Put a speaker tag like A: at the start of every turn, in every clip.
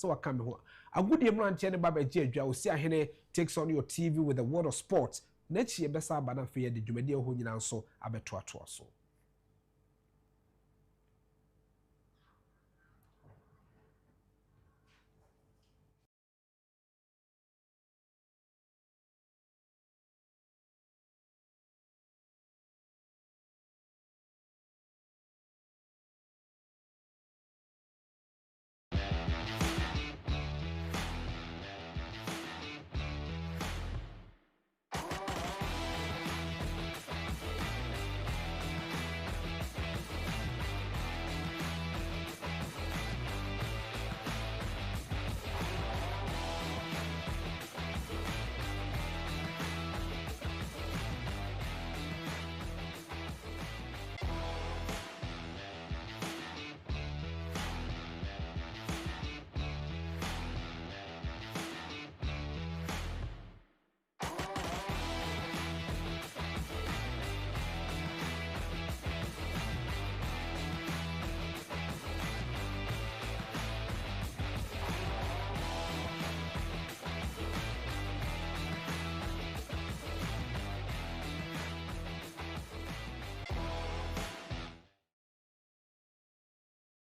A: so waka me ho agudie mranche ne baba je adwa osi ahene takes on your TV with the world of sports na chie besa abana fe ye de dwumade ho nyina nso abeto ato so.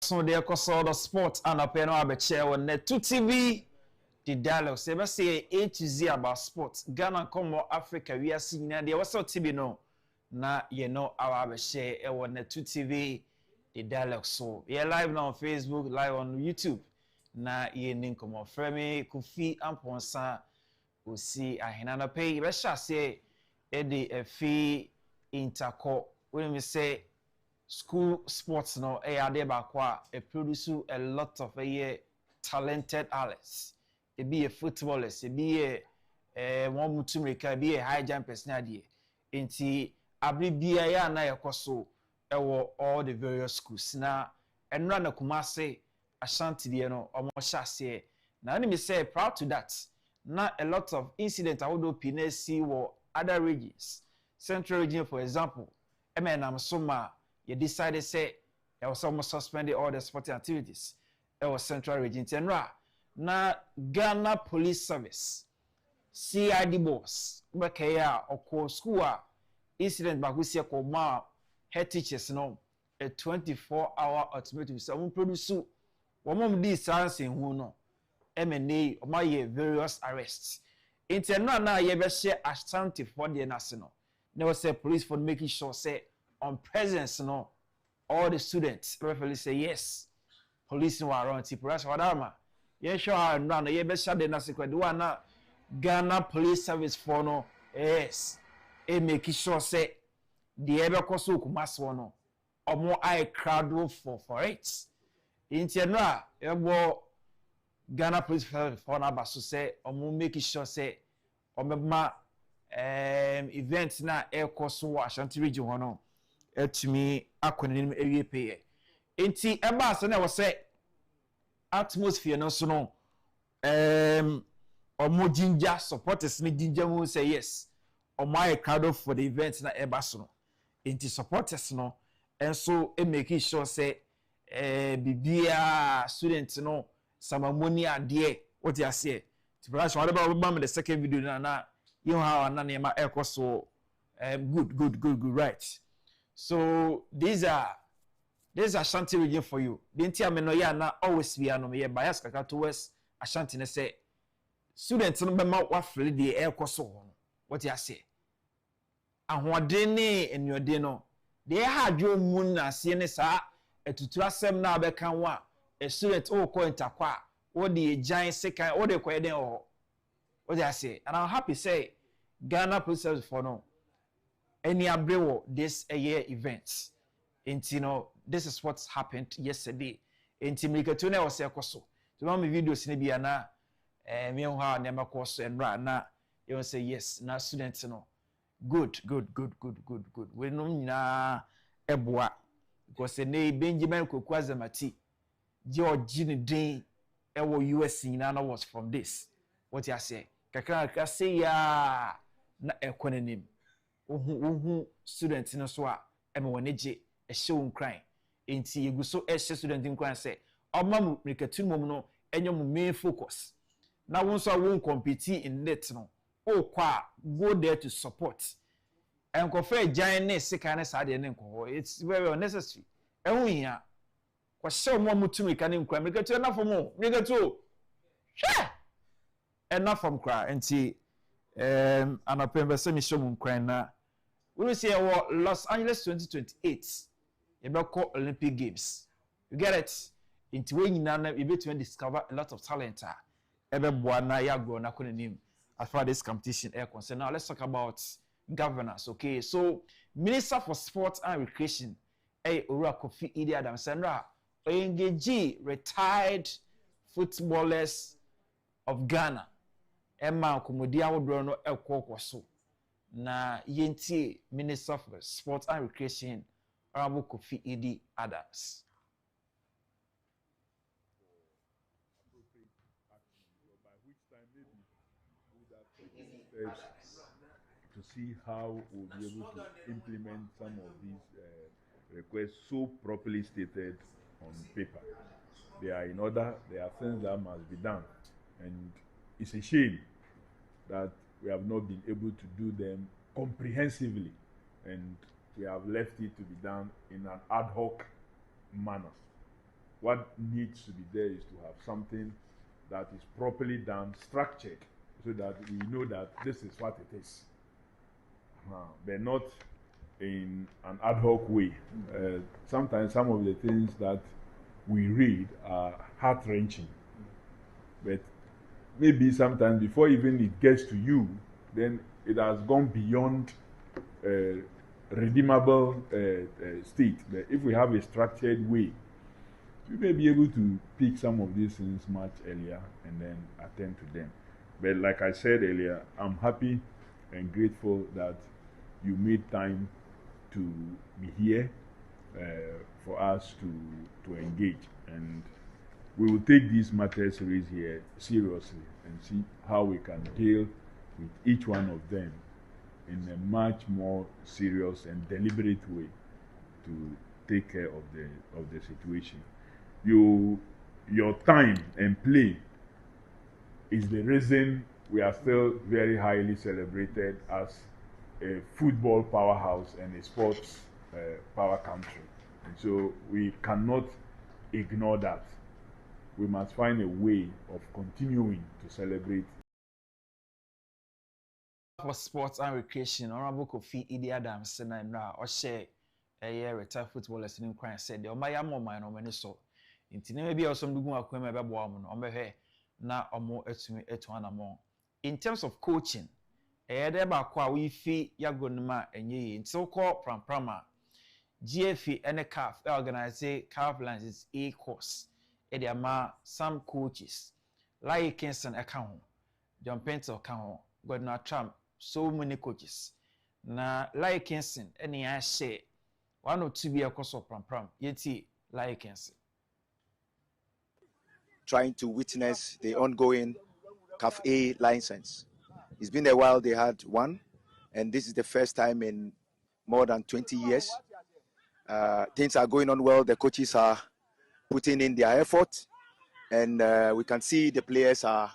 B: So they call the sport and a pen or chair on net 2 TV. The dialogue say say A to Z about sports. Ghana come Africa we are seeing now there was TV no. Na you know our share on net 2 TV. The dialogue so we are live now on Facebook, live on YouTube. Na ye nin come on Fremi Kofi Amponsa we see ahina na pay. We shall say a fee interco. When we say school sports no ade bakwa produce a lot of talented athletes. It be a footballers, it be a one mutumrika, be a high jumpers na die. Enti abri bia ya na yakoso ewo all the various schools. Na enra na Kumase Ashanti die no omo hyase. Na me say proud to that. Na a lot of incidents I would see wo other regions. Central region for example. Am soma you decided say there was almost suspended all the sporting activities. It was Central Region Tenra. Na Ghana Police Service, CID boss, Bakaya or school incident bagusia koma head teachers no a 24-hour automatic. So we produce one more this science in who no MNA or my various arrests. In Tenra na ye be share Ashanti for the national. Never say police for making sure say on presence no all the students referee say yes police no around ti press wadama ye sure no na ye be sha de na secret one na Ghana Police Service for no yes e make sure say the ebe koso Kumase no omo eye crowd for it inti no a ebo Ghana Police Service for na ba so say omo make sure say omema event na e koso Ashanti region hono etumi akonenim ewie peye enti eba ase na wo say atmosphere no so no omo ginger supporters ni ginger mu say yes omo ay crowd for the event na eba so no enti supporters no enso e make sure say bibia students no samamoni ade what you say to brush whatever we the second video na you how na na ma ekoso good right. So these are Ashanti region for you. The entire menoya na always be no me bias kaka towards Ashanti ne say students no be ma wafle the air koso what you say ahode ne enuode no de hadwo mu na se ne sa etutu asem na be kan wa a student o ko entakwa o de giant second o de ko eden o what you say and I'm happy say Ghana Police Service for no any abrewo this a year event. And this is what's happened yesterday. And Timikatuna was a coso. To my videos in Biana, me ha never course and na you will say yes, now students no. Good. We know na eboa. Because the name Benjamin Kukwazamati, George Din ewo US in was from this. What you say? Kakaka say ya na ekonenim. Students no so a emewaneje e show crying enti yeguso e student in crying say omamu rekatu mom no enyo main focus na won so won compete in it no o kwa go there to support and confer giant ne sika ne sa de ne nko it's very unnecessary ehun ya kwa show mo mutumi ka ne nkra me gato na for mo me gato hwe enough from cry enti anapembe se mi show mo nkra na we say Los Angeles 2028 you be call Olympic Games you get it into when you na you be to discover a lot of talent ebe boa na ya grow na konim as far as this competition is concerned. Now let's talk about governance. Okay, so Minister for Sport and Recreation akufo-addo Adam Sandra engage retired footballers of Ghana Emma Komodia wodro no ekwokoso na yenti Minister for Sport and Recreation akufo-addo Adams.
C: To see how we'll be able to implement some of these requests so properly stated on paper. They are in order, there are things that must be done. And it's a shame that we have not been able to do them comprehensively. And we have left it to be done in an ad hoc manner. What needs to be there is to have something that is properly done, structured, so that we know that this is what it is. But not in an ad hoc way. Sometimes some of the things that we read are heart-wrenching. But maybe sometimes before even it gets to you, then it has gone beyond redeemable state. But if we have a structured way, we may be able to pick some of these things much earlier and then attend to them. But like I said earlier, I'm happy and grateful that you made time to be here for us to engage. And we will take these matters here seriously and see how we can deal with each one of them in a much more serious and deliberate way to take care of the situation. Your time and play is the reason we are still very highly celebrated as a football powerhouse and a sports power country. And so we cannot ignore that. We must find a way of continuing to celebrate.
B: For Sports and Recreation, Honorable Akufo-Addo Adams said, retired footballers in Ukraine said, "O my amo my no many so." Inti na maybe also mdugu akwema ebe bo amu no omehwe na omo etumi etu anamo. In terms of coaching, there ba kwa we fi yagonuma enye nti ko pramprama GFA and CAF organize CAF License A course. There are some coaches like Kencity account, John Pentel account, Godna Trump, so many coaches. Na like Kencity any I say one or two be a course of pram yeti like Kencity.
D: Trying to witness the ongoing CAF A license. It's been a while they had one, and this is the first time in more than 20 years. Things are going on well. The coaches are putting in their effort, and we can see the players are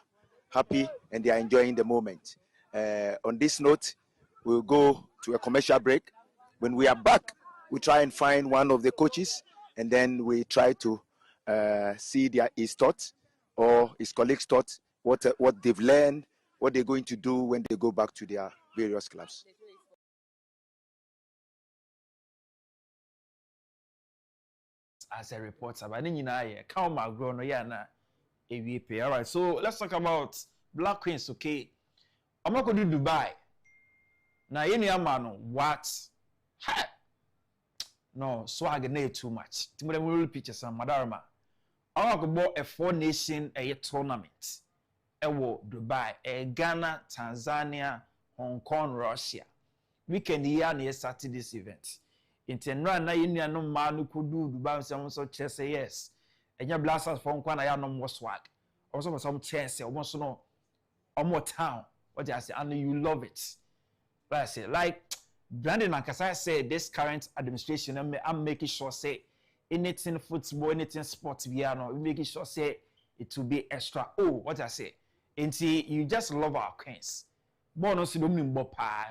D: happy and they are enjoying the moment. On this note, we'll go to a commercial break. When we are back, we try and find one of the coaches, and then we try to see his thoughts or his colleagues' thoughts, what they've learned, what they're going to do when they go back to their various clubs.
B: As a reporter, but count my grown yana AVP. All right, so let's talk about Black Queens. Okay, I'm not going to Dubai. Now, any man, what? No, swag ain't too much. Timothy will pictures and Madarama. I'm going to go a 4-nation tournament. Ewo Dubai, Ghana, Tanzania, Hong Kong, Russia. Weekend here near started this event. Intenra na yini no manu kudu Dubai so chese yes. Enya blasters for nkwa na ya no more swag. Also for some chance almost no more town. What I say, and you love it. But I say like Brandon Mankasa said this current administration I'm making sure say anything football, anything sports we are no making sure say it will be extra. Oh, what I say. You just love our queens. Bonus to in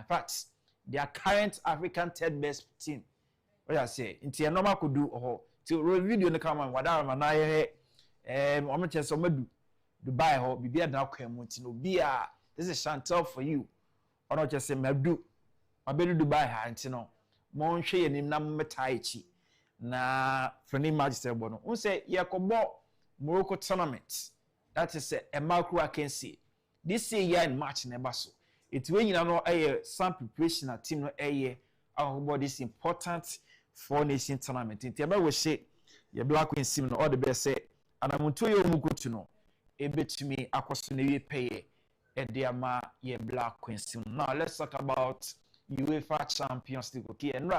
B: fact, they are current African third best team. What I say. A normal could do to video the come on whatever man I I'm just Dubai ho be na kwamuti no bia this is Chantel for you. Or not just say Mabdu. Mabedu Dubai ha ntino. Mo nhwe ye nim na metaichi. Na freni magister bono. Un say yakobo Morocco tournament. That is a macro I can see. This year in March never so. It's when you know some preparation a team no about this important four nation tournament. In Tiaba we say your black queen sim all the best say and I'm to you mugo to know. A bit to me akosune pay ediama ye black queen sim. Now let's talk about UEFA Champions League. Okay, and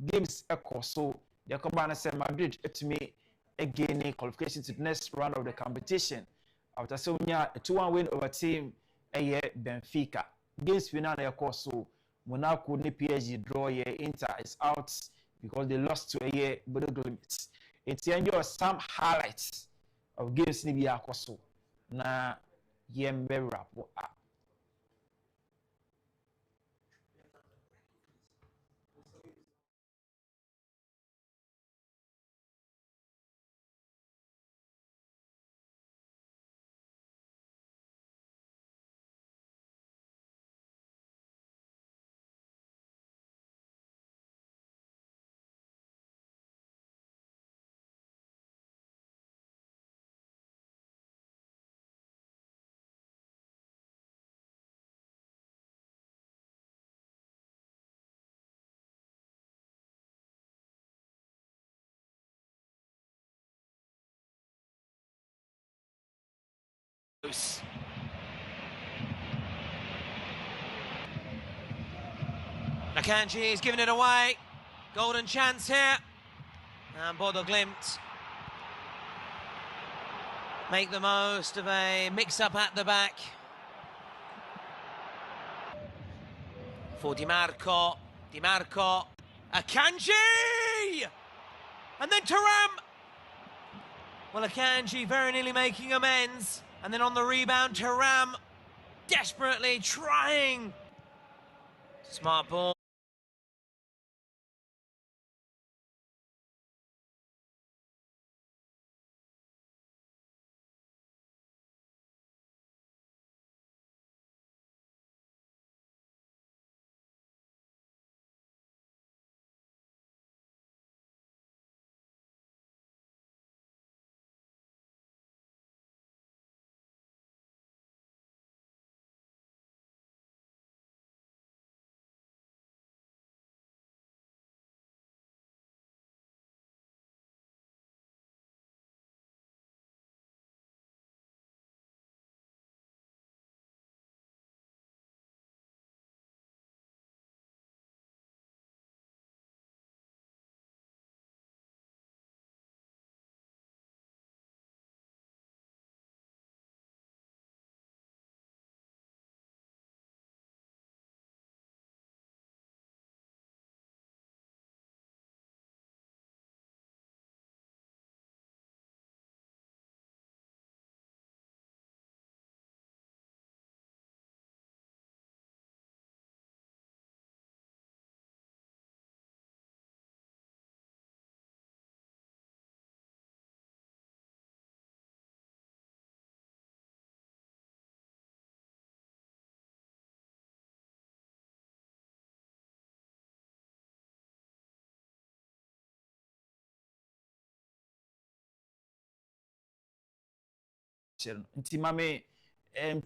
B: games echo so the Combine say Madrid to me again qualification to the next round of the competition. After so a 2-1 win over team Benfica. Games final so Monaco ni PSG draw Inter is out because they lost to Limits. It's enjoy some highlights of games ni bi akoso na yembe wrap up.
E: Akanji is giving it away. Golden chance here. And Bodo Glimt make the most of a mix-up at the back. For Di Marco. Akanji! And then Thuram! Well, Akanji very nearly making amends. And then on the rebound, Thuram desperately trying. Smart ball.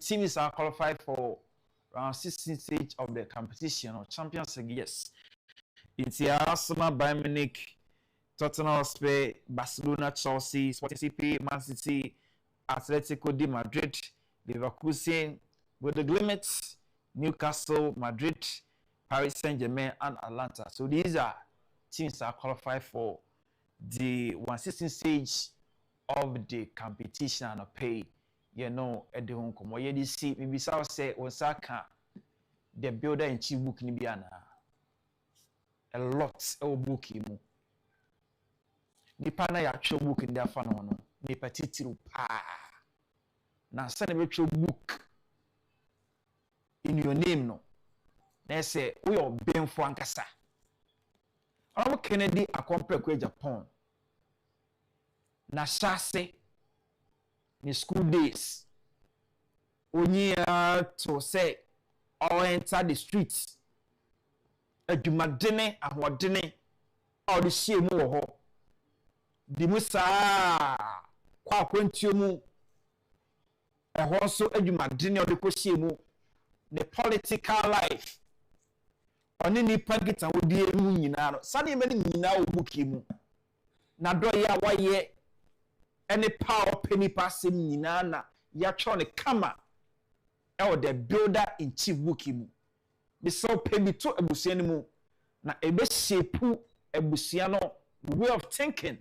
B: Teams are qualified for round 16 stage of the competition or Champions League. Yes, it's Arsenal, Bayern Munich, Tottenham Hotspur, Barcelona, Chelsea, Sporting CP, Man City, Atletico de Madrid, Leverkusen, with the Glimt, Newcastle, Madrid, Paris Saint-Germain, and Atlanta. So these are teams that are qualified for the 1/16 stage of the competition and pay. At the home come. You see, maybe so say Osaka, the builder in chief book ni biana. A lot of book mu. Nipa na ya book in their fan no. Nipa titiru pa. na send a book in your name no na say we are being for ankasa Kennedy accomplished Agyapong na shase ni school days to say or enter the streets adumadene ahodene all the shame wo ho di musa kwa kwantio mu ho so adumadene all the ko shame the political life oni nipa gita wodi emu nyina no sane me ni nyina obuki mu na do ya waye any power penny passing nyina na ya chone kama the builder in chief buki mu be so pebi to abusia ni mu na ebe shape abusia no way of thinking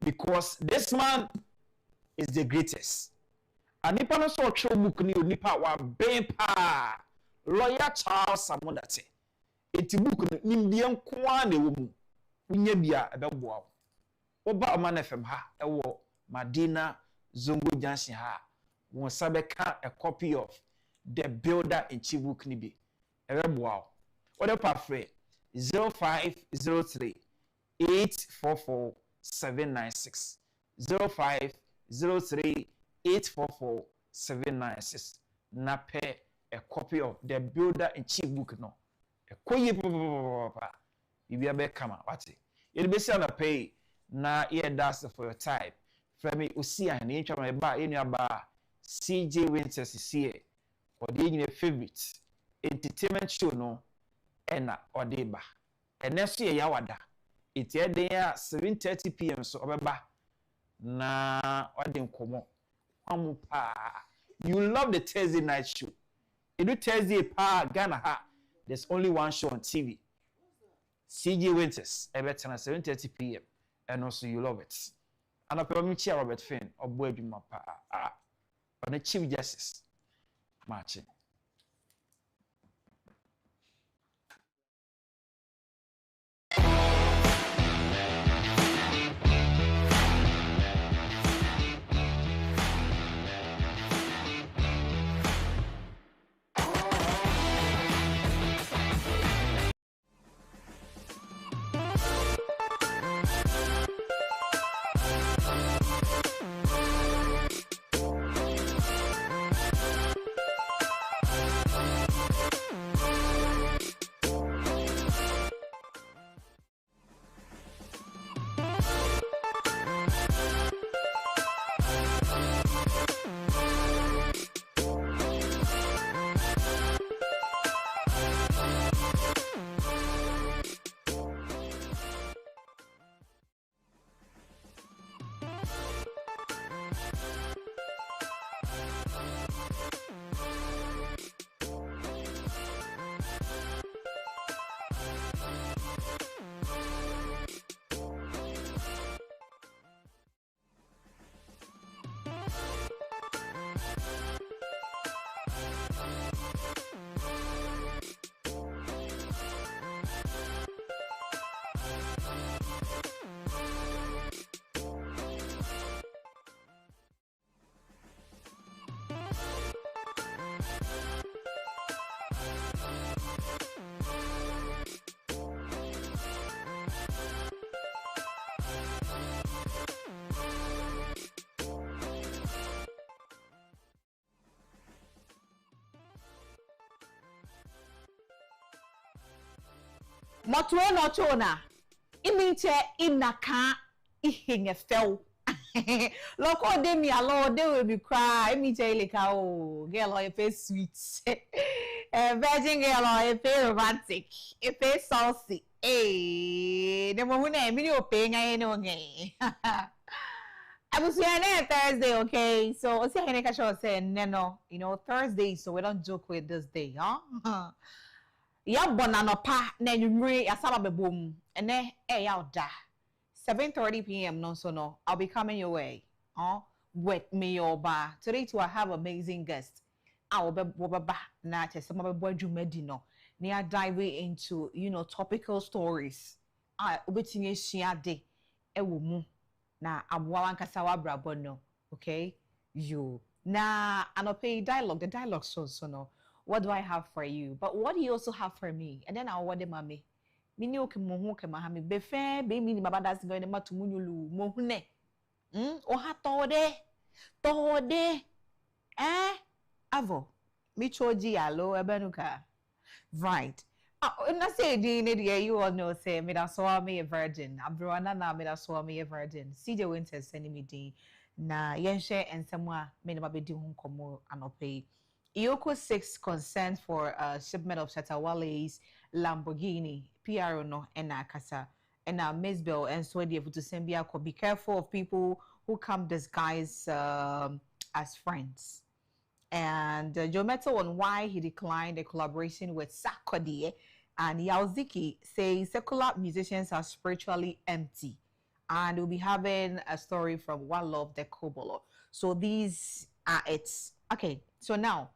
B: because this man is the greatest anipa no so twa book ni onipa wa ben pa lawyer Charles Samodate eti book no nimbie nkoa na ewo mu unya bia ebeboa oba Oman FM ha ewo Madina Zongo Junction ha won sabeka a copy of the builder in chief book ni bi ebeboa what up afre 0503 844 796 0503 844 796 na pe a copy of the builder in chief book no ekoyi papa ibia be kama wati ye be say na pay na ye das for your time from me osia na ntwa me ba enu aba CJ Winters sie or the nyine favorite entertainment show no ena odeba eneso ye yawada it ye den ya 7:30 pm so obeba na odin komo amu pa you love the Thursday night show you Thursday pa Ghana ha there's only one show on TV. CJ Winters, about 7:30 p.m. And also you love it. And I permit you Robert Finn or Boy Mapa on the Chief Justice marching.
F: Motwe no chona iminte inaka ihinge fel loko de mi alo de we be cry iminte ileka o girl o face sweet virgin girl o face romantic e face saucy de mo huna mi ni o pe nga no nge abusuane Thursday, okay? So osi hene ka show say no, you know, Thursday, so we don't joke with this day, huh? Ya bonano pa na nyumre asaba bebom ene ya da 7:30 p.m. no so no I'll be coming your way with me oba today too I have amazing guests I will be na che some be dwumadi no na dive into you know topical stories obetinye hia de ewo mu na aboa wankasa wa brabo no okay you Na anope dialogue, the dialogue so no. What do I have for you? But what do you also have for me? And then I'll word mommy. Mini oke mohu ke mahami befe be mini baba that's going to matumunulu mohune. Oha tode avo michoji alo ebenuka. Right. And I say, you all know, say, me da saw me a virgin. Abruana na me da saw me a virgin. CJ Winter sending me di na yenshe and somewhere me na be di hun komo anope. Ioko 6 consent for shipment of Shatawale's Lamborghini, PRO no and Akasa and Miss Bill and Swedi to Sembia. Be careful of people who come disguised as friends. And Joe Metal on why he declined a collaboration with Sarkodie and Yaoziki says secular musicians are spiritually empty. And we'll be having a story from One Love the Kobolo. So these are it. Okay, so now,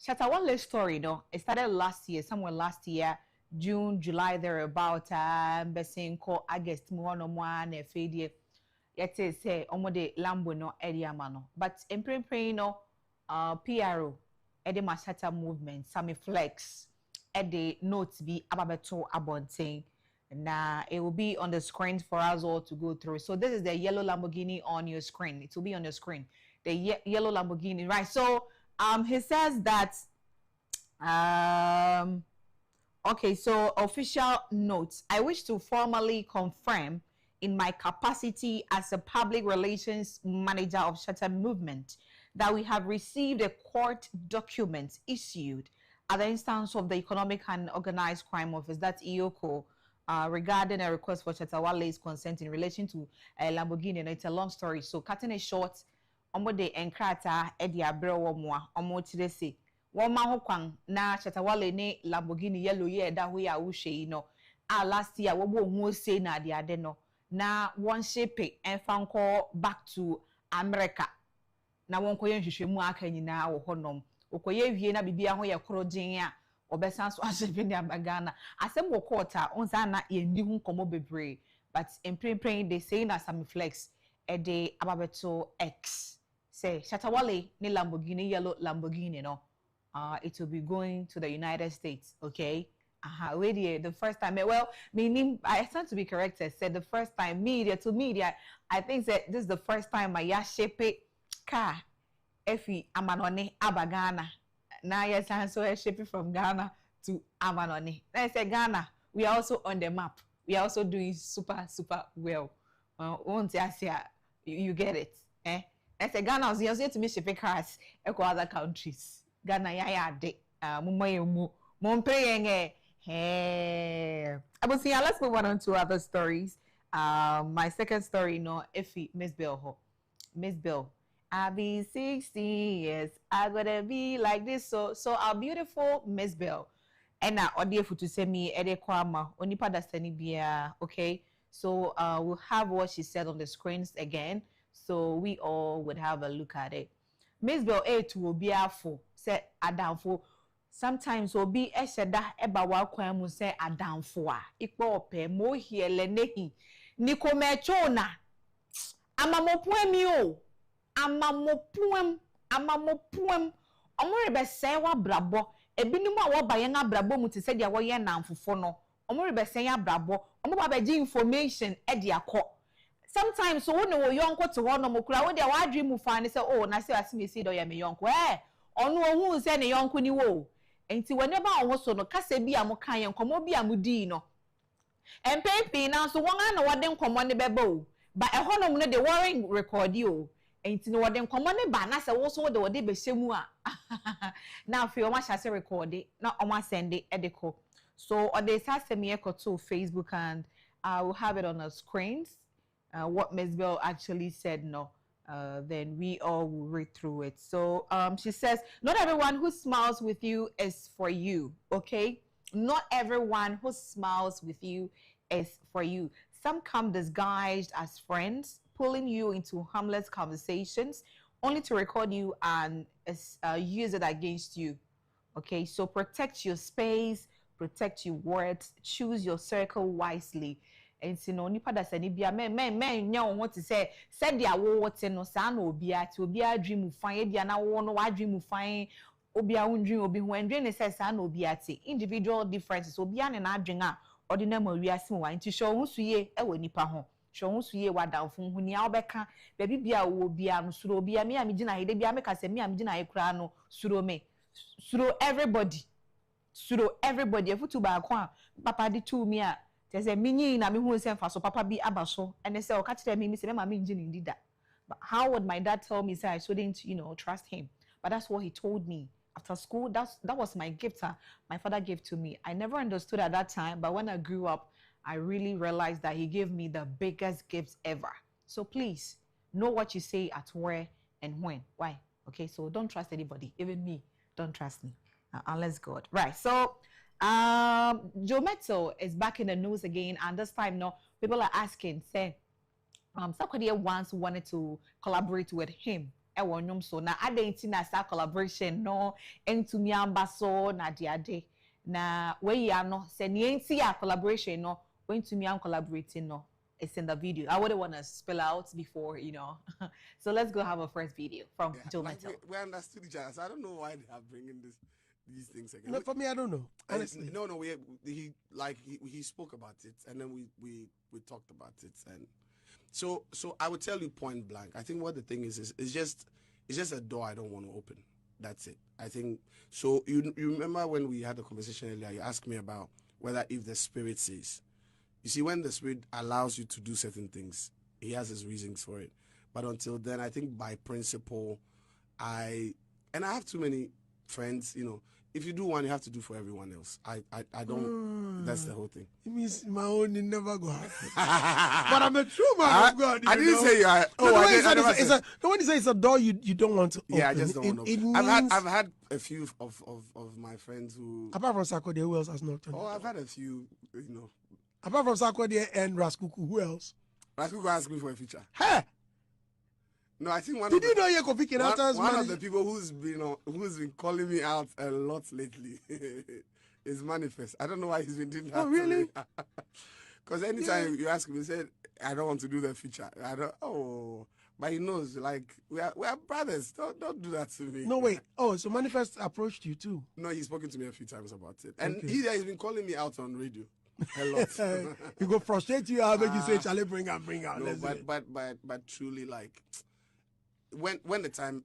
F: Shatawale's story, it started last year, somewhere last year, June, July, thereabout, Bessin called August, one, Fadie. Yet say, Omode Lambo no Ediamano. But in praying, PRO, Ede Mashata movement, Sammy Flex, Ede notes be ababeto abonting. Now it will be on the screen for us all to go through. So this is the yellow Lamborghini on your screen. It will be on your screen. The yellow Lamborghini, right? So he says that okay, so official notes. I wish to formally confirm in my capacity as a public relations manager of Shatter Movement that we have received a court document issued at the instance of the Economic and Organized Crime Office, that's EOCO, regarding a request for Chatawale's consent in relation to a Lamborghini. And it's a long story. So cutting it short, omo de enkrata edi abre wo moa omo chirese wo ma ho kwan na Chatawale ne Lamborghini yellow ye da ho ya wo hwe no last year wo bo hu say na ade no na one shape and fan call back to America. Na won koye nhwehwemu aka nyina wo honom okoye wie na bibia ho ye korogin a obesan so ahye ne abagana asem wo court a onza na ye ndi hu komo bebre but in praying they say na some flex e de ababeto X say Shatawale ni Lamborghini yellow Lamborghini no it will be going to the United States, okay? Wait, the first time, well, meaning I stand to be corrected. Said the first time, media to media. I think that this is the first time my yashepe car, efi amanone abagana. Now yes, I so shipping from Ghana to Amanone. Then I said Ghana, we are also on the map. We are also doing super well. Once you get it, eh? I said Ghana was also to me shipping cars equal other countries. Ghana ya de hey. Let's move on to other stories. My second story, Effie, Miss Bill. Miss Bill, I'll be 16 years. I gotta be like this. So our beautiful Miss Bill. And audio to send me Ede Kwama, Onipa Dastani Bia. Okay. So we'll have what she said on the screens again. So we all would have a look at it. Miss Bill A2 will be afo say adamfo sometimes will be esheda eba wa kwan mu say adamfo a ipo ope mo hiele nehi niko mecho na amamopuemi o amamopuem omure be say wa brabo ebinim a wo ba ye na brabo mu te say dia wo ye namfofo no omure be say ya brabo omo ba be information e dia akọ. Sometimes so when we yonko to one no mukura we dey wa dream mu fa ni say oh na say asime see do ya me yonko onu ohun say ne yonko ni wo enti whenever on so no kase bi am kan yen komo bi am di no empepi na so won ana wode nkomo ne beba o ba eho no no de warring record o enti no wode nkomo ne ba na say wo so wode be hyemu a na afi o ma sha say record na o ma send e de ko so o de sa se me to Facebook and I will have it on the screens. What Ms. Bell actually said, then we all will read through it. So she says, not everyone who smiles with you is for you, okay? Not everyone who smiles with you is for you. Some come disguised as friends, pulling you into harmless conversations, only to record you and use it against you, okay? So protect your space, protect your words, choose your circle wisely. enti no nipa da sani bia men nya wo to say said dia wo wote no sa na obia ti obia dream fan e bia na wo no wa dream fan obia wundwin obi ho endwen ne say sa na obia ti individual differences obia ne na adwen a ordinary ma wiase wa enti show hu suye e wa nipa ho show hu suye wa danfo hu ni a obeka baby bia wo bia no suro bia me amigina he de bia me ka se me amigina he kura no suro me suro everybody efutu ba kwa papa di tu me a te say minyi na me hu se mfa so papa bi abaso and say o ka tell me say me ma me ngini ndida. But how would my dad tell me say I shouldn't, trust him? But that's what he told me. After school, that was my gift my father gave to me. I never understood at that time, but when I grew up, I really realized that he gave me the biggest gifts ever. So please, know what you say at where and when. Why? Okay, so don't trust anybody. Even me, don't trust me. Unless God. Right, so Joe Metso is back in the news again, and this time, people are asking, say, Sarkodie once wanted to collaborate with him. So na adenti na sa collaboration no into mi ambaso na diade na we ya no se nienti ya collaboration no when to me am collaborating no it's in the video. I wouldn't want to spell out before so let's go have a first video from Joe Metso.
G: We understood each other, so I don't know why they are bringing these things again.
H: No, for me I don't know honestly.
G: No, he spoke about it and then we talked about it, and so I would tell you point blank. I think what the thing is it's just a door I don't want to open. That's it. I think so. You remember when we had a conversation earlier? You asked me about whether if the Spirit says. You see, when the Spirit allows you to do certain things, He has His reasons for it. But until then, I think by principle, I have too many friends. If you do one, you have to do for everyone else. I don't. That's the whole thing.
H: It means my own never go happen. But I'm a true man of God.
G: I didn't say you are.
H: No one say it's a door you don't want to open.
G: Yeah, I just don't want to open. I've had a few of my friends who.
H: Apart from Sarkodie, who else has knocked on?
G: Oh, I've had a few.
H: Apart from Sarkodie and Raskuku, who else?
G: Raskuku asked me for a feature.
H: Hey.
G: No, I think one
H: of
G: the people who's been calling me out a lot lately is Manifest. I don't know why he's been doing that.
H: Oh, really?
G: Because anytime you ask him, he said, I don't want to do the feature. But he knows, like, we are brothers. Don't do that to me.
H: No, wait. Oh, so Manifest approached you too?
G: No, he's spoken to me a few times about it. And he's been calling me out on radio. A lot.
H: He go frustrate you, I'll make you say, shall I bring out?
G: No, but truly, like, when the time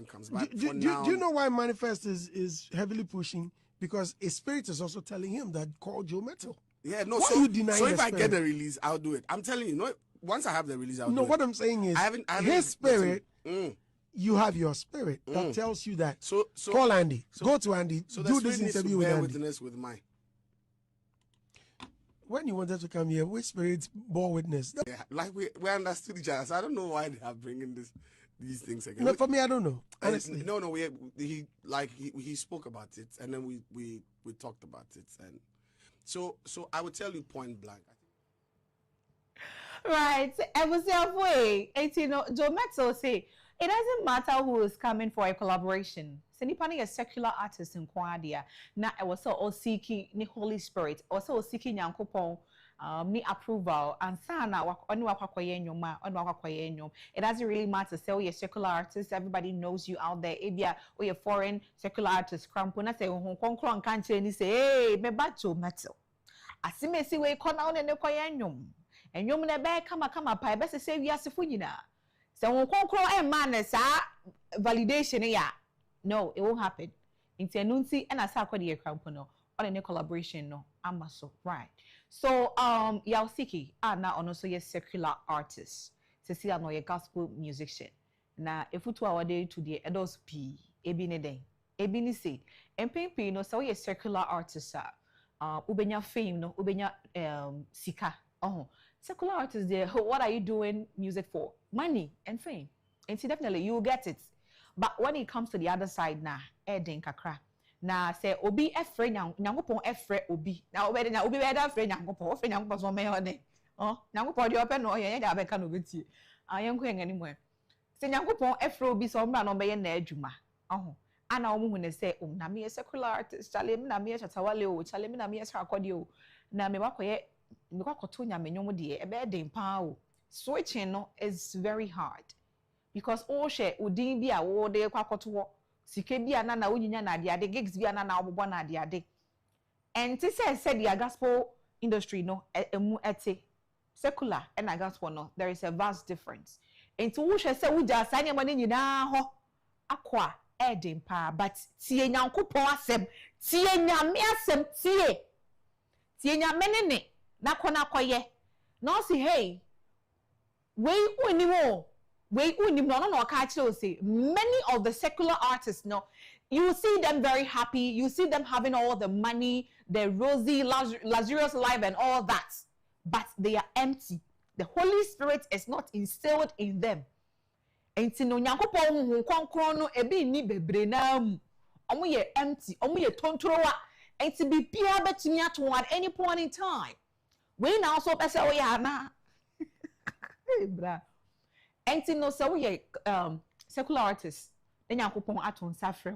G: comes. But
H: do you know why Manifest is heavily pushing? Because a spirit is also telling him that call Joe Metso.
G: Yeah, no.
H: Why
G: so
H: you denying
G: if
H: I
G: get the release, I'll do it. I'm telling you, no. Once I have the release, I'll do it.
H: No, what I'm saying is, his spirit. You have your spirit that tells you that. So call Andy. Go to Andy.
G: So
H: do this interview with Andy.
G: Witness with mine.
H: When you wanted to come here, which spirits bore witness?
G: Yeah, like we understood each other. So I don't know why they are bringing these things again.
H: No, for me, I don't know. Honestly.
G: No. He spoke about it, and then we talked about it, and so I would tell you point blank.
F: Right, Joe Metso say it doesn't matter who is coming for a collaboration. Senipani a secular artist in Kwadia. Na I was so seeking the Holy Spirit, also seeking Yankopon ni approval and sana it doesn't really matter. Say you're a secular artist, everybody knows you out there. Ebia or you're foreign secular artist, crampona say Hong can't say, hey, me bacho Metso. Asimesi we con out and the and you may come pa best say we are Sifuna. So Hong man validation ya. No, it won't happen. In Tenunsi and a Sarkodie crampono or a collaboration no amaso right. So Yaosiki now also a secular artist. See I know a gospel musician. Now if we 2 hour day to the adults P ebine day. Ebini say and Pimpi no so a secular artist ubenya fame no ubenya sika. Secular artists there, what are you doing music for? Money and fame. And see definitely you will get it. But when it comes to the other side na den kakra na say obi efre nyankopon efre obi na obi na obi beda efre nyankopon so me hone nyankopon de open no ye da beka no betie ayenko engani mo say nyankopon efre obi so mra no be ye na adwuma ana omu hu ne say na me secular artist chale me na me chatawale o chale me na me akodi o na me wakoye because kotonya menyomo de ebe den pa o switching no is very hard because all share udin bi a wo de kwakoto sike bi ana na onyinya na ade gigs bi ana na obobo na ade and to say the gospel industry no emu ete secular and gospel no there is a vast difference and to wo share say wo ja sane ma nyina ho akwa edin pa but tie nyankopon asem tie nyame asem tie nyame ne na kona koye no say hey we unimo no catch say many of the secular artists no you see them very happy, you see them having all the money, the rosy luxurious life and all that, but they are empty. The Holy Spirit is not instilled in them. Enti no nyankopon hu konkron no ebi ni bebre na mu omo ye empty omo ye tontrowa enti bibia betumi ato at any point in time we now so pese o ya na bra enti no so we secular artists the nyankopon ato nsafre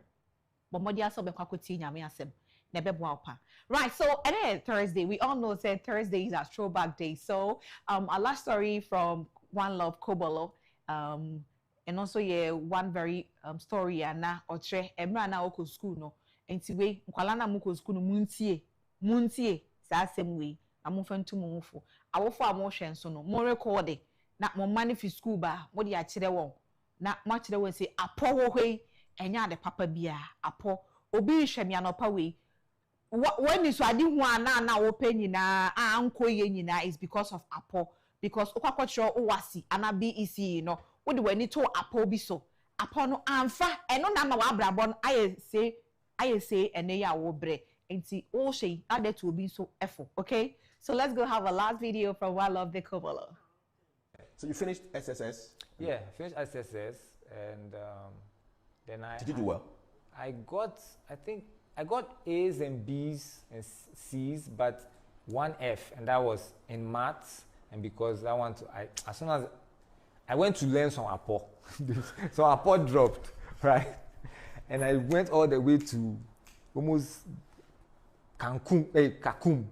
F: bomodi aso be kwakoti nyame asem na bebo apa. Right, so and then Thursday we all know that Thursday is our throwback day. So a last story from One Love Kobolo and also one very story na otre emra na oko school no enti we nkwala na moko school no muntie sa asem we amofantu mumfo awofo amohwe nso no mo record na mo manifest school ba mo de akire won na mo akire won say apo wo hwe enya de papa bia apo obi hwemi anopa we when is adi hu ana na wo pe nyina ankoye nyina is because of apo because okwakocho owasi ana BEC no wo de wani to apo bi so apo no amfa eno na ma wa abrabon no aye say ene ya wo bre enti o shey ade to obi so efo. Okay, so let's go have a last video from One Love the Kobolo.
I: So you finished SSS?
J: Yeah, finished SSS and then
I: Did you do well?
J: I think I got A's and B's and C's, but one F, and that was in maths. And because as soon as I went to learn some Apo, so Apo dropped, right? And I went all the way to almost Kakum.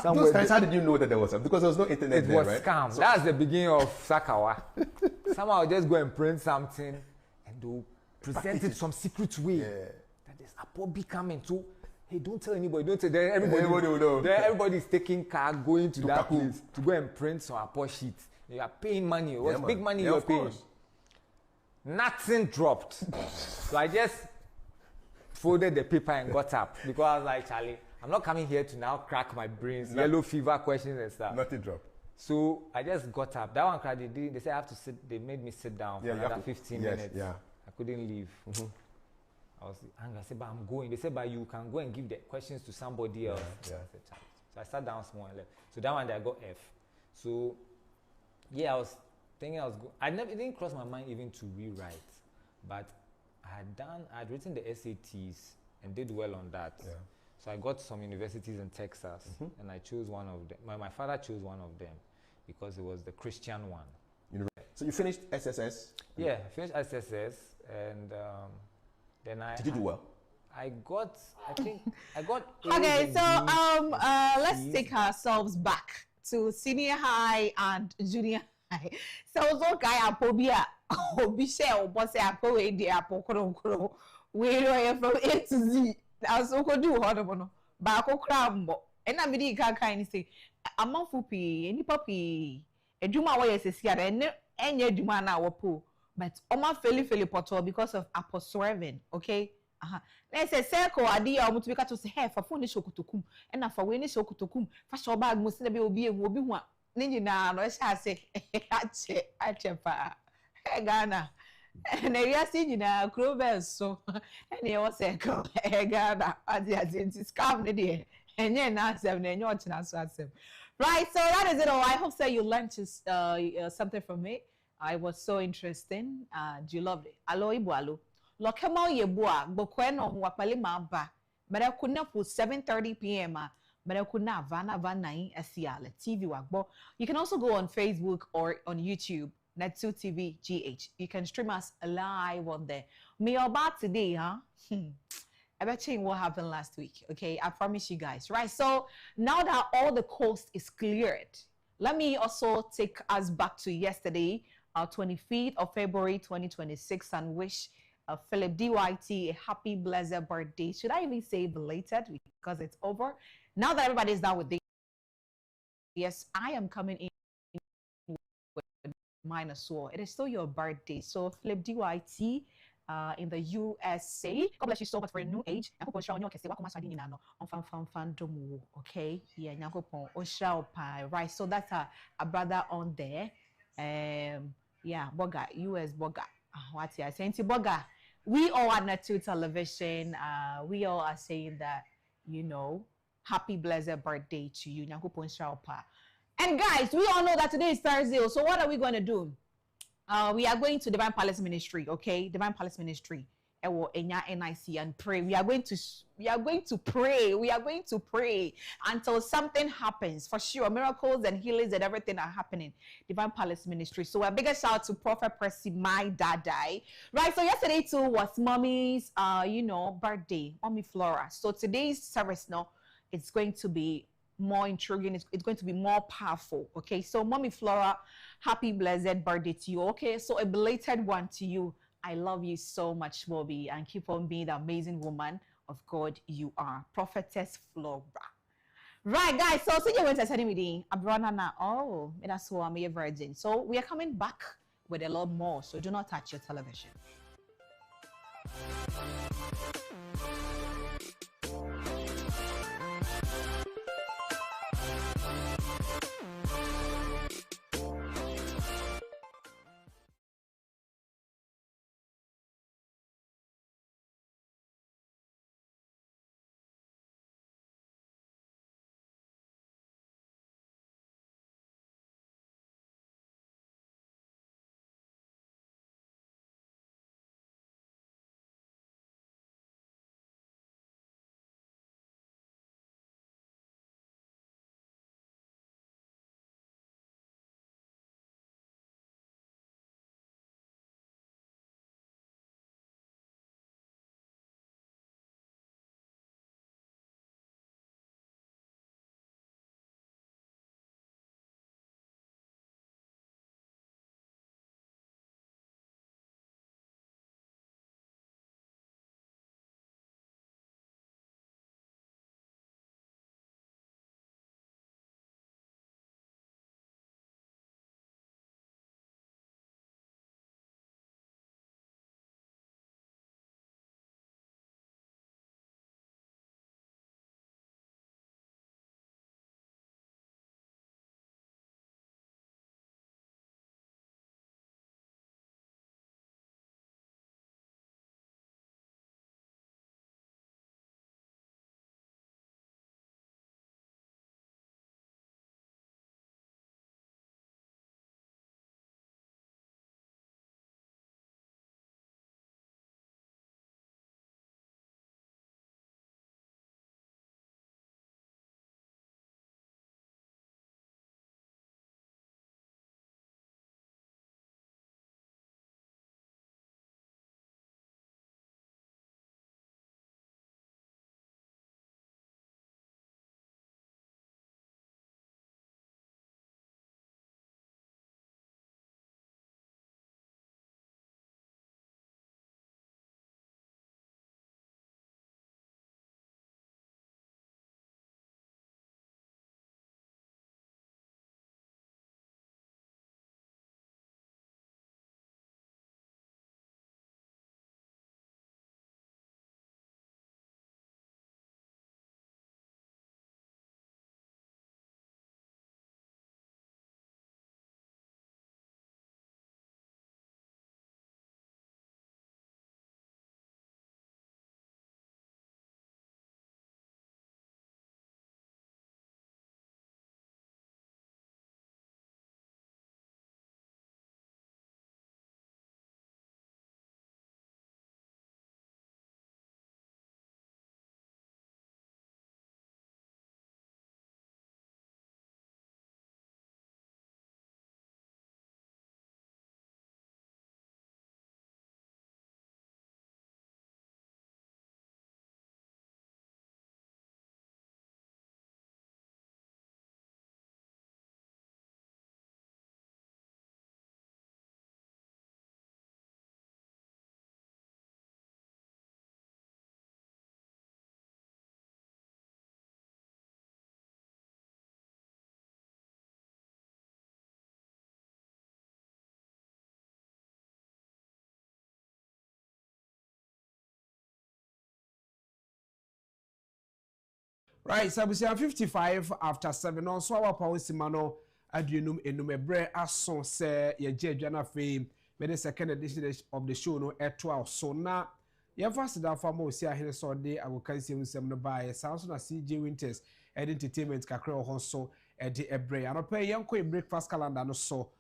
I: Those times, how did you know that there was something? Because there was no internet there, right?
J: It was scam. So that's the beginning of Sakawa. Somehow just go and print something and do present it some secret way.
I: Yeah.
J: There's Apo be coming to, hey, don't tell anybody, don't tell them. Everybody
I: will know.
J: Then everybody's taking car, going to that place to go and print some Apo sheets. You are paying money. It was big money you were paying. Nothing dropped. So I just folded the paper and got up because I was like, Charlie, I'm not coming here to now crack my brains, yellow fever questions and stuff.
I: Nothing dropped.
J: So I just got up. That one cried. They said I have to sit. They made me sit down for another 15 minutes.
I: Yeah.
J: I couldn't leave. Mm-hmm. I was angry. I said, but I'm going. They said, but you can go and give the questions to somebody else.
I: Yeah.
J: So I sat down small and left. So that one I got F. So yeah, I was thinking I was good. It didn't cross my mind even to rewrite, but I had written the SATs and did well on that.
I: Yeah.
J: So I got some universities in Texas, and I chose one of them. My father chose one of them because it was the Christian one.
I: So you finished SSS?
J: Yeah, I finished SSS, and then
I: Did you do well?
J: I think I got
F: Okay, so let's take ourselves back to senior high and junior high. So guy apobia obisha obose apo we di apo kro we know from A to Z. As we could do hard no ba ko kra mbo e na me di kan ni say amanfo pi eni papi edwuma wo yesesi ada enye edwuma na wo po but oma feli poto because of aposwerving. Okay, let's say circle adi o mutu bika to say hey fa phone ni shokutokum e na fa we ni shokutokum fa show bag mo se na be obi hu a ne nyina no e sha say ache pa e Ghana na ya si nyina crowbell so ene wo circle e Ghana adi scam ne de enye na asem na enye o china so asem. Right, so that is it all. I hope so you learned something from me. I was so interesting and you loved it. Alo ibu alo. Lokema yebua bokweno wapale maba. Mara kuna for 7:30 p.m. Mara kuna vana asiale TV wagbo. You can also go on Facebook or on YouTube. Netsu TV GH. You can stream us live on there. Me about today, I bet you what happened last week. Okay, I promise you guys, right? So now that all the coast is cleared, let me also take us back to yesterday, 25th of February 2026, and wish Philip DYT a happy, blessed birthday. Should I even say belated because it's over? Now that everybody's done with this, yes, I am coming in with mine as well. It is still your birthday. So Philip DYT in the USA. God bless you so much for a new age. Okay, yeah, right. So that's a brother on there. Yeah, Boga, US Boga. What's here? Saying to Boga, we all at Natu Television. We all are saying that, you know, happy blessed birthday to you. And guys, we all know that today is Thursday. So what are we going to do? We are going to Divine Palace Ministry, okay? Divine Palace Ministry. NIC and pray. We are going to pray. We are going to pray until something happens. For sure, miracles and healings and everything are happening. Divine Palace Ministry. So a bigger shout out to Prophet Percy, my dadai. Right. So yesterday too was mommy's birthday, mommy Flora. So today's service now, it's going to be more intriguing. It's going to be more powerful. Okay. So mommy Flora, happy blessed birthday to you. Okay. So a belated one to you. I love you so much, Bobby, and keep on being the amazing woman of God you are. Prophetess Flora. Right, guys, so see you when I me Abrana. Oh, that's why I'm a virgin. So we are coming back with a lot more. So do not touch your television.
A: Right, so we say 55 after 7 on so our power simano adunum enumebre aso se ye jedwana fe me the second edition of the show no etwa so na ye first da fa mo si ahene so de agokansi nsem no ba ye sound na CJ Winters entertainment kakra ho so e de ebre anope ye nko breakfast calendar no so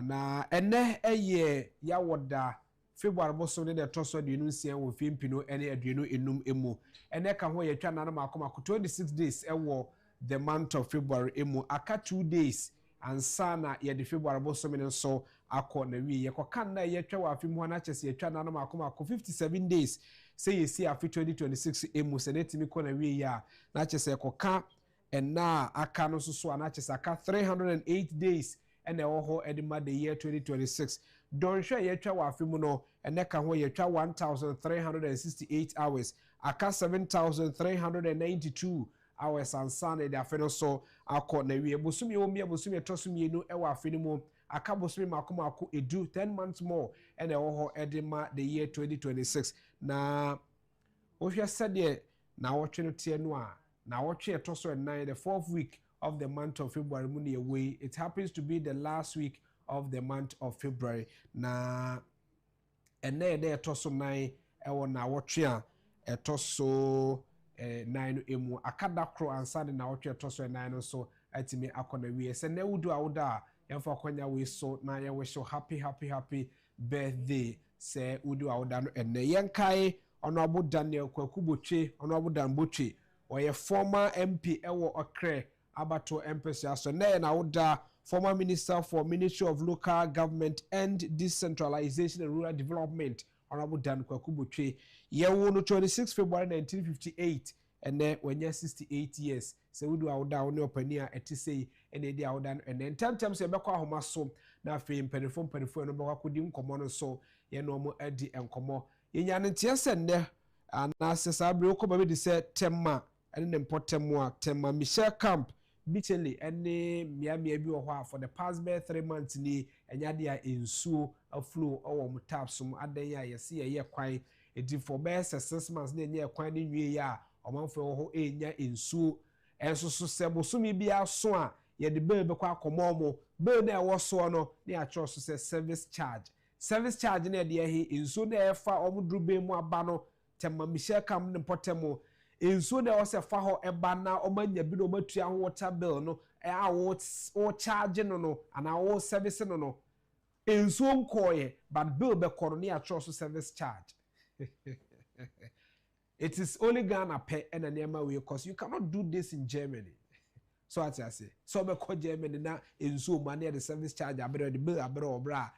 A: na ene eye ya woda February boso ne de toso de nunsia wo fimpino ene aduenu enum emu ene ka ho ye twa na makoma 26 days ewo the month of February emu aka 2 days ansana ye de February boso me so akọ na wi ye kokan na ye twa wa afimu na chese ye twa na makoma 57 days say ye see afi 2026 emu se netimi ko na wi ya na chese koka ena aka no so na chese aka 308 days ene ho edima the year 2026 don hwe ye twa wa afimu no ene ka ho ye twa 1368 hours aka 7392 hours ansane de afeno so akọ na wi ebosumi omi ebosumi etosumi nu ewa afeni mu aka bosumi makomako edu 10 months more ene ho edima the year 2026 na ohwe sede na wotwe no tie no a na wotwe etoso 9 the 4th week of the month of February muni away. It happens to be the last week of the month of February. Na ene de etoso 9 ewo na wotwe etoso 9 emu akada kro ansade na wotwe etoso 9 so atimi akona wi se na wudu awuda yemfa kwanya we so na ye wish happy birthday se wudu awuda no ene yenkai Honorable Daniel Kwakubotwe Honorable Danbotwe oye former MP ewo okre abato empesa so na woda former minister for Ministry of Local Government and Decentralization and Rural Development Honorable Dan Kwakubotwe ye wo no 26 February 1958 and when you 68 years so we do awda woni opania etisei ene di awda no and time se be kwa ahoma so na afi mpedefo no be kwakodi nkomo no so ye no mo adi enkomo ye nya ne tiese nde ana sesabre okoba be di se temma ene ne potemu a temma Michelle Camp Bichele ene miamia bi wo for the past 3 months ni enyade a ensuo aflow owo mo tapsum adan ya ye se ye kwan edi for best 6 months na enye kwan ni nwie ya omanfo ho enya ensuo enso so sebosumi bi aso a ye de be kwa akomomo be na ewo so no na a so se service charge na de he ensuo na efa omudru be mu aba no tema Michelle Kam ne potemo ensuo na wose fa ho eba na omanya bi no matua ho water bill no a wo charge no ana wo service no ensuo nkoye but bill be koroni a so service charge. It is only Ghana pay and an way because you cannot do this in Germany. So as I say, so be call Germany na ensuo money the service charge abere the bill abere obra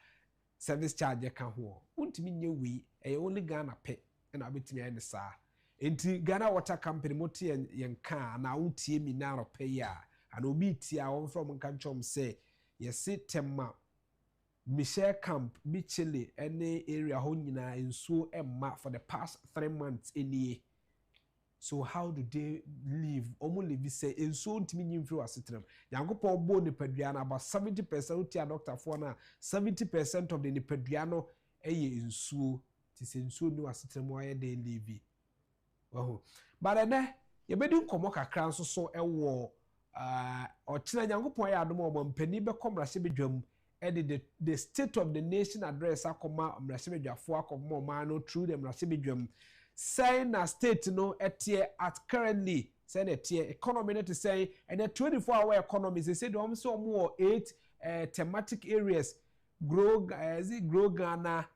A: service charge can ho. Untimi nye we only Ghana pay and abetimi en sa. Enti Ghana Water Company moti yen kan na untie mi na ro pay ya and obi tia on from kanchom say yes temma Michelle Camp Bichele any area ho nyina ensuo emma for the past 3 months any. So how do they live? Omo live say ensuo ntimi nyimfiri wasetrem yankopon bo ne padua na about 70% utia doctor for na 70% of the nipadua no eye ensuo ti se ensuo ni wasetrem wa ye dey live. But ene ye bedi nkomo kakra nso so ewo ochina yankopon ya adom obo mpani be komrahye bedwam the state of the nation address akoma mrasebedwafo akoma man through the mrasebedwam say na state no etie at currently say na etie economy no to say and a 24-hour economy say dem so more 8 thematic areas grow Ghana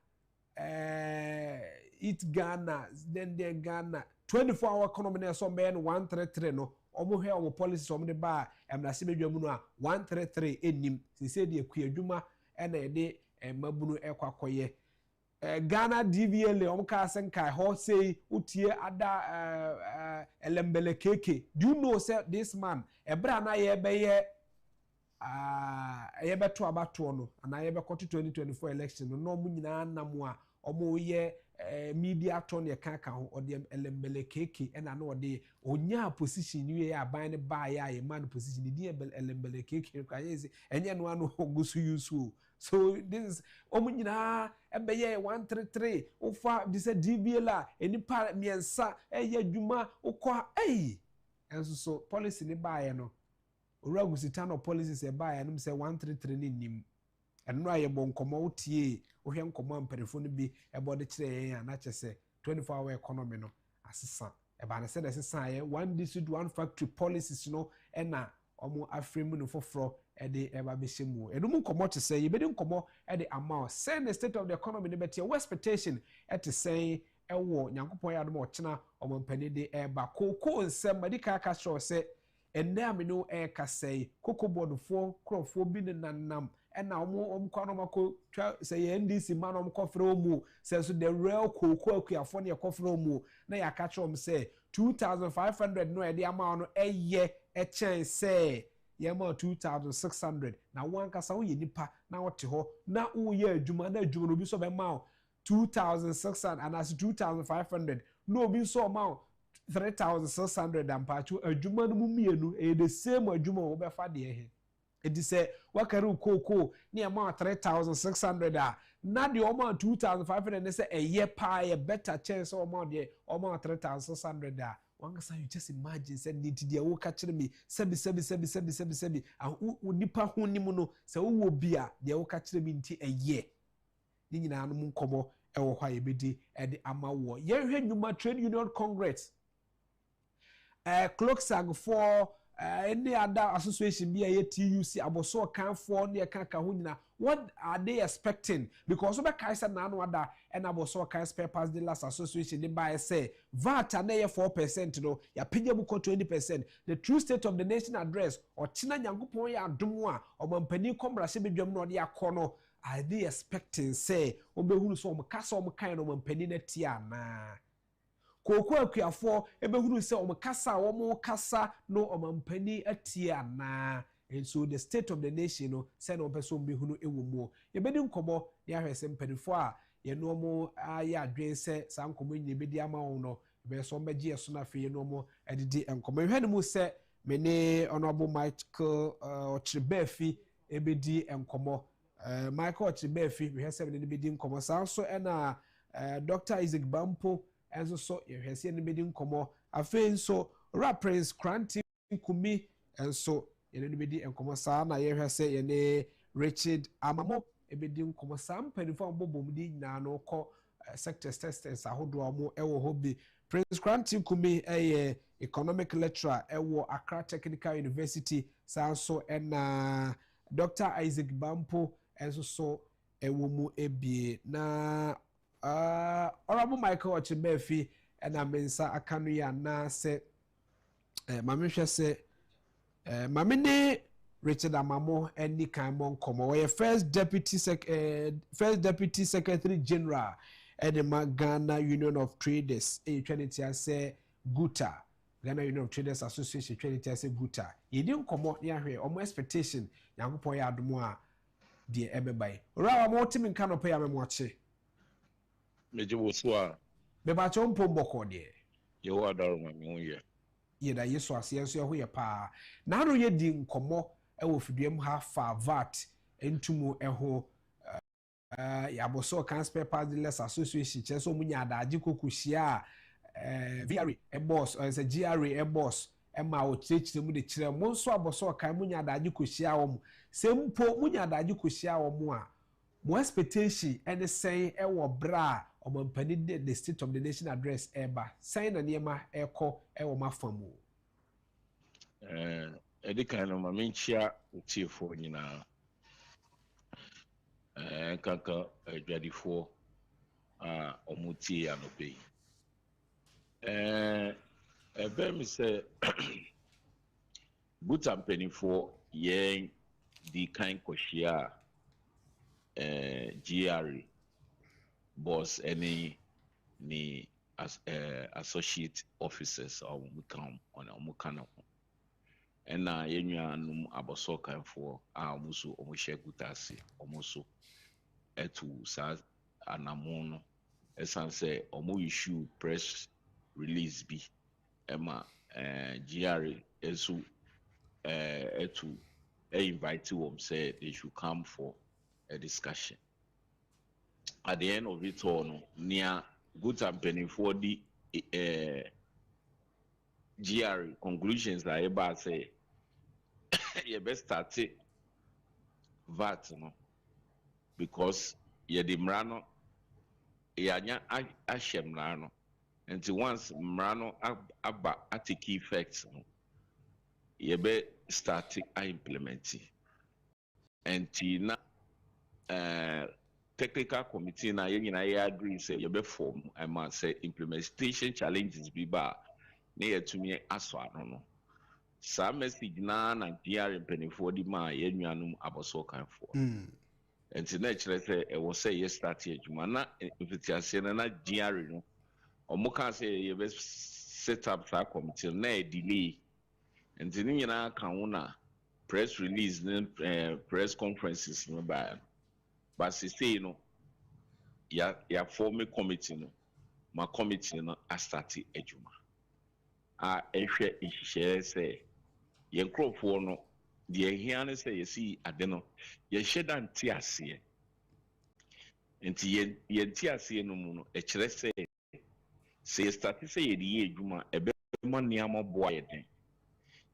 A: eat Ghana then the Ghana 24-hour economy na so be 133 no omo hwe omo policies omo de ba emrase bedwam no a 133 enim se de akuadwuma na de mabunu ekwakoye Ghana DVLA omo ka senkai ho say utie ada elembele keke. Do you know say this man ebra na ye be ye beto abato no na ye be 2024 election no omo nyina namu a omo ye media turn ye kan ho ode elembele keke na na ode onya position ni ye aban ne ba ye man position di elembele keke kwa ye enye no anu ogusu yusu. So this is omunyina ebeye 133 ofa this DVLA enipa miensa eye adwuma ukwa and so policy ni buy no owura gusita no policies e buy no say 133 ni nim eno aye bon komo tie ohwe nkomo amperefo no bi e bode kire yen na chese 24-hour economy no asesa e ba na se asesa ye one district one factory policies no e na omo afremu no foforo e de e ba be shemu enum nkomo te say ye be de nkomo e de amount say the state of the economy ne betie expectation e te say ewo nyankopon ya do ochena omompani de eba koko nsem madika aka show se enne amino e ka say koko bodfo krofo bi ne nanam ena omkwa no mako say NDC man omkofre omu say so the real koko akuafo ne ekofre omu na ya ka show say 2500 no e de amount no eye e chen say yema 2600 na wankasa wo ye nipa na wote ho na wo ye adwuma na adwuma no bi so be ma 2,600 and as 2,500 no be so amount 3,600 and pachu adwuma no mumienu e the same adwuma wo be fa de he e di say wakaru koko ni amount 3,600 a na the amount 2,500 ne say eye pa ye better chance amount de amount 3,600 a wangasa you just imagine say need dia wo ka kire me sebi nipa ho nim no say wo bia dia wo ka kire me nti eye ni nyina no nkomo ewo hwa yebedi e de amawo ye hwe nyuma trade union congress clocksag for any other association be a TUC aboso kan for ne kan ka ho nyina what are they expecting because obe kai say na no ada and aboso kan spare parts dealers association they buy say VAT na ye 4% no ya penya bu 20%. The true state of the nation address or china nyankopon ya adom a omampani komra se bedwam no de akono are they expecting say obehunu so omkasa omkan no omampani na tia na koko akuafo ebehunu se omkasa omkasa no omampani atia na and so the state of the nation no say no person behunu ewomu yebedi nkomo ya hwese mpanifo a ye no mo aye adwen se sa nkomo nyi bedi ama wo no be so mbeji eso na fe ye no mo edidi nkomo hwe ne mu se mene honorable Michael Ochrebefi ebedi nkomo Michael Ochrebefi we hwese mene bedi nkomo sa so na Dr. Isaac Bampo enso so ye hwese ne bedi nkomo afen so Prince Kranti Kumi enso yene no bedi enkomo sa na ye hwese yene Richard Amamo ebedi nkomo sa mpanifo mbobomdi nyina no kɔ sectors testers ahodo amo ewo hobi Prince Kranti Kumi economic lecturer ewo Accra Technical University sa so na Dr. Isaac Bampo enso so ewo mu ebie na Honorable Michael Ochrebefi na mensa akanu ya na se mamehwe se mamene Richard Amamo any kind mon komo we first deputy secretary general at the Ghana Union of Traders trinity say Guta Ghana Union of Traders Association trinity say Guta ye din komo ya hwe omo expectation yankopon ya adomo a de ebebai ora mo timi nka no pa ya memoache
K: meje wo so a
A: be ba cho mpom boko de
K: ye wo adaro ma me ye
A: ye da yeso asienso ye ho ye pa na no ye di nkomo ewo fiduem ha fa VAT entumu eho yaboso kan spare parts dealers association cheso munya adaji kokuhia VRA e boss or say GRA e boss e ma o chechire mu de kire mo nso aboso kan munya adaji kohia wo mu sempo munya adaji kohia wo mu a mo expectation any say ewo bra omampani the state of the nation address eba say na niema ekọ ewo mafamu
K: edi kan no mamenchia utiefo nyina kaka adwadifo a omutie anope ebe mi se buta mpenifo yen di kan kohia GRA boss any ni associate officers omukano ena yenuanum aboso kanfo a omuso omuhye gutase omuso etu sa anamono esanse omu issue press release bi ema GRA esu etu invite them say they should come for a discussion at the end of it all no near good and penny for the GR conclusions are about say you best start VAT no because ye di mrano yanya ahyem mrano and once mrano aba take effects no ye be start implement and na technical committee na ye nyina ye agree say ye be form I must say implementation challenges bi ba na ye tumi aso ano no sa message na GR penifo di ma ye nuanum aboso kanfo and na kyerɛ sɛ ɛwɔ sɛ yɛ start adwuma na mfitiaseɛ na GR no ɔmo ka sɛ yɛ bɛ set up saa committee na delay and ne nyinaa ka ho na press release ne press conferences no ba but say no ya form a committee no ma committee no a start adwuma a ɛhwɛ nhyehyɛ sɛ yɛn nkurɔfoɔ no deɛ hia ne sɛ yɛsi ade no yɛhyɛ da nte aseɛ nti yɛnte aseɛ no mu no ɛkyerɛ sɛ sɛ yɛstarte sɛ yɛde yɛ adwuma ɛbɛma nneɛma boa yɛ den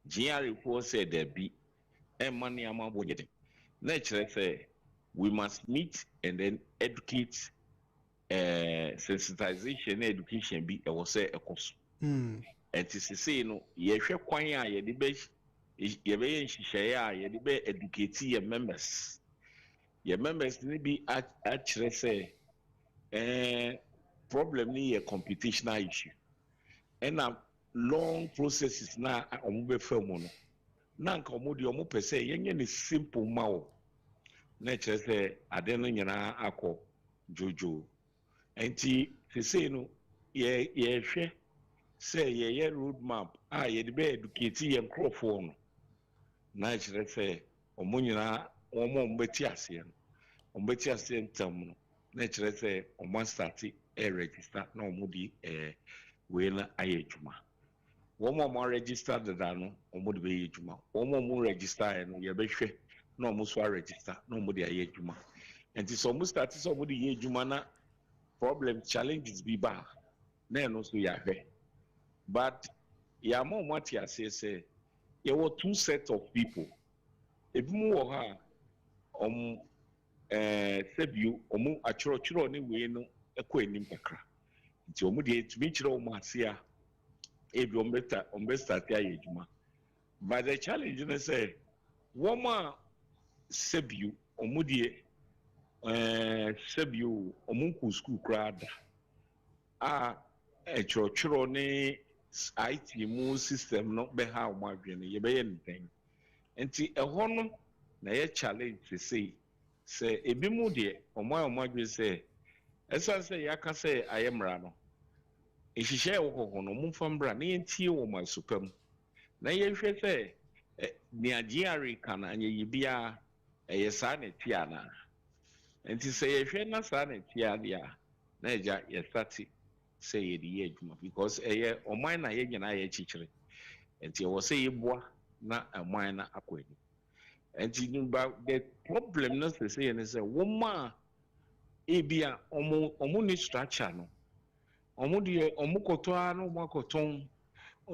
K: GR4 sɛ dabi ɛma nneɛma boa yɛ den na ɛkyerɛ sɛ we must meet and then educate sensitization education bi ɛwɔ sɛ ɛkɔ so ɛnti sesei no yɛhwɛ kwan a yɛde yɛbɛyɛ nhyehyɛeɛ a yɛde bɛ educate yɛ members ne bi akyerɛ sɛ problem ni yɛ computational issue ɛna long processes na ɔmo bɛfa mu no na nka ɔmo de ɔmo pɛ sɛ yɛnyɛ ne simple ma wo na kyerɛ sɛ ade no nyinaa akɔ jojo ɛnti sesei no yɛhwɛ sɛ yɛyɛ road map a yɛde bɛ educate yɛ nkurɔfoɔ no na kyerɛ sɛ ɔmo nyinaa ɔmo bɛti aseɛ no ɔmo bɛti aseɛ ntam no na kyerɛ sɛ ɔmo start register na ɔmo di wei na ayɛ adwuma ɔmo register dada no ɔmo de bɛyɛ adwuma ɔmo register no yɛbɛhwɛ na ɔmo so register na ɔmo de ayɛ adwuma nti sɛ ɔmo start sɛ ɔmo de yɛ adwuma na problem challenges bi ba na ɛno so yɛahwɛ but yɛama ɔmo ate aseɛ sɛ yɛwɔ two sets of people ebi mu wɔ ha sɛbio ɔmo atwerɛtwerɛ ne wei no ɛkɔ anim kakra nti ɔmo deɛ tumi kyerɛ ɔmo ase a ebi ɔmo bɛ start ayɛ adwuma but the challenge ne sɛ wɔn a sɛbio ɔmo deɛ sɛbio ɔmo nkɔ school koraa da a atwerɛtwerɛ ne IT mu system no bɛha ɔmo adwene yɛbɛyɛ ne den nti ɛhɔ no na yɛ challenge sɛ ebi mu deɛ ɔmo a ɔmo adwene sɛ ɛsan sɛ yɛaka sɛ ayɛ mmara no nhyehyɛ ɛwɔ hɔ no ɔmo mfa mbra na yɛntie wɔ mo asopa mu na yɛhwɛ sɛ nea GR ka na anyɛ yɛ biara ɛyɛ saa na ɛte anaa nti sɛ yɛhwɛ na saa na ɛte adeɛ a na ɛgya yɛstate sɛ yɛde yɛ adwuma because ɛyɛ ɔman na yɛ nyinaa yɛ kyikyere nti ɛwɔ sɛ yɛboa na ɔman na akɔ anim nti the problem no sɛ sɛ yɛ ne sɛ wɔn a ebi a ɔmo ne structure no ɔmo deɛ ɔmo kɔtɔ a na ɔmo akɔtɔn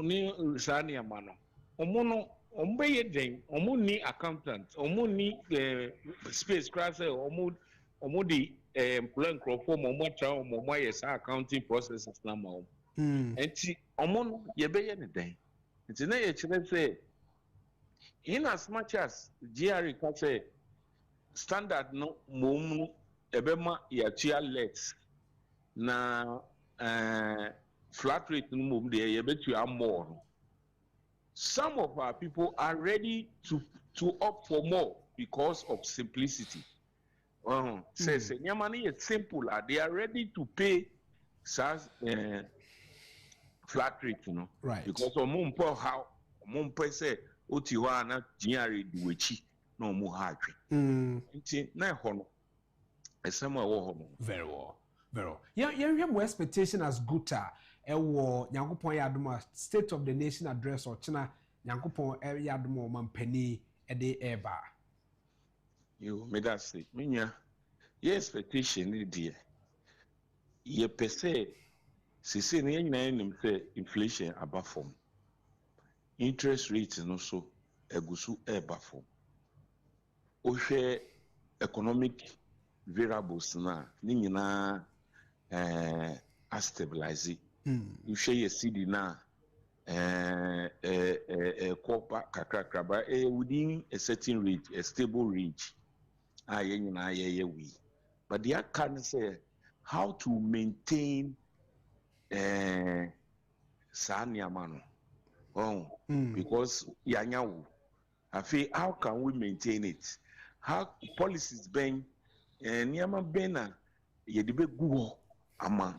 K: ne saa nneɛma no ɔmo bɛyɛ den ɔmo ni accountant ɔmo ni space koraa sɛ ɔmo de employ nkurɔfoɔ ma ɔmo atra ɔmo ayɛ saa accounting processes na ma ɔmo nti ɔmo no yɛbɛyɛ ne den nti na yɛkyerɛ sɛ in as much as GR ka sɛ standard no mmom no ɛbɛma yɛatua less na flat rate no mmom deɛ yɛbɛtua more no some of our people are ready to opt for more because of simplicity. Say nneɛma no yɛ simple they are ready to pay such flat rate no right because ɔmo mpɔ how ɔmo mpɛ sɛ oti hɔ a na GR di wɔkyi na ɔmo ha adwe nti na ɛhɔ no ɛsɛm a ɛwɔ hɔ no
A: very well yɛhwɛ mo expectation as good a ɛwɔ nyankopɔn yɛ adom a state of the nation address ɔkyena nyankopɔn yɛ adom a ɔmampani ɛde ɛɛba
K: yo me that say minya your expectation ni deɛ yɛpɛ sɛ sese no yɛnyinaa nim sɛ inflation aba fam interest rate no so egusu ebafo ohwe economic variables na ni nyina a stabilize uhwe ye cedi na copper kakrakraba within a certain range, a stable range but the can say how to maintain saniamano because yanyawu afi how can we maintain it, how policies ben niama bena yedibe guo ama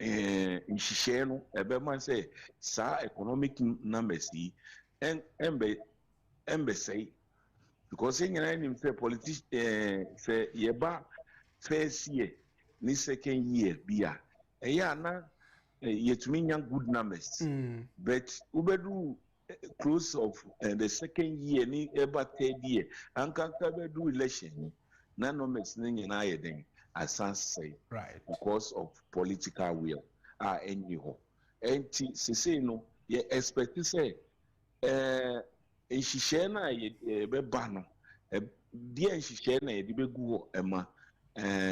K: nhihye no ebe man say sa economic numbers yi embe say because nyina nim say politician say yeba first year ni second year bia na yetumi nya good numbers but ubedu close of the second year ni eba third year anka bedu election na numbers ni nyina yeden say
A: right
K: because of political will anyhow and say no ye expect say nhihye na beba no dia nhihye na yede begu ema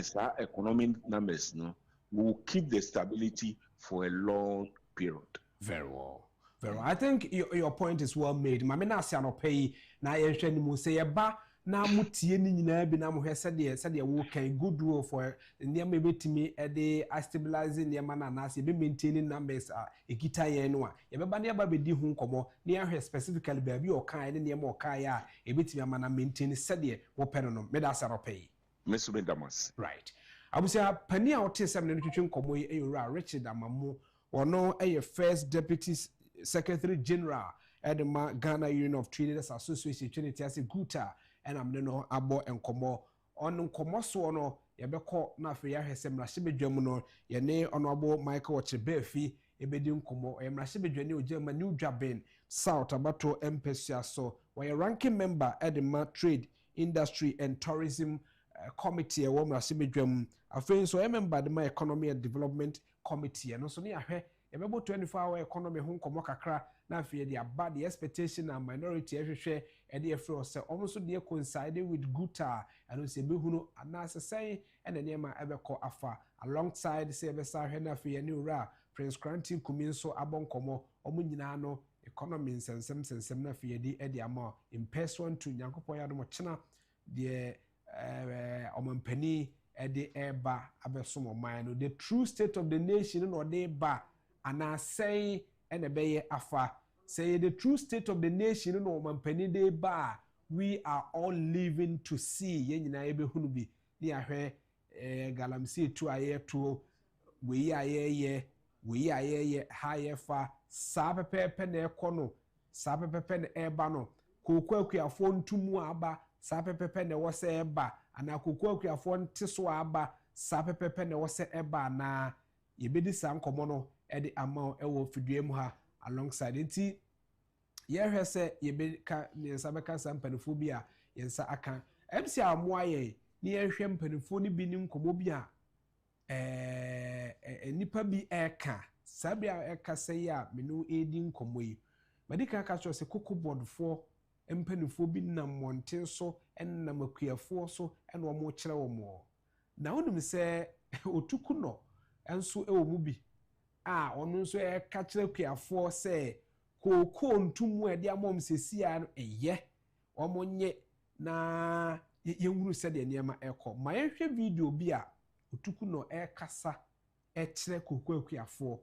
K: sa economic numbers no will keep the stability for a long period.
A: Very well. Very well. I think your point is well made. Mame na ase anopay na yehwe ni mu say eba na mutie ni nyina bi na mo hwese de wo kan good rule for niam ebetimi e stabilize niam na ase be maintaining numbers ekita yen no a ye beba na eba be di hu nkomo na yehwe specifically ba bi o kan ne niam o kan ya ebetimi ama na maintain se de wo pɛ no me da ase anopay.
K: Mesume damas.
A: Right. Abusia pani a wote sem ne twetwe nkomo yi eyura Richard Amamo ono eye first deputy secretary general edema Ghana Union of Traders Association Trinity as Guta and am no abo enkomo on nkomo so no yebekọ na afi ya hwese mrahye bedwam no ye ne ono abo Michael Ochebefi ebedi nkomo e mrahye bedwane ojema New Dwaben South Abato Empesua so we ranking member edema Trade Industry and Tourism Committee e wo mrahye bedwam afi so member the Economy and Development Committee and so ne ahwe ebebo 24-hour economy ho nkomo kakra na afie the about the expectation and minority ehwehwe e de efro se almost de coincide with Guta and se behunu anase say and niema ebeko afa alongside se ebesa hwe na afie ni ura Prince Granting Kuminso abonkomo omu nyina no economy nsensem na afie di e de ama in person to Nyankopon ya no chena de omampani e de eba abesom oman no the true state of the nation no de ba ana say ene beye afa say the true state of the nation no mampani de ba we are all living to see ye nyina ebe hunu bi ni ahwe galamsi tu ayeto we ayeye hayefa sapepepe na ekono sapepepe na eba no kokwa akuafo ntumu aba sapepepe na wose eba ana kokwa akuafo ntiso aba sapepepe na wose eba na yebedi sankomo no edi amount ewo fiduem ha alongside nti yehwe se yebe ka nsa beka sampanifo bi a yensa aka MC amoaye ni yehwe mpanifo ni bi ni nkomo bi a nipa bi eka sabi a eka sei a menu edi nkomo yi madika ka so se kokobodfo mpanifo bi na monten so enna makuafo so ena omo kire omo na wonum se otuku no enso ewo mu bi onu nso ka kire kuafo se koko ntumu e de amom sesia no eye omonye na yewuru se de niema eko ma yehwe video bi a otuku no kasa kire koko kuafo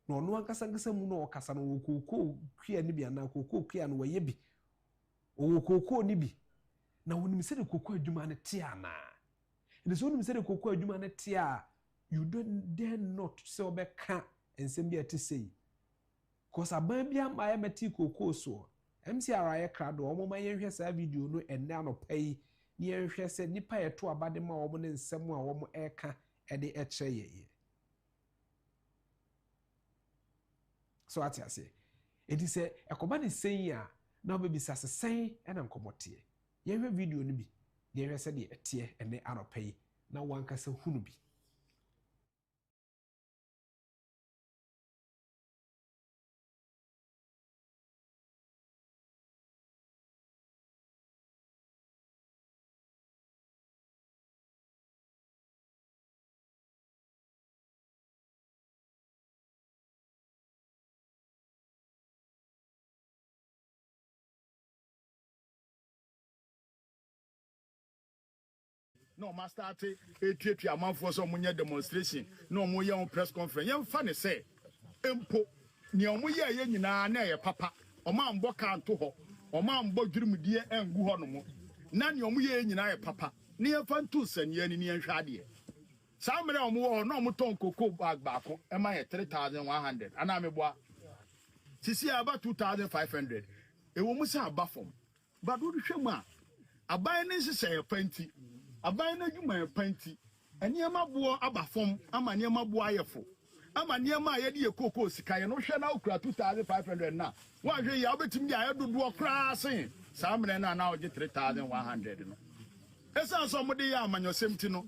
A: no no ankasa mu no okasa no koko kua ni bi ana koko kua no waye bi o koko ni bi na wonim se de koko adwuma ne te ana ne so wonim se de koko adwuma ne te a you don't dare not say obeka ensem bi ate sei cause aban bi am aye meti koko so MCR aye krado omo ma yenhwe sa video no enne anopai ni yenhwe se nipa yeto abade ma omo ne nsem a omo eka ede ekye ye so ati ase edi se ekoba ne sei a na obebi sase sei ena nkomote yenhwe video no bi yenhwe se de etie enne anopai na wankasa hunu bi
L: no ma start etwetwe amanfo so omunye demonstration no omunye on press conference yem fa ne say empo ni omunye ye nyina na ye papa oma mbo kan to ho oma mbo dwurumdie engu ho no mo na ni omunye nyina ye papa ni ye fa ntu sanye ni enhwa de samre omu ho no omuton koko bag baako e ma ye 3100 ana meboa sisi aba 2500 e wo mu sa aba fom ba do hwem a aban ne sese panti aban na dwuma ye panti aniema bo aba fom ama niema bo ayefo ama niema ye de koko sika ye no hwe na okura 2500 na wa hwe ya obetimi ya dodo okra sen samre na oje 3100 no esa so mo de ya amanyosem ti no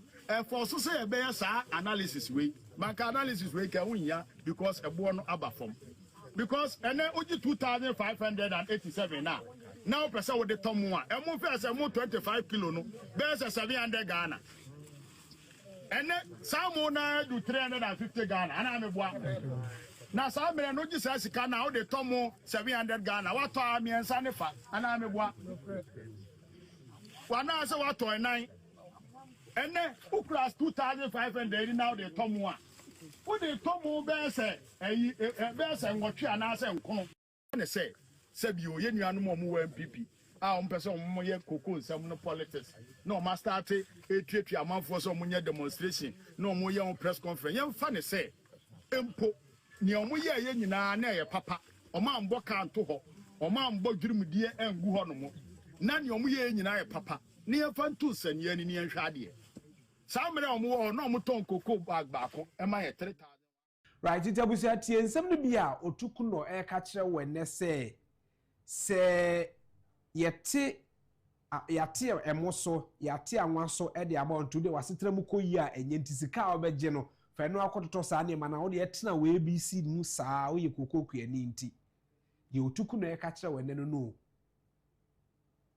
L: for so say e be sa analysis we banka analysis we ka wunya because ebo no aba fom because ene oji 2587 now person with the tomu a emo first emo 25 kilo no be 700 Ghana ene samo na do 350 Ghana ana me boa na sa me no ji sa sika na o de tomu 700 Ghana wato amiensa ne fa ana me boa wana se wato enan ene u class 2500 now de tomu a wo de tomu be se be se nwotwe ana se nkon ne se sebio ye nuanom omo wa MPP a ompese omo ye koko nsam no politics no ma start etwetwe amanfo so omo nye demonstration no omo ye on press conference ye fa ne se empo ni omo ye nyina na ye papa omo ambo kan to ho omo ambo dwurumdie engu ho no mo na ni omo ye nyina ye papa ni ye fa ntu sanye ni enhwa de samre omo ho no omo ton koko bag baako e ma ye 3000
A: right it abusia tie nsem no bia otuku no e ka kire wenne se yete emoso yate anwaso e de about today wasetrem koyi a enye ntisika obegye no fa no akototo saa ne ma na wo de etena we ABC mu saa wo ye kokoku ani nti ye otuku no e ka kire wenne no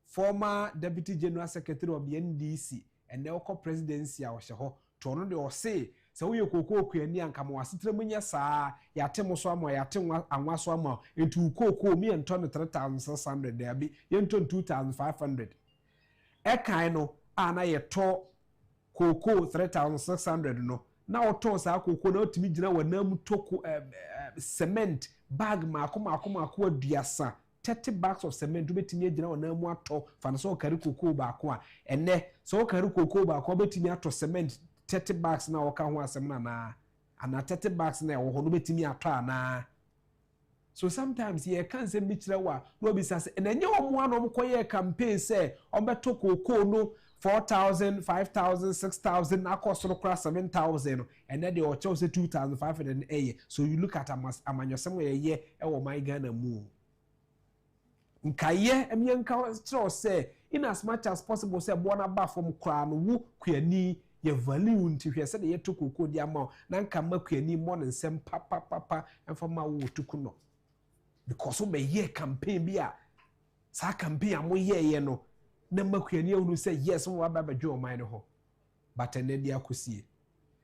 A: former deputy general secretary of the NDC and the oko presidency a wo hye ho to no de o say se wo ye kokoku ani anka mo wasetrem nya saa yate mo so amo yate anwaso amo etu kokoko mi ento no 3600 there be yento 2500 e kan no ana ye to koko 3600 no na oto saa koko na otimi gina wanam toko cement bag mako aduasa 30 bags of cement betimi agina wanam ato fa so kari koko ba ko a enne so kari koko ba ko betimi ato cement 30 bags na oka ho asem na ana 30 bags na wo ho no betimi ato ana. So sometimes ye can say me kirewa no be say enye omo ano omokoye campaign say obeto koko no 4000 5000 6000 akosoro kra 7000 and then they o choose 2500 so you look at amanyosem ye e wo my Ghana mu nkaye emienka kire say in as much as possible say bona ba from kra no wu kwani ye value nti hwe say ye to koko di ama na nka makwani mo nsem papa enfama wo tukuno because we ye campaign bia sa campaign amo ye no na makwani unu say yes wo aba dwo man ho but ene dia akosie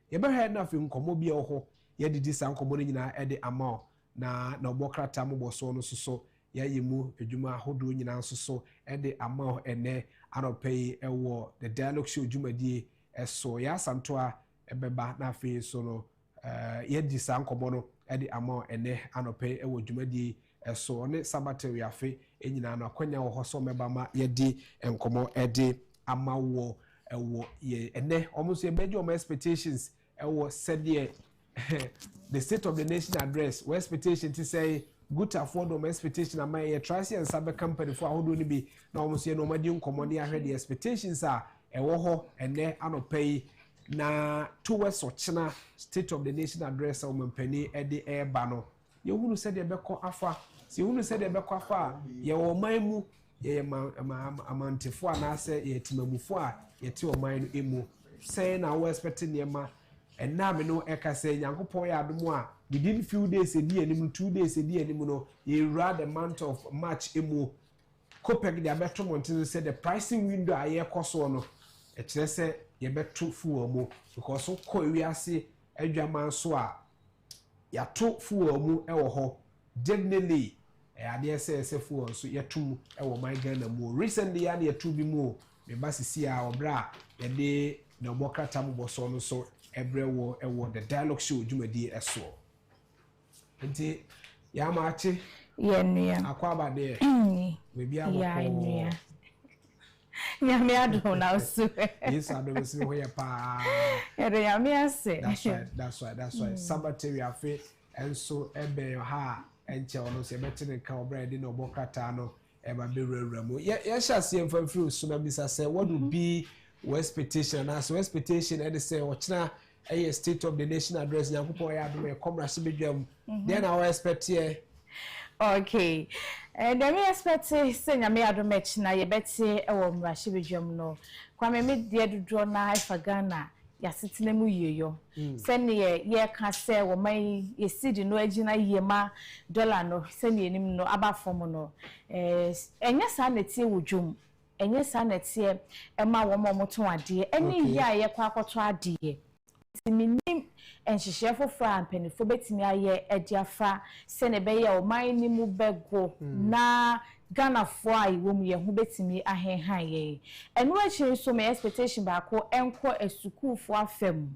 A: ye be head na fi nkomo bia ho ye didi sa nkomo nyina e de ama na obokrata mo boso no soso ya yemu adwuma hodo nyina soso e de ama ene anopei e wo the dialogue show dwumadie eso ya santoa ebeba na fi so no ye di sa nkomo no e de ama ene anopei e wo dwumadie eso ne sabateri afi enyina na kwanya wo hoso mebama ye di enkomo e de ama wo ewo ye ene almost ye beji o expectations ewo said the state of the nation address where expectation to say good afford o expectation am ye trust and sabe company for ahodo ni bi na almost ye no madi nkomo ne ahwe the expectations a ewo ho ene anopei na towards ochina state of the nation address o mpani e de eba no ye hunu said ye beko afa si hunu said ye beko afa ye wo man mu ye amantefo na se ye timamufo a ye ti o man no emu say na we expecting niema and na me no e ka say yankopon ya adom a within few days edi anim 2 days edi anim no ye read the month of March emu Copec the beto montin say the pricing window aye koso no e kire say ye beto fuo mu because so ko wiase adwaman so a ya to fuo mu e wo ho definitely ade say fuo so ye tum e wo my Ghana mu recently ya na ye to bi mu me ba sisi a obra ye de na obokrata mboso no so ebrewo ewo the dialogue show dwumadi eso nti ya maachi
F: yenua
A: akwa bade we bia bo
F: yenua nyame adom na osu
A: yes adom si ho ye pa
F: ere nyame ase
A: that's right sabatary afi enso ebe ha enche ono se betene ka obra de no obokrata no eba be rewura mu ye hyase mfamfiri osuna bisa say what would be your expectation as your expectation and say ochina a state of the nation address nyankopon ya adom e komra se bedwam then our expect here.
F: Okay. And then we expect say nyame adom e china ye beti e wo mra se bedwam no kwame me de dodo na ifa Ghana ya sitine mu yeyo sene ye ka se wo mai ye sidi no agina yema dollar no sene enim no aba fom no enya sa na tie wodwum enya sa na tie e ma wo moto ade eni ya ye kwa akoto ade minim enhihye fofo ampanifo betimi aye ediafa sene be ye o man ni mu bego na Ghana fo ai wo mu ye hu betimi ahenhan ye eno achi so my expectation ba ko enko esukuu fo afem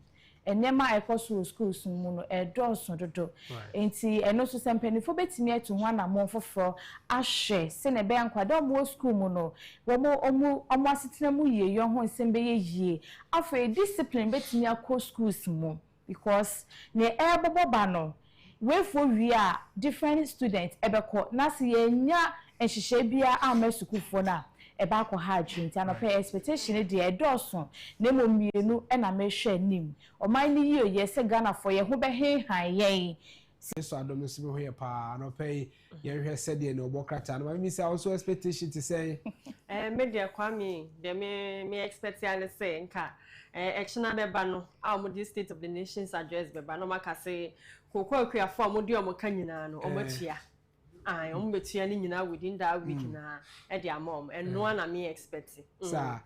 F: enema ekoso schools mu no edonso dodo enti eno so sempanifo betimi atu ho na mo foforo ahwe sene be ankwada mo school mu no wo mo asetena mu ye yo ho sembe ye yie afa discipline betimi akọ schools mu because ne eboboba no we for we are different students ebeko na se ye nya ehihye bia amesukufo na eba ko ha adwinti anope expectation de edoso na momienu na mehwe anim oman ni yi oye se Ghana for ye ho be han yen
A: so adom si ho ye pa anope ye hwe se de no obokrata no me say also expectation to say
M: media kwame de me expect ya le say nka external beba no amudi state of the nations address beba no maka say kokwa akuafo amudi omoka nyina no omatua I am between within that week na at the mom and no one me expecting.
A: So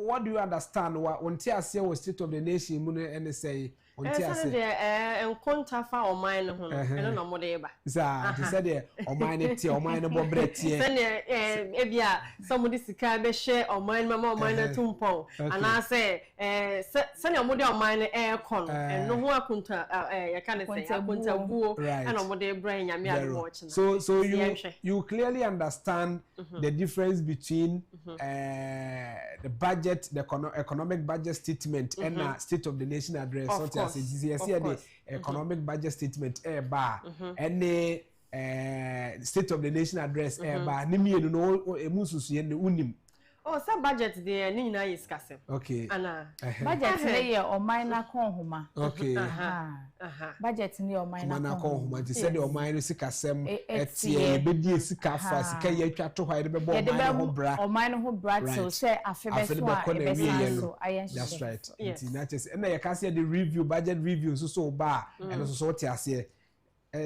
A: what do you understand what on tia say was state of the nation mun and say on tia say
M: and contafa or mine ho and no more eba.
A: He said o mine tia o mine bo bretie.
M: Send ebia somebody sika be share or mine mama or mine tumpon and I say send your mother or mine air con and no one akunta ya can say akunta buo and no more brain ya me watching.
A: So you clearly understand the difference between the budget, the economic budget statement and state of the nation address. So as you see the economic budget statement bar and the state of the nation address bar. Nimi no emususu ye unim.
M: Oh, some budget there ni na iskase.
A: Okay.
M: Ana
F: budget ni ye o minor konhoma.
A: Okay.
F: Budget ni o minor
A: konhoma. Ti said o minor sikasem etie bedi sika fa sika ye twa to hwa de be bo minor ho bra.
F: O minor ho bra so say afebeso a
A: that's right. Nti na chese na ye ka say the review budget review so ba and so ti ase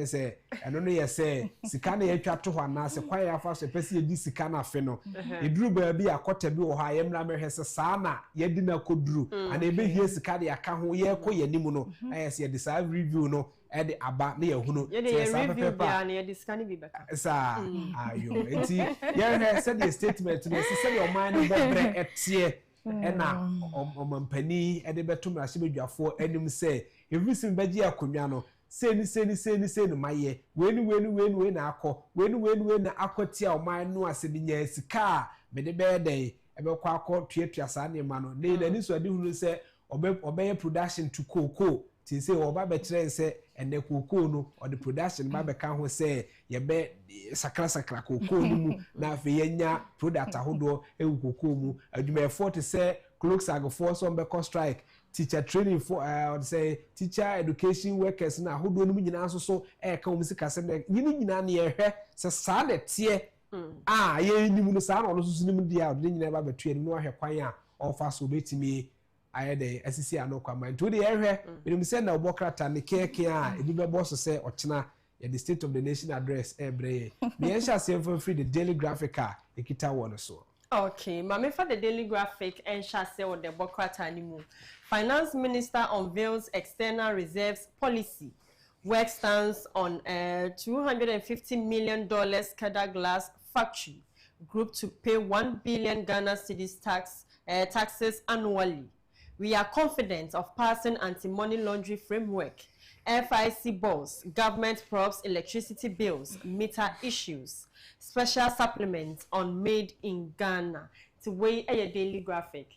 A: say I don't know you say sika na ye twa to hwa na se kwan ya fa so pese ye di sika na afe no eduru ba bi akota bi wo ha ye mra mehwe se saa na ye di na koduru ana ebe hie sika de aka ho ye ko ye nimu no say the sa review no e de aba na ye hunu
M: say review bia na ye di sika ni bi beka
A: sa ayo enti ye he say the statement na say the oman no bobre etie na omampani e de beto mra se bedwafo anim say everything beji akonwa no seni maye weni na akọ weni na akotia oman no ase de nya sika me de be dey ebe kwa akọ tuatua sa ne ma no na ni so ade hunu se obeye production to koko ti se oba be kire se ene koko no o de production ba be ka ho se ye be sakra koko no mu na afi yenya product ahodo ewu koko mu adwuma effort se clocks agofo so be cost strike teacher training for I would say teacher education workers na ahodo no nyina so e ka um sika se nyina na ye hwe se sa de tie ye nimu no sa na no so nimu dia de nyina ba betu ni no hwe kwan a ofa so betimi aye de asisi anokwa man to de ye hwe binim se na obokrata ne keke a ebi be boss se ochina the state of the nation address ebre me ensha se free the daily graphic ekita one so.
M: Okay, mame for the daily graphic and shall say what the Bokrata animu. Finance Minister unveils external reserves policy. Work stands on $250 million Kada Glass factory group to pay 1 billion Ghana cedis tax taxes annually. We are confident of passing anti-money laundering framework, FIC bills, government props, electricity bills, meter issues, special supplements on Made in Ghana. To weigh a daily graphic.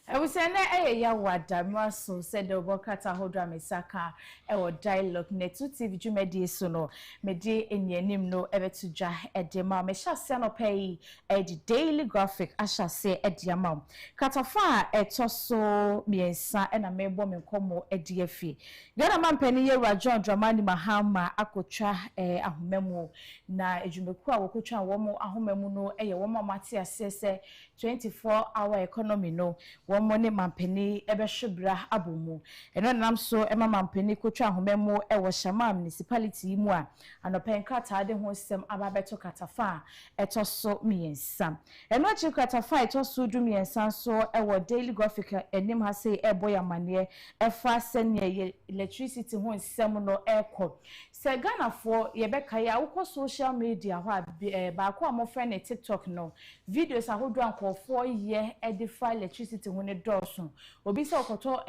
F: I was saying ya wada maso said the bokata hodra mesaka e dialogue net to TV jumedi so no medi enyanim no ebe to ja edema me sha se no pay the daily graphic asha se ediama katafa etoso miensa e na mebo me komo ediafi Ghana mampani ye John Dramani Mahama akotwa ahomemu na ejumeku a wokotwa womo ahomemu no ye womo mate asese 24-hour economy no money mampeni ebe shibra abumu eno nam so ema mampeni kotwa ahomemu ewo Shama municipality mu a anopen krata de ho sem ababeto katafa etoso miensa eno chi katafa etoso du miensa so ewo daily graphic enim ha say eboya mane efa sene electricity ho sem no ekọ se Ghana for yebeka ya ukọ social media ho ba ko amofre ne TikTok no videos ahodo anko 4 year edify electricity ho ne dọọsụ obi se okoto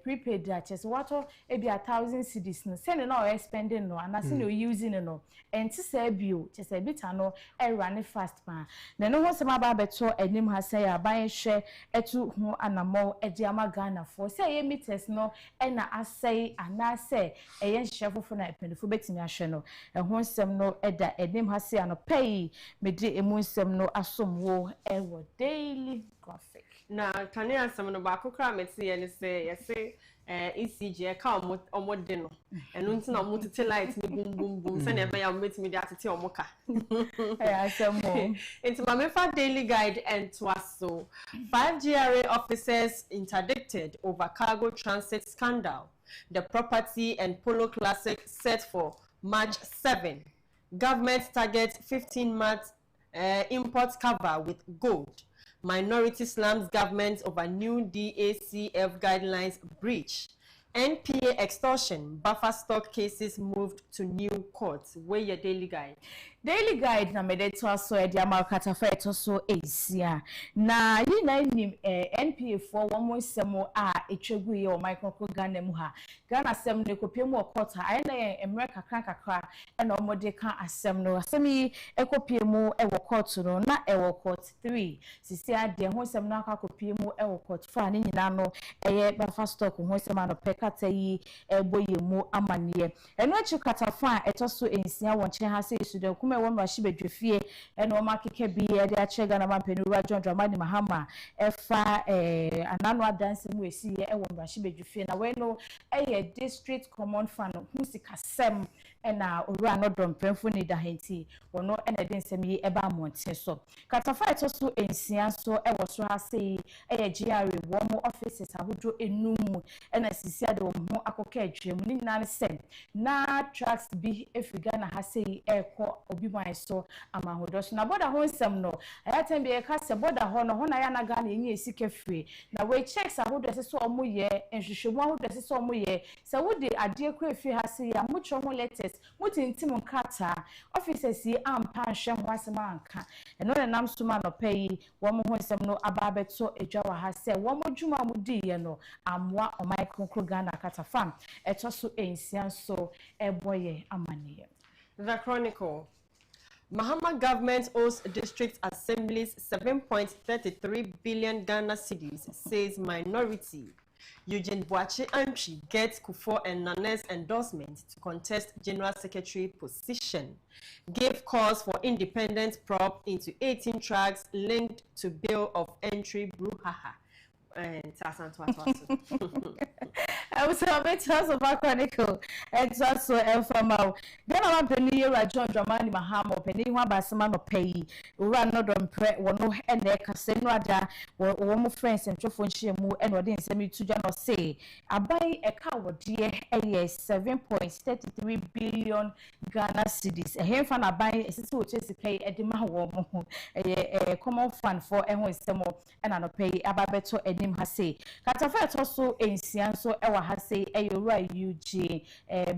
F: prepaid achese wato ebi 1000 cedis no send na o spending no anase no using no enti se bio chese bita no run fast pa na no ho se ma ba beto enim ha se ya ban hwe etu ho anamo edi ama Ghana for se ye meters no na asai anase eye nhwefofo na ependefo betimi ahwe no ho nsem no eda enim ha se ano pay mede emu nsem no asomwo ewo daily graphic
M: na kane asem no ba kokra meti ye ne se yese ECG ka omode no enu nti na omotete light ni boom boom boom se na be ya metimi de atete omoka
F: asem mo
M: into my daily guide and twaso 5 GRA officers interdicted over cargo transit scandal. The property and Polo Classic set for March 7. Government targets 15 months import cover with gold. Minority slums government over new DACF guidelines breach. NPA extortion, buffer stock cases moved to new courts. Where your daily guide?
F: Daily guide na medeto so e dia markata fa eto so esia na yi na nim NPA for one more semo a etwegu ye o micro Ghana mu ha Ghana sem ne kopie mu okota ai na America kakra e na omode kan asem no asem yi ekopie mu e wo court no na e wo court 3 sisi ade ho sem na akopie mu e wo court 4 ni nyina no eye buffer stock ho sem na pekata yi boye mu amanie eno achi katafa eto so ensia won che ha se sude kuma won wa shibedwefie eno ma keke bi e de ache Ghana mampeni John Dramani Mahama efa anano adanse mu esi e won wa shibedwefie na we no eye district common fund husikasem ena owura no dompremfo ni da henti wono ena de nsem yi eba amonte so katafa eto so ensia so e wo so ha se eye GRA wo mu offices abodo enum ena sisi ade wo mu akoka adwem ni nyina se na tracks bi efiga na ha se ekọ obi man so amahodo so na boda ho nsem no ayatem bi e ka se boda ho no ho na ya na Ghana enye esika fie na we checks ahodo se so omoye enhwehwemu ahodo se so omoye se wodi ade ekọ efie ha se ya mucho ho letters mutintim nkata officers yi ampa hwe ho asema anka eno na nam suma no pay wo mo ho nsem no ababeto edwa wa ha se wo mo dwuma mo di ye no amwa o micro Ghana kata fam eto so ensian so eboye amaniye.
M: The Chronicle. Mahama government owes district assemblies 7.33 billion Ghana cedis, says minority. Eugene Boachi Antwi gets Kufuor and Nane's endorsement to contest General Secretary position. Gave calls for independent probe into 18 tracks linked to bill of entry brouhaha. And I was a bit of a chronicle, and also informal. Then I want Penny John Dramani Mahama, Penny Wabasamano pay, run not on pre, one no and there, Casenrada, one more friends and Trophon Shemu, and what didn't send me to General say. I buy a cow, dear, a year 7.33 billion Ghana cedis. A hand fan I buy a sister to pay a demand, a common fund for and I pay Ababeto and ha say katafa to so ensian so e wa ha say e yowura UG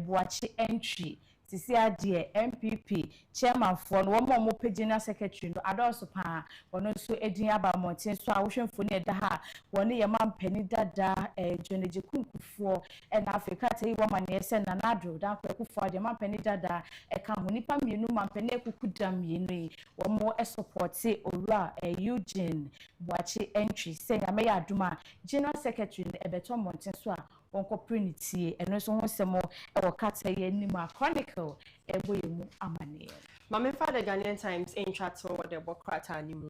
M: Boachi Antwi
F: sisi adie MPP chairman for no mo pagina secretary no adoso pa wono so edin aba monten so a wohwemfo ne da ha wono ye mampani dada joneje kunkufo na Africa tei wo mane se na nado dan kwakufo de mampani dada ka ho nipa mienu mampani ekukuda mienu wo mo support owura Eugene Boachi entry say na me ya aduma general secretary ebeto monten so a wonko prinitie eno so ho semo e wo kata ye nima chronicle eboyemu amane
M: Mame for the Ghanaian Times in chat for the Bokrata animu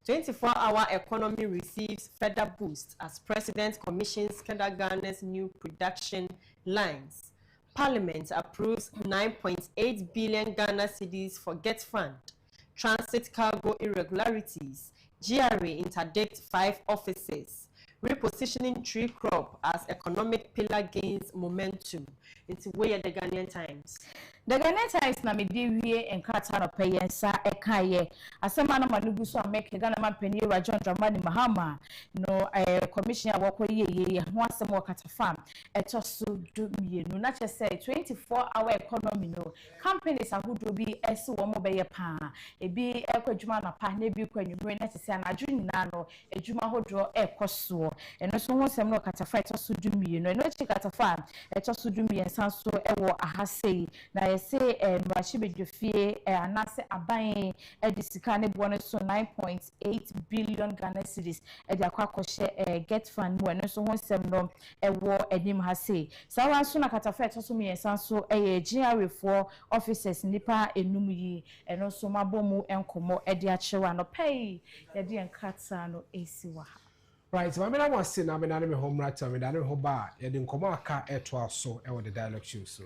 M: 24-hour economy receives further boost as President commissions Ghana's new production lines. Parliament approves 9.8 billion Ghana cedis for Get Fund. Transit cargo irregularities. GRA interdict 5 offices. Repositioning tree crop as economic pillar gains momentum. It's way at the Ghanaian Times.
F: The Ghanaian Times na mediwie enkrata no peyensa ekaye asema na manugu so make Ghana man penny John Dramani Mahama no commissioner wakoye ye ho asema wakatafa etoso do mienu na che say 24-hour economy no companies ahudo bi ese wo mo beye pa ebi ekwadwuma na pa na ebi kwanwumre na che say anadwo nyina no adwuma hodro ekoso eno so ho asema no katafa etoso do mienu eno chi katafa etoso do miensa so ewo ahasei na say Mwashibedufie anase abaye edisika ne bono so 9.8 billion Ghana cedis edi akwakoshe Get Fund mu eno so ho sem no ewo enim ha say sawa so na katafa to so miensa so GRA for officers nipa enum yi eno so mabomu enkomo edi achewa no pay edi enkata no esiwa ha.
A: Right, so I'm going to say, I'm going to home right. I'm going to home bar. You didn't come out car at 12 so. I want the dialogue show so.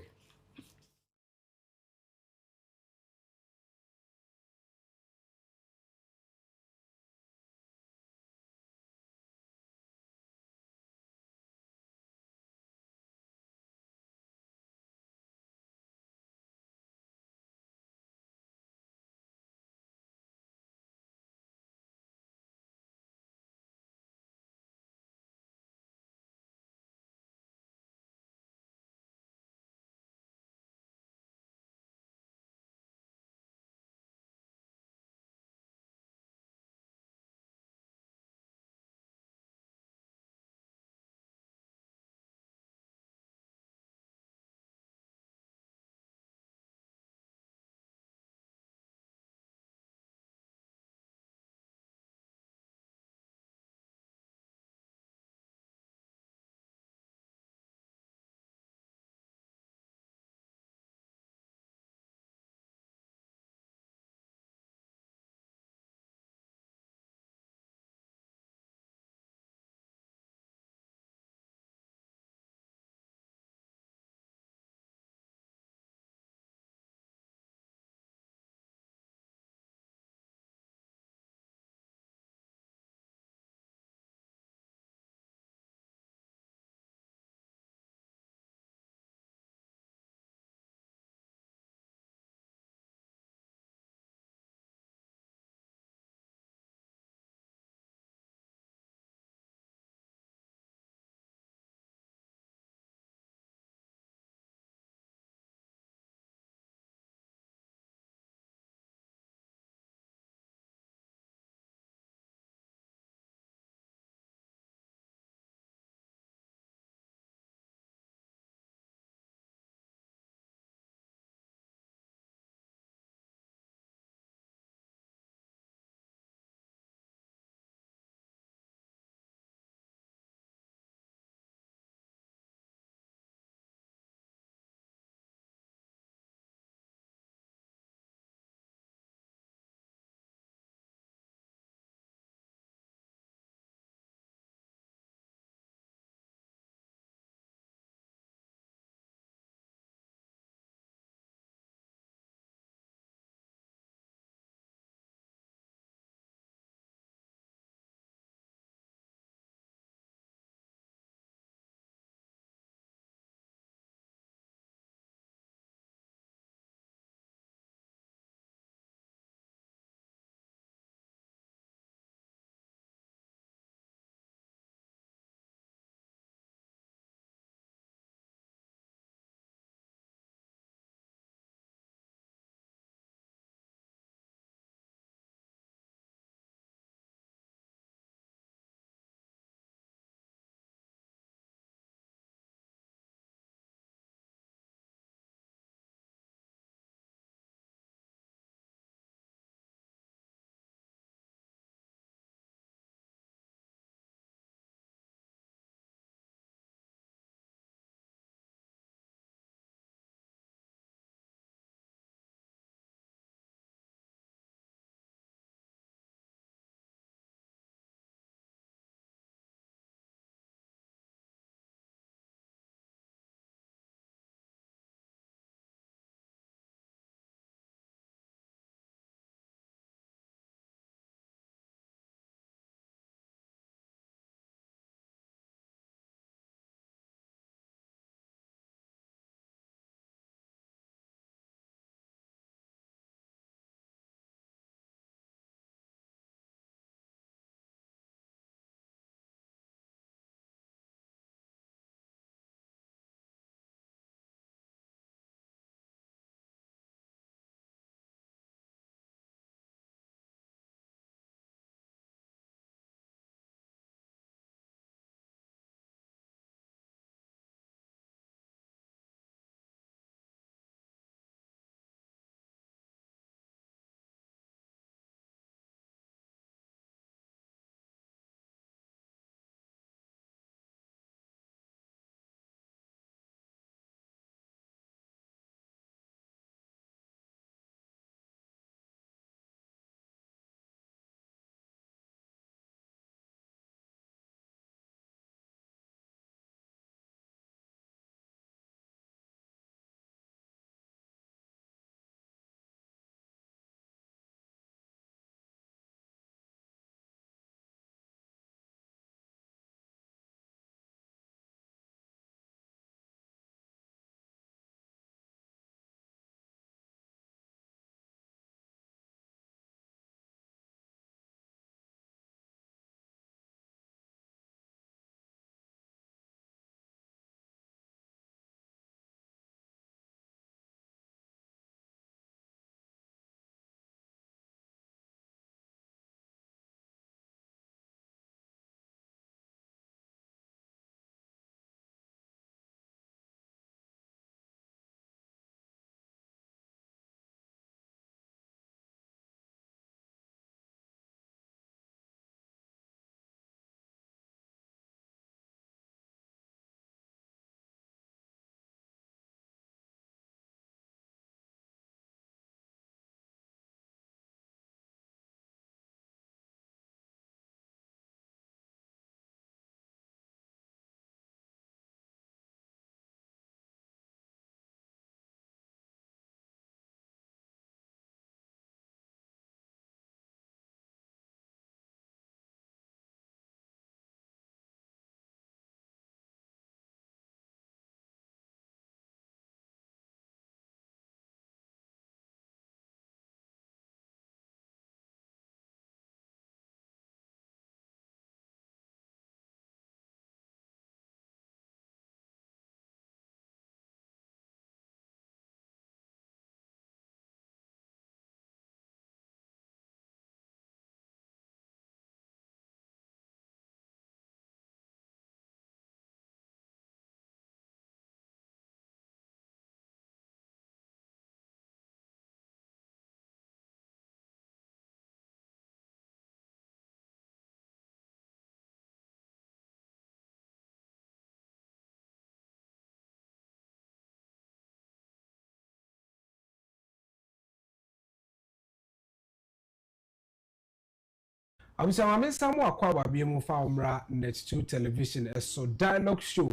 A: Amsa mame samu akwa babie mu fa omra net2 television eso dialogue show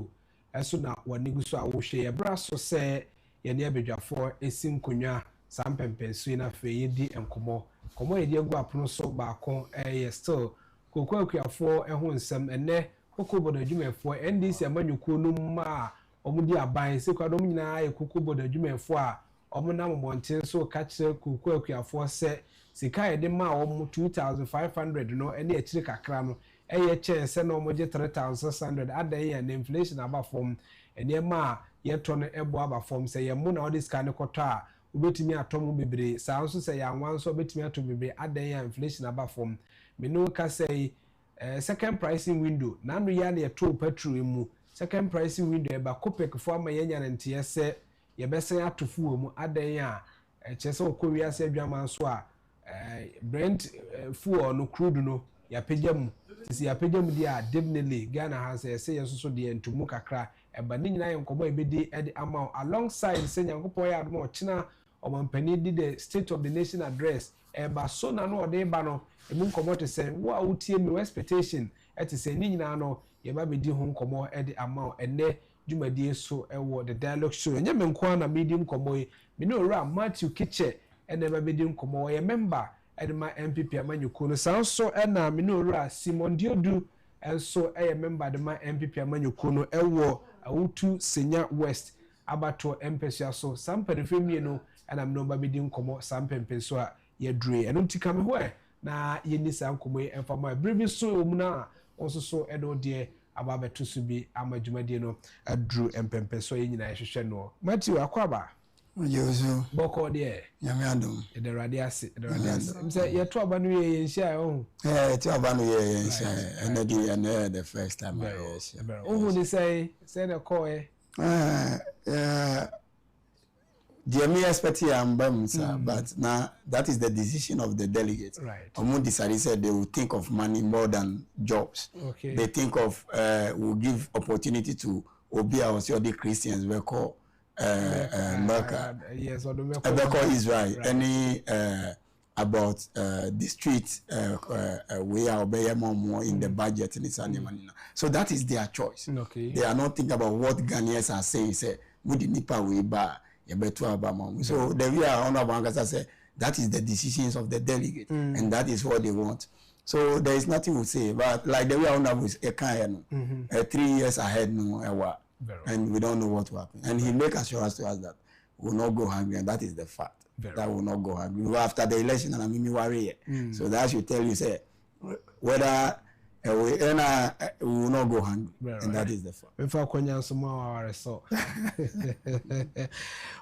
A: eso na wanigu so awohwe ye bra so se ye ne abedwafo esim konwa sampempensu na fe yedi enkomo komo yedi agu apono so baako still kokwakuafo eho nsem ene kokobodo adwumefo NDC amanyuku no ma omudi aban se kwadom nyina ye kokobodo adwumefo a omna momonten so ka kire kokwakuafo se sika yede ma om 2500 no ene akire kakra no eye chance na omoje 3600 adan ya na inflation aba form ene ma ye to no ebo aba form se ye mu na odi sika ne koto a obetimi atom bebre sa nso se ya nwan so obetimi atom bebre adan ya inflation aba form me no ka say second pricing window na no ya na ye to petrol mu second pricing window e ba kopek fo ama ye nya ntie se ye besen atofu mu adan ya chese okowi ase adwaman so a Brent fuel no crude no ya pejam tisi ya pejam dia definitely Ghana has say yeso de entumu kakra eba ni nyina yenkomo ebedi edi amount alongside say nyankopon ya admo china omampani di the state of the nation address eba so na no ode ba no emu nkomo to say wo a wotie me expectation eti say ni nyina no ye ba bedi ho nkomo edi amount ene dwumadi so ewo the dialogue show enye me nko na medium nkomo yi me no ra Matthew Kiche ene ba bedi nkomo ye member edema MPP amanyuku no sanso ena me no ra Simon Diodu enso eye member edema MPP amanyuku no ewo awutu Senya West abato empesua so samperefemie no ena me no ba bedi nkomo sampempenso a ye dure eno ntika me ho na ye ni sa nkomo e enfama bribi so omuna onso so edo de ababeto so bi amadwumade no aduru empempenso ye nyina hwehwe no Matthew akwaba
N: Jozo
A: boko de
N: nyame adom
A: the radiasi mse ye to aba no ye nhia oh
N: to aba no ye nhia and the first time I
A: oh they say the call
N: the me expect but now that is the decision of the delegates.
A: Right.
N: Omo decided said they will think of money more than jobs.
A: Okay.
N: They think of will give opportunity to Obia or the Christians we call Mecca.
A: Yes, or the
N: Mecca Israel. Right. Any about the street we are obeying more in the budget in this money. So that is their choice.
A: Okay.
N: They are not thinking about what Ghanaians are saying. Say, would nipa we buy. So the way Honorable Ankasa said, that is the decisions of the delegate, and that is what they want. So there is nothing we say, but like the way Honorable is 3 years ahead, and we don't know what will happen. And he make assurance to us that we will not go hungry, and that is the fact. That will not go hungry. After the election, and I mean, worry. So that should tell you, say, whether we will not go hungry, and that is the fact.
A: If I can some more, so.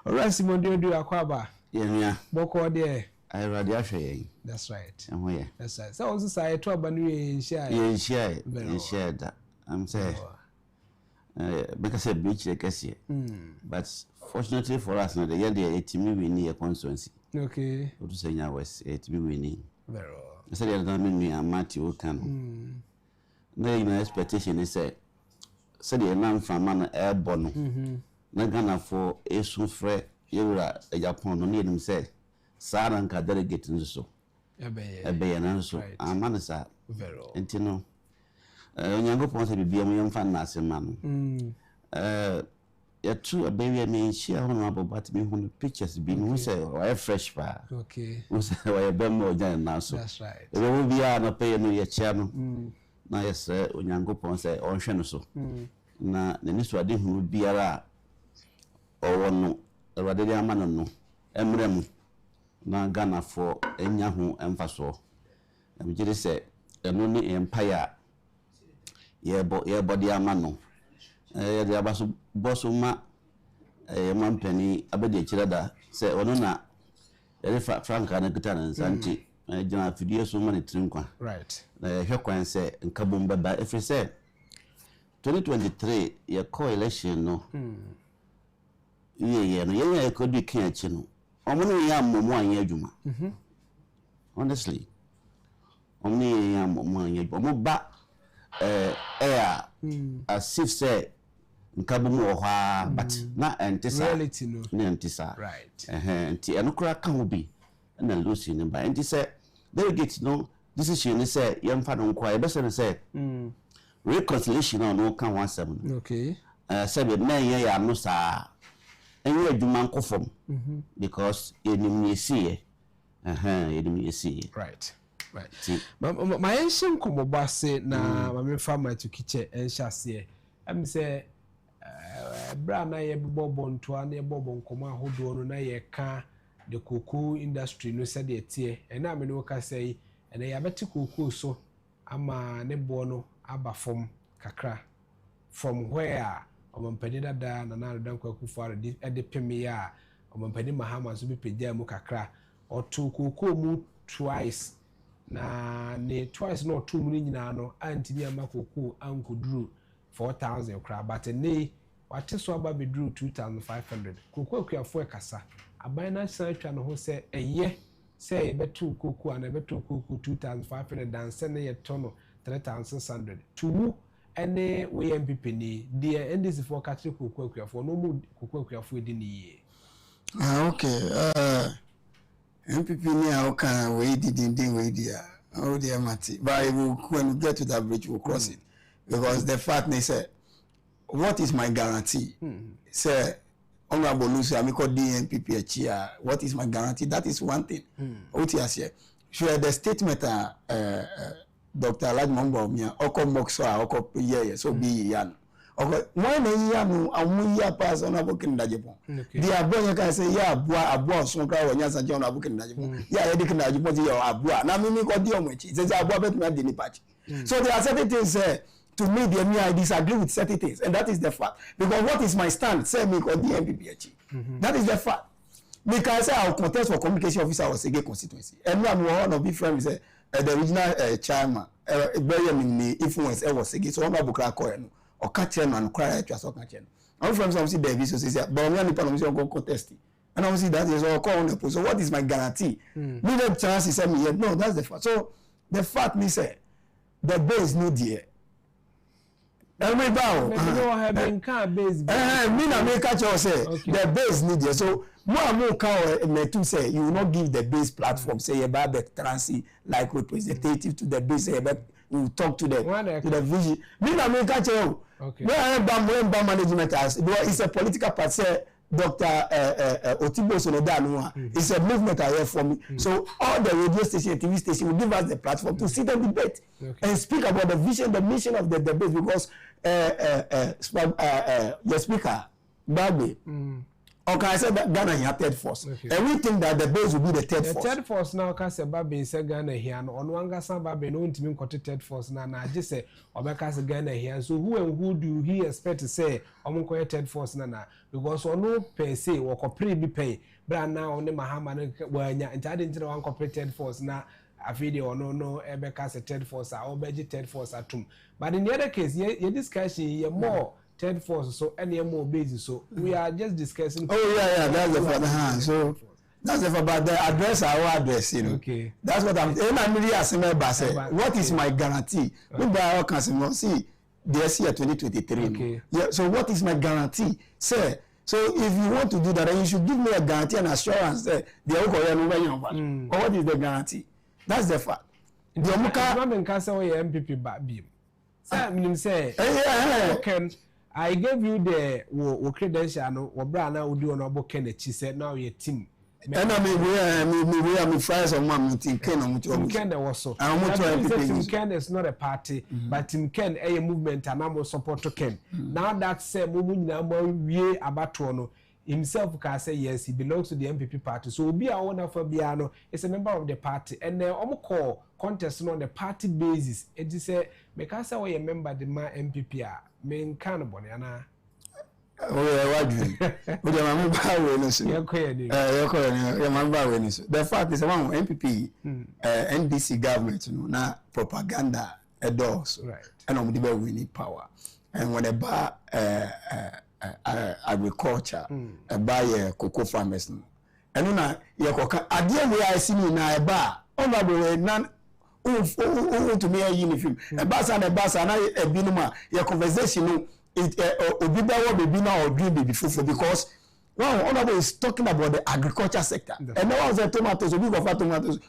A: All right, Simon, do you akwaba?
O: Yeah,
A: Boko there.
O: I read your
A: That's right.
O: And where?
A: That's right. So, also, I told you share.
O: Yeah, share that. I'm saying, because a beach like us here. But fortunately for us, now the year they 80 million near constituency.
A: Okay.
O: What to say now was 80 million.
A: Very well.
O: I said, I don't mean me and Matthew can. No expectation is said the man from man airborne. No Ghana for a soon fre, you are a Agyapong, no need him say, Saran can delegate in the so. A bay and also, a man is up.
A: Very well.
O: And you know, when you go to be a young fan, as a man. You're true, a baby, I mean, share honorable, but me when the pictures be no say, or a fresh bar.
A: Okay.
O: Who say, or a bemo giant now.
A: That's right.
O: There will be a pay no your channel. Na yes onyankopon say onhwe no so na ne niso ade hu biara owo no awade de ama no emrem na Ghana for enya hu emfaso emgire say eno ni empire ye body ama no ye de abaso boso ma mampani abede kirada say ono na ye franka na kita na nsanti Jana fidie so many trinkwa.
A: Right.
O: Na hwe kwan se nkabom baba every say 2023 ye call election no. Ye no ye ko di kan achi no. Omo no ya momo anya adwuma. Honestly. Omo no ya momo anya adwuma. Omo ba as if say nkabom wo ha but na entisa.
A: Reality no.
O: Na entisa.
A: Right.
O: Enti enokra kan obi na Lucy ne ba enti say delegate no decision is say yemfa no kwa e be say reconciliation on no kan 17
A: okay
O: say be na ya no sa enye adwuma nkofom because enim yesi enim yesi
A: right my ancient komobase na ma fa ma to kiche enhyase am say bra na ye bobo ntoa na ye bobo nkoma ahodo no na ye ka the cocoa industry no said the tie and I'm no ka say and I abeti cocoa so ama ne bo no aba from kakra from where omampani dada na na dan akufo-addo e de peme ya omampani mahama so bi pegya mu kakra oto cocoa mu twice na ne twice no to mu nyina no antimi ama cocoa ankoduru 4000 kra but ne wate so aba beduru 2500 cocoa kuafo kasa aban na sanatwa no ho se eye se betu koku ana betu koku 2500 dan se ne yetono 3600 tuwu ene we MPP ni de NDC for catch koku akuafo no mu koku akuafo di ni
N: okay MPP ni aka we di we dia oh dear mati but when we get to that bridge we'll cross it because the fact they say what is my guarantee say Honorable Lucy, I'm called DNPP chia. What is my guarantee? That is one thing. What is here? Sure, the statement Dr. Agyapong mia oko mokso oko ye so be yan. Okay, why na yanu amu ya pass Honorable Agyapong. The abon can say ya abua so kra wonya sa Honorable Agyapong. Ya ye dik Agyapong ya abua. Na me ko di omochi. Say abua bet na di ni patch. So there are certain things to me, I disagree with certain things, and that is the fact. Because what is my stand? Say me called the MPP. That is the fact. Because I'll contest for communication officer of Sege constituency. And one of the friends the original chairman, very influence was Sege. So I'm not bukra koeno or catcher and cry to us or catcher. I'm from some see Davis so say, but I'm not go contest. And I see that is all call on the post. So what is my guarantee? Me the chance is me yet. No, that's the fact. So the fact me say the base no dear. Every bow. Me na make catch you say the base need you. So more can me to say you will not give the base platform say about the transi like representative to the base say we will talk to the vision. Me na make catch you. Where bam management as it's a political party say Dr. Otibo Sonodanu it's a movement I have for me. So all the radio station, TV station will give us the platform to sit and debate and speak about the vision, the mission of the debate because your speaker, Bagbe, okay, I said that Ghana here third force. And we think that the base will be the third force.
A: The third force now, because Bagbe said Ghana here, and on one Gasa Bagbe, no intimate got third force now. I just say, Obeka Ghana here. So who and who do he expect to say, Omonko third force now? Because on no per se, or pre pay, but now on the Mahaman, where you didn't know one third force now. A video or no Ebeka third force or Beji third force at home. But in the other case, you discussion, you more third force, so any more basis. So we are just discussing.
N: Oh, yeah, that's the fact. So that's the fact. But the address, our address, you know. Okay. That's what I'm really asking about. What is my guarantee? Look by our customer. See, this year 2023. Okay. Yeah, so what is my guarantee? Sir, so if you want to do that, then you should give me a guarantee and assurance that the or what is the guarantee? That's the fact. The
A: Omuka can say MPP back beam. Say, I gave you the credential no Obrana would do on Kennedy said now your team.
N: And I mean friends of one meeting
A: Team Ken was so. Team Ken is not a party, but Team Ken a movement and I'm support to Ken. Now that said number we about no himself can say yes, he belongs to the MPP party. So be a owner for Biano is a member of the party. And then call contest on the party basis. It is a because I a member of the MPP main cannibal.
N: Oh, yeah, what do you the fact is among MPP, NDC government, now propaganda adores, right? And on the we need power. And when about agriculture, buy cocoa farmers, and now you again we are seeing now a bar, on none. To me a uniform. A bass and a binuma, your conversation. It obiba will be now or dream before because Wow, Honorable is talking about the agriculture sector. And now the tomatoes, a big of tomatoes,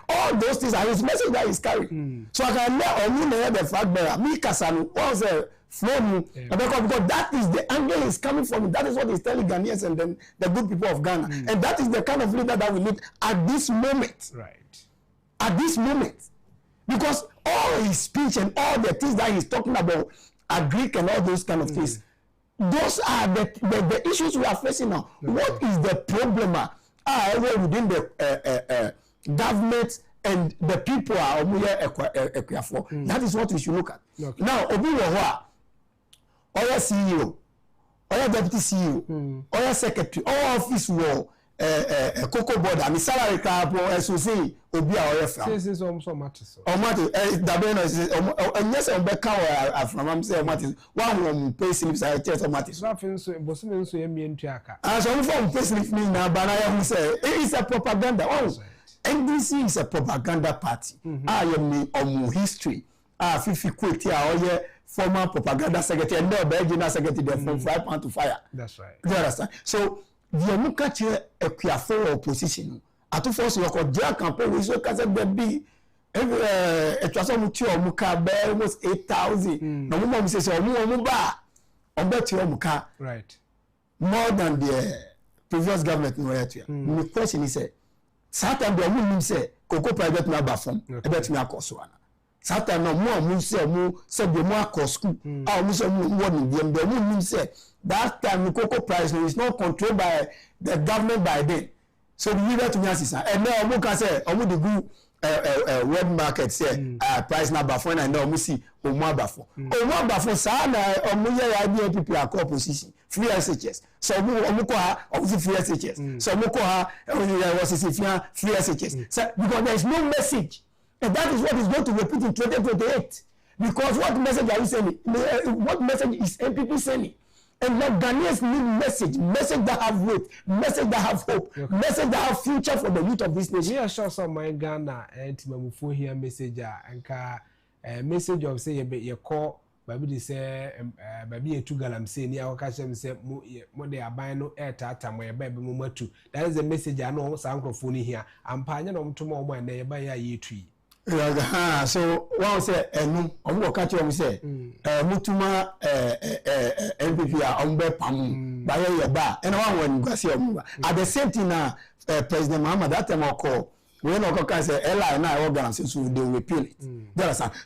N: all those things are his message that he's carrying. So I can let on the fact bearer, me Kasanu, what's a flow, because that is the angle he's coming from. That is what he's telling Ghanaians and then the good people of Ghana. And that is the kind of leader that we need at this moment.
A: Right.
N: At this moment. Because all his speech and all the things that he's talking about, Greek and all those kind of things, those are the issues we are facing now. Okay. What is the problem within the government and the people are for? That is what we should look at. Okay. Now, Obiwa, or CEO, or deputy CEO, or secretary, all office war, Cocoa board, I mean salary cap or SOC, Obia or from.
A: This is also matters.
N: Or matters, and yes, I'm back from I'm saying matters. One pay slips, I tell some matters.
A: Nothing so Bosman so mean Tiaka.
N: As I'm from pay slip me now, but I am say it is a propaganda. Oh, NDC is a propaganda party. I am on history. Fifi quit here, or former propaganda secretary, and no general secretary from 5 pounds to fire.
A: That's right.
N: You understand? So, the muka che equiafo opposition atu force your cordial campaign we so kase be it was muka be almost 8,000 no mo say omu ba on bet muka
A: right
N: more than the previous government no yet. The question is Satan the omu say cocoa private na ba form e bet me akoso ana Satan no mo say be mo akọ school omu say mo won the omu say that time the cocoa price is not controlled by the government by then. So the leader to me assist. And now Omu can say Omu the good web market say price number for and now Omu see Omu abafo. Omu abafo sa na Omu ya idea people are call position free SHS. So Omu ko ha Omu free SHS. So Omu ko ha was free SHS. So because there is no message. And that is what is going to repeat in 2028. Because what message are you sending? What message is MPP sending? And now Ghanaians need message that have weight, message that have hope, message that have future for the youth of this nation.
A: Yeah, sure. So my Ghana and Timamufo here message and message of say you call baby say baby two galam say near occasion say more they are buying no air tata my baby mama too. That is the message I know Sankrofoni here. I'm pioneer on tomorrow and they buy a year tree.
N: So one say enu omo ka che omo say mutuma MPP a ombe pam ba ye ba and one when gwase omo at the same time na President Muhammad that time call when Okoka say LI na organs so they repeal it.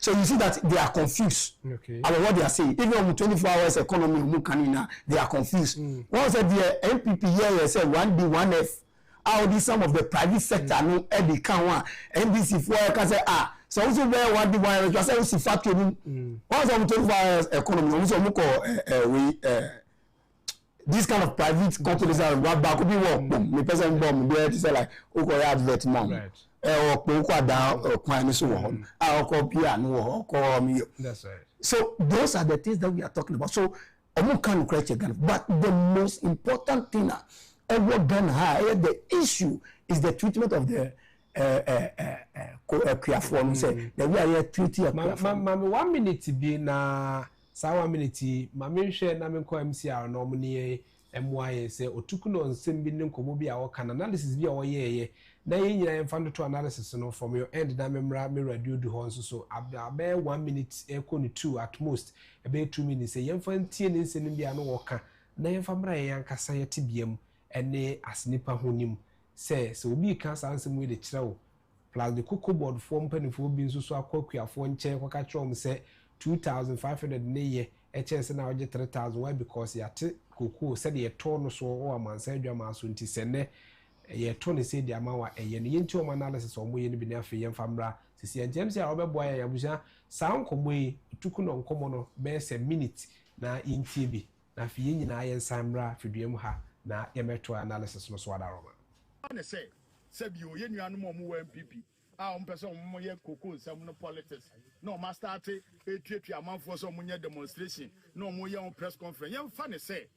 N: So you see that they are confused about what they are saying. Even on 24 hours economy mukanina they are confused. One say the MPP here say 1D 1F how this some of the private sector no e can one NDC for can say so also where what the one just say factory once on 24 hours economy also this kind of private companies are back could be work me person bomb there say like oko advert mom or down kwan so or pia no or me.
A: That's right.
N: So those are the things that we are talking about. So omo can create again, but the most important thing the issue is the treatment of the Kriaform. Say that we are here treating a
A: Mami 1 minute be na sa 1 minute mami share na me ko MCR no mo ne MY say otukuno nsem bi ne nkomo bi a wo kan analysis bi a wo ye na ye nyina emfa to analysis no from your end na memra me radio du ho nso so abe 1 minute echo ni 2 at most ebe 2 minutes ye emfa ntie ne nsem bi a no wo kan na emfa mra ye yankasa ye tibiam ene asnipa honim so obi kan sansem we de kirewo plus the cocoa board form penifo bi nso so akwakuafo nche kwaka kirom say 2500 ne ye chance na oje 3000 why because yate cocoa said ye to no so o amansa adwama so nti sene ye to ne say di amawa ye ne yenti o analysis o moye ne bi na afa ye mfamra sisi James ya obeboa ya yabuja san komoyi tukuno nkomo no be se minute na intie bi na afa ye nyina ye nsamra fiduem ha na yemeto analysis no so adaroma
L: na say bi o ye nuanom o mu MPP a o mpese o mo ye cocoa nsam no politics no ma start etuatu amanfo so mo nye demonstration no mo ye on press conference ye mfa ne say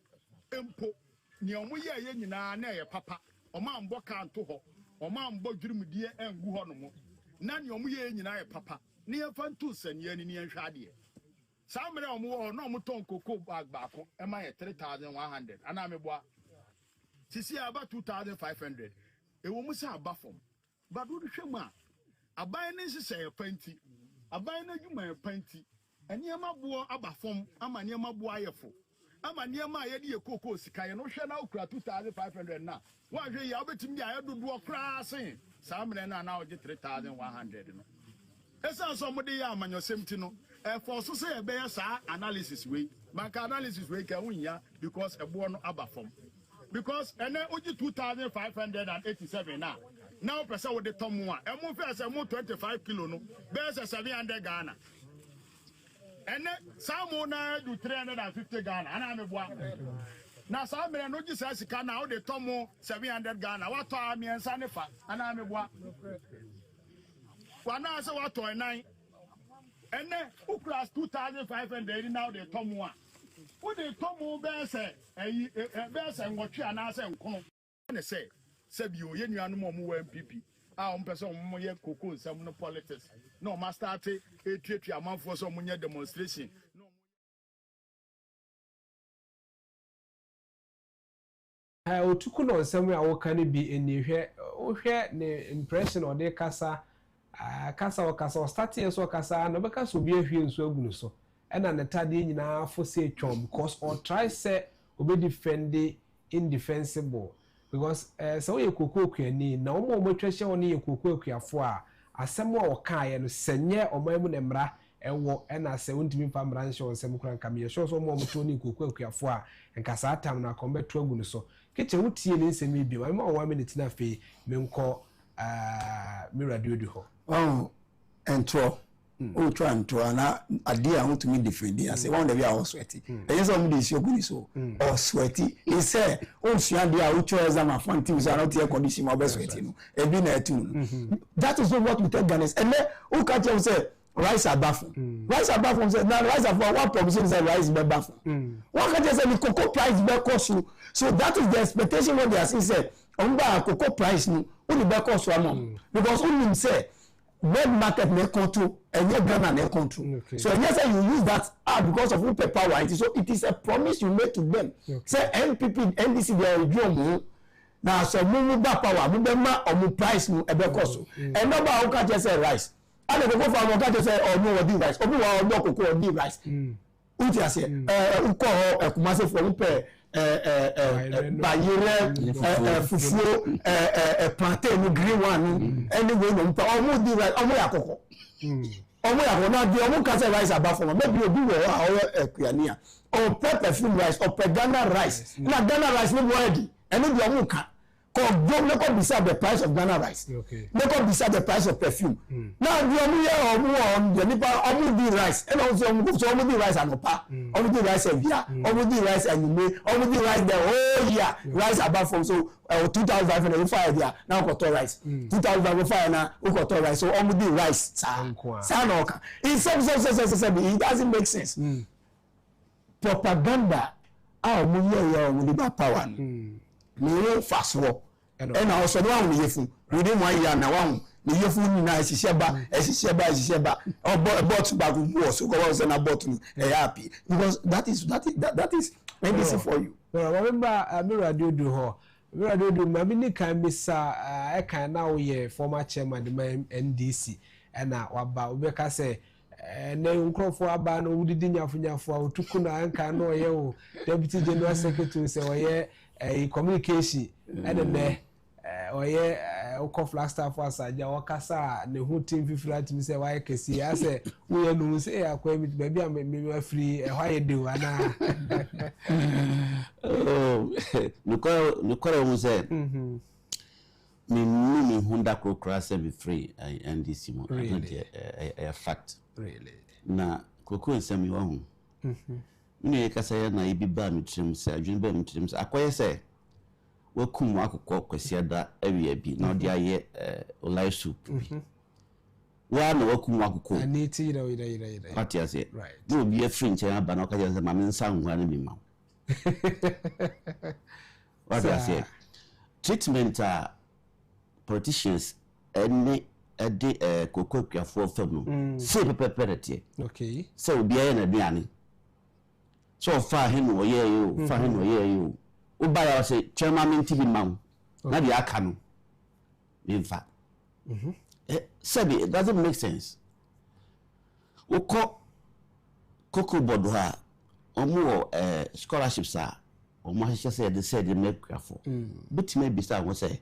L: empo ni o mo ye nyina na ye papa o ma mbo kan to ho o ma mbo dwurumdie engu ho no mo na ni o mo ye nyina ye papa ni ye fa ntu sanye ni nhwa ade samre o mo no mo ton cocoa bag baako e ma ye 3100 ana me boa Sisi about 2,500. E wo mu say aba fom. But wo hwe mu a aban ne nhyehyɛ panti. Aban na dwuma yɛ panti. Eniema bo aba fom ama niema bo ayefo. Ama niema ye de ekoko sika ye no hwe na okura 2,500 na. Wa hwe ya obetimi ya dodo okra sen. Saa mene na oje 3,100 no. Esa so mo de ya amanyosem ti no. For so say e be ya saa analysis we. Bank analysis we ka wunya because ebo no aba fom. Because ene oji 2,587 now. Now person with the tomwa. Emu first emu 25 kilo no. Best 700 Ghana. Ene some na do 350 Ghana. Ana me boa. Na some me no ji say sika na o de tomo 700 Ghana. What to am ensa ne fa. Ana me boa. Wana say what to 9. Ene who class 2,500 now de tomo. What they tomo best best ngotwe ana say nkono. Na say Sebio, ye nuanu mo MPP. Person mo ye koko nsam no politics. No, ma start a amanfo so mo nye demonstration.
A: Otuku no nsam a wo kan bi enihwe wo hwe ne impression o de kasa o start ye so kasa no be kasa obi ahwie nso agunu so. Ena ne tade nyina fo say twom because or try say obi defend indefensible. Because so ye koko kwani na omo twahye woni ye koko kwafo a asem a wokae no senye omamu ne mra ewo na se wontimi pa mra nhye onsem kran kam ye so omo to ni koko kwafo a nka sa atam na kombeto agu no so kiche wotie ni nsem bi ma 1 minute na fe menko mi radio du ho
N: entro o try and to na ade a want me defend I say one day we are sweaty and some dey show good so or sweaty he say o sua dey a ucho exam afan teams are not here condition ma be sweaty no e be na tune that is what we tell Ghanaians and then o catch them say rice abafo say now rice abafo one proposition say rice be abafo one catch say the cocoa price be cost so that is the expectation what they are saying say on ba cocoa price no only be cost am because only say red market may control and your Ghana may control. Okay. So yes, you use that because of who power it is. So it is a promise you made to them. Okay. Say NPP, NDC, they are reviewing now. So move back power, move them or move price no ebe cost. And number how can just say rice? And they go for how can just say oh no or do rice? Or no cocoa or do rice? Uti say uko kumase for upe bayire fufuo plantain no green one anyway no mpa omo di rice omo yakoko na di omo ka say rice abafo maybe obi wo a ekuania or perfume rice or Ghana rice na Ghana rice no ready and no di omo ka go beside the price of Ghana rice. Okay. Go beside the price of perfume. Now the omo the nipa omo di rice and also omo di rice anopa. Omo di rice evia. Omo di rice anime. Omo di rice the whole year. Rice above from so 2,505 there. Now koto rice. 2,505 now koto rice. So omo di rice. Sa no ka. It doesn't make sense. Propaganda. Omo di power. Me fast work and also the one yefu within 1 year na one me yefu ni na esise ba or bought back was so go say na bought happy because that is medicine for you.
A: Well, remember me radio do ho me ni kan be sa e kan na wo ye former chairman the NDC and na waba obeka say na nkrofo aba no wudidi nyafo otuku na anka na oye o deputy general secretary say oye communication and then oye oko Flagstaff asaja wakasa ne hu team fifra team say why kesi ya say we no say akwa mi baby am me free why do ana
O: nukora mu say me hunda kokra say be free NDC mo a fact
A: really
O: na kokro nsem yo hu me kasa ya na ibi ba mitrim say adwin ba mitrim say akoye say wakum akokọ kwasi ada awia bi na odi aye olai soup wa na wakum akokọ
A: aniti ira
O: pati ase di obi afri nche aba na okaje say mame nsa nhwa na mimma what I say treatment politicians any ade kokọ kwafo fam say pepeperete
A: okay
O: so obi aye na duane so fa him oye yo Ubaya was a chairman TV mount. Not the Akano. In fact. Said it doesn't make sense. Oko Cocoa Bodwa, or scholarships are, or my sister they said they make for. But maybe some will say,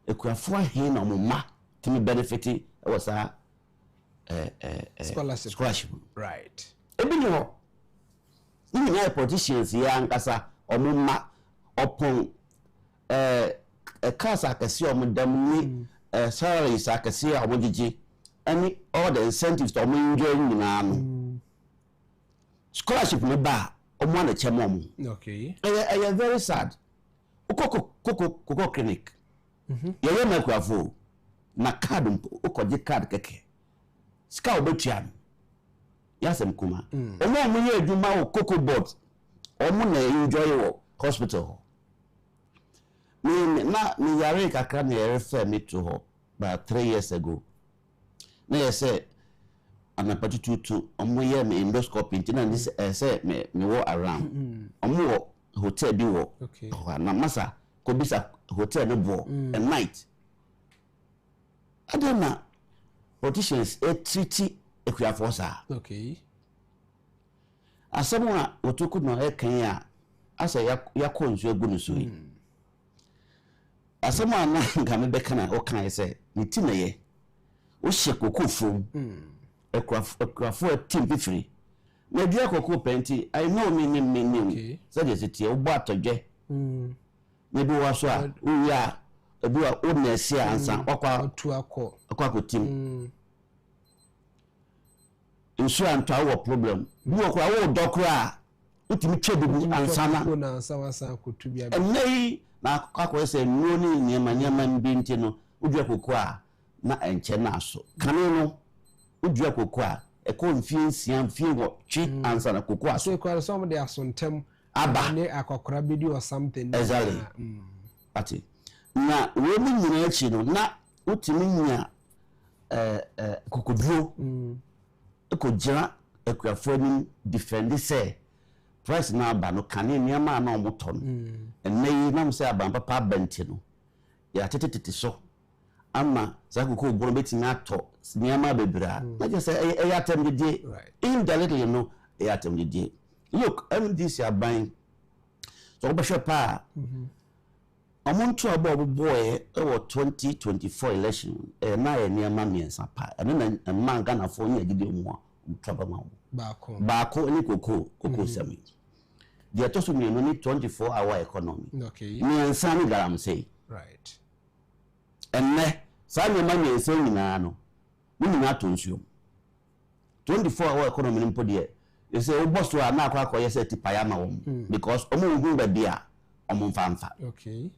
O: a craft hen or ma to me benefiting was a scholarship.
A: Right.
O: Even your politicians, young Kasa, or Mumma, upon a casa, I can see on them. Salaries I can see how much any other incentives to me enjoying scholarship no bar or one at mom.
A: Okay.
O: I am very sad. Coco clinic. You make a fool. Na card uko card keke. Scout butiam. Yasem kuma. Omo mu ye adwuma o coco board. Omo na enjoy hospital. Me yare kakra na refer me to her about 3 years ago. Na you say I'm a to omo me endoscopy ntina this say me wo around. Omo hotel bi wo.
A: Okay.
O: Na masa ko bisa hotel no bo at night. I don't know. Politicians treaty equiafosa.
A: Okay.
O: Asamu otoku no eken ya asa ya konsu egunu so yi. Asama na nga me beka na o kan say ni ti na ye o hye kokko from ekrafo team bifiri na dia kokko penti I know me say dey sit here o bo atodwe na bi wa so a o ya ebi wa o na esi ansa okwa
A: tu
O: akọ team insurance awo problem bi wo kwa wo dokura utimi twebibu ansa na
A: ansa ko tu bia
O: enei na akọ ese nuo ni nyema mbinti no udua kokko a na enche na aso kane no udua kokko a eko mfie wo twi ansa na kokko aso
A: so kwa some dey asontem
O: aba
A: ne akokora bedi or something
O: exactly ati na we mu nyina achi no na utimi nya kokoduro eko gira ekuafo ni defend say price na aba no kane nyama na omoto no enei na mse aba papa benti no ya tetete so ama zakoko boro betimi ato nyama bebra na just say e atem de die indirectly no e atem de die look this are buying so obasho pa amuntu abo boy e 2024 election na ye nyama miensa pa na manga na fo nya gidi mu a mtraba ma baako ni koko sami dia to so ni 24 hour economy
A: okay
O: miensa ni garam say
A: right
O: enne sa ni ma miensa nyina no ni nyina to nsuo 24 hour economy ni podie you say boss wa na akwa ye say tipaya ma wo because omo ngun ba bia omo mfa
A: okay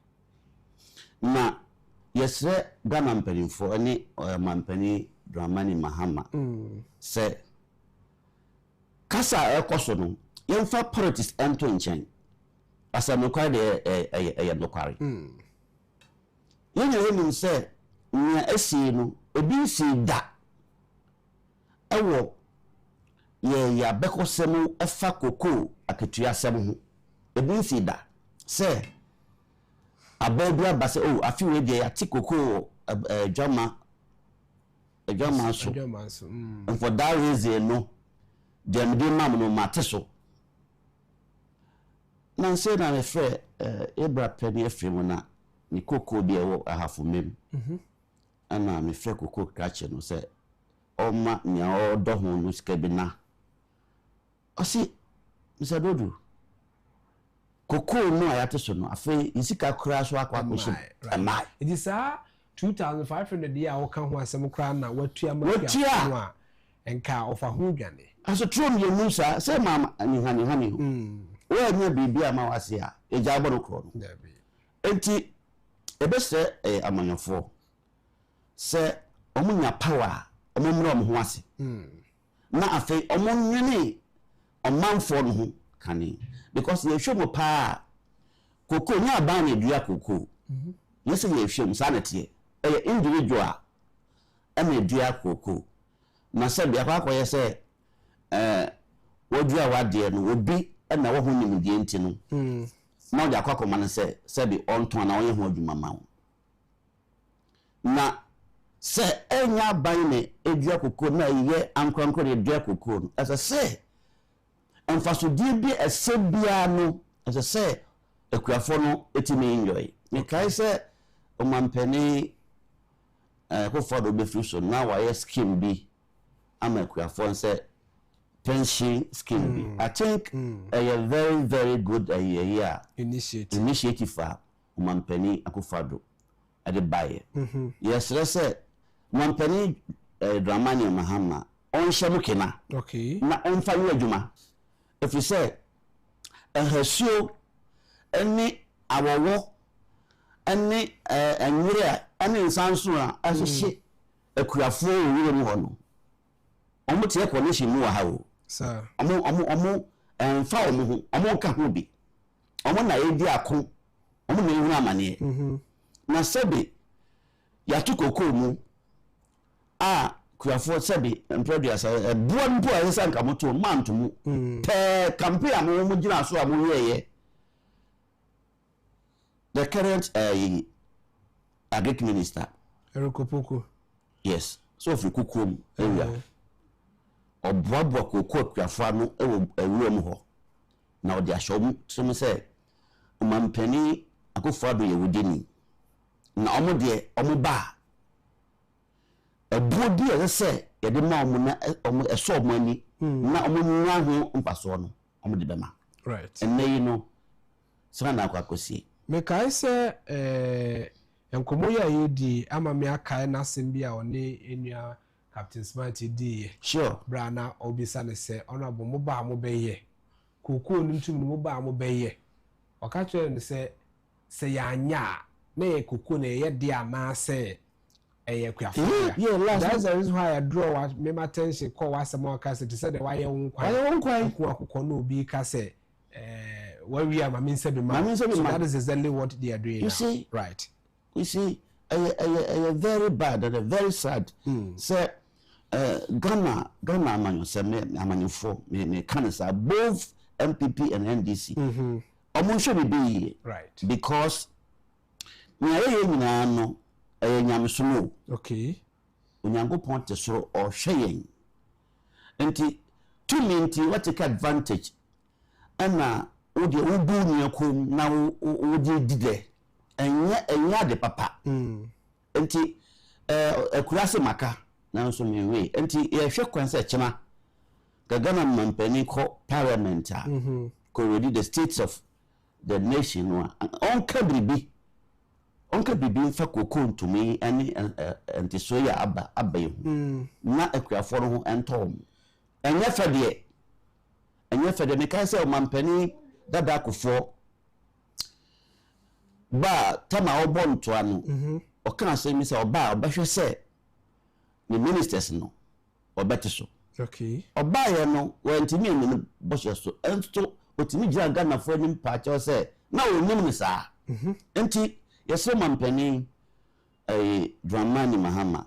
O: na yesre Ghana mpanimfo ani mampani Dramani Mahama se kasa ekoso no yemfa politics ento nchen asa no kwa de no kware yenu se nya esi no obi si da ewo ye ya bekosemu efa koko aketua sem ho ebi si da se abodua base afi we dia ya tikoko jama so and for that reason no dem dey mam no mateso na say na me frɛ ebra pɛni afim na ni koko bi ɛwɔ ahafo mem ana me frɛ koko krache no sɛ ɔma nya ɔdɔ ho no sika bi na ɔsi Mr. Dodu koko no ayate so no afi isika kura so akwa koso amai
A: it is 2500 dia wo kan ho asem kura na watua ma a enka ofa ho dwane
O: aso trom ye musa say mama ani hani ho we nya bibia ma wase a eja abo no kro no enti ebese amanyofo se omunya power omumro omho ase na afi omunwene omanfo no ho kane because ye hwemo pa koko nya ban na dua koko yesi ye hwem sanete individual na dua koko na se bia kwa ye se wodua wade no obi na wo ho nim die nti no na odi akwa koma ne se bi onto na onye ho adwuma ma wo na se enya ban ne edua kokoro na ye ankwankoro edua kokoro asa se emfasodie bi ese bia no asa se ekuafo no etimi enjoy me kai se omampani akufo-addo be free so na wa scheme bi ama ekuafo se pension scheme bi I think a very very good initiative for omampani akufo-addo ade baye yes say omampani Dramani Mahama on shemukena na onfa yu adwuma if you say ehasuo eni awowo eni enwere eni nsanso a asehye akuafo owure mu hono omo tie connection mu wa ha o sir omo enfa omo ho omo ka ho bi omo na edi ako omo na ehunu amane na sebe ya tukoko mu a kuafo sebe produce buo mpo a sanka moto manto mu pe campaign mo gina so a mo yeye the current agric minister
A: Erokopoko
O: yes so fi kukom area oboabo kokko kuafo ano ewuram ho na odi ahwom so say omampani akufo-addo ye wudeni na omo de omo ba ebuo bi ese ye de ma omo na omo eso omo ani na omo nwa ho mpaso no omo de bema
A: right
O: and you know so na akwakosi
A: me kai se enkomo ya yedi ama me akai na sembi a one enua Captain Smart di
O: sure
A: brana obisa ne se honorable mo ba mo beye kokoo ntum mo ba mo beye waka chere ne se ya anya na ye kokoo na ye de ana se eye kuafo ya that's the reason why I draw me attention call was some waka se to say the why won kwan akukọ na obi ka se where we are mamin se be man so that is exactly what they are doing
O: you see
A: right
O: you see a very bad and a very sad say Ghana amanyofo me kanisa both MPP and NDC should be
A: right
O: because we are nyina no nyamsono
A: okay
O: onyankopon te soro o hweyen enti to minti what take advantage ana odi obu nyakom na odi dide enya de papa enti akurase maka na so me we enti ye hwe kwanse chema Ghana mampani ko parliament ko ready the states of the nation onka bibi mfa kokon ntumi ani antisoya abayu na akuafo ho entom enya fede me kan se mampani dada akufo ba tama obo ntoa no o kan se mi se oba obehwe se ni ministers no obeteso
A: okay
O: oba ye no wantimi enu boshe so ento otimi gira Ghana fo ni mpacho se na onim ni saa enti yese mampani Dramani Mahama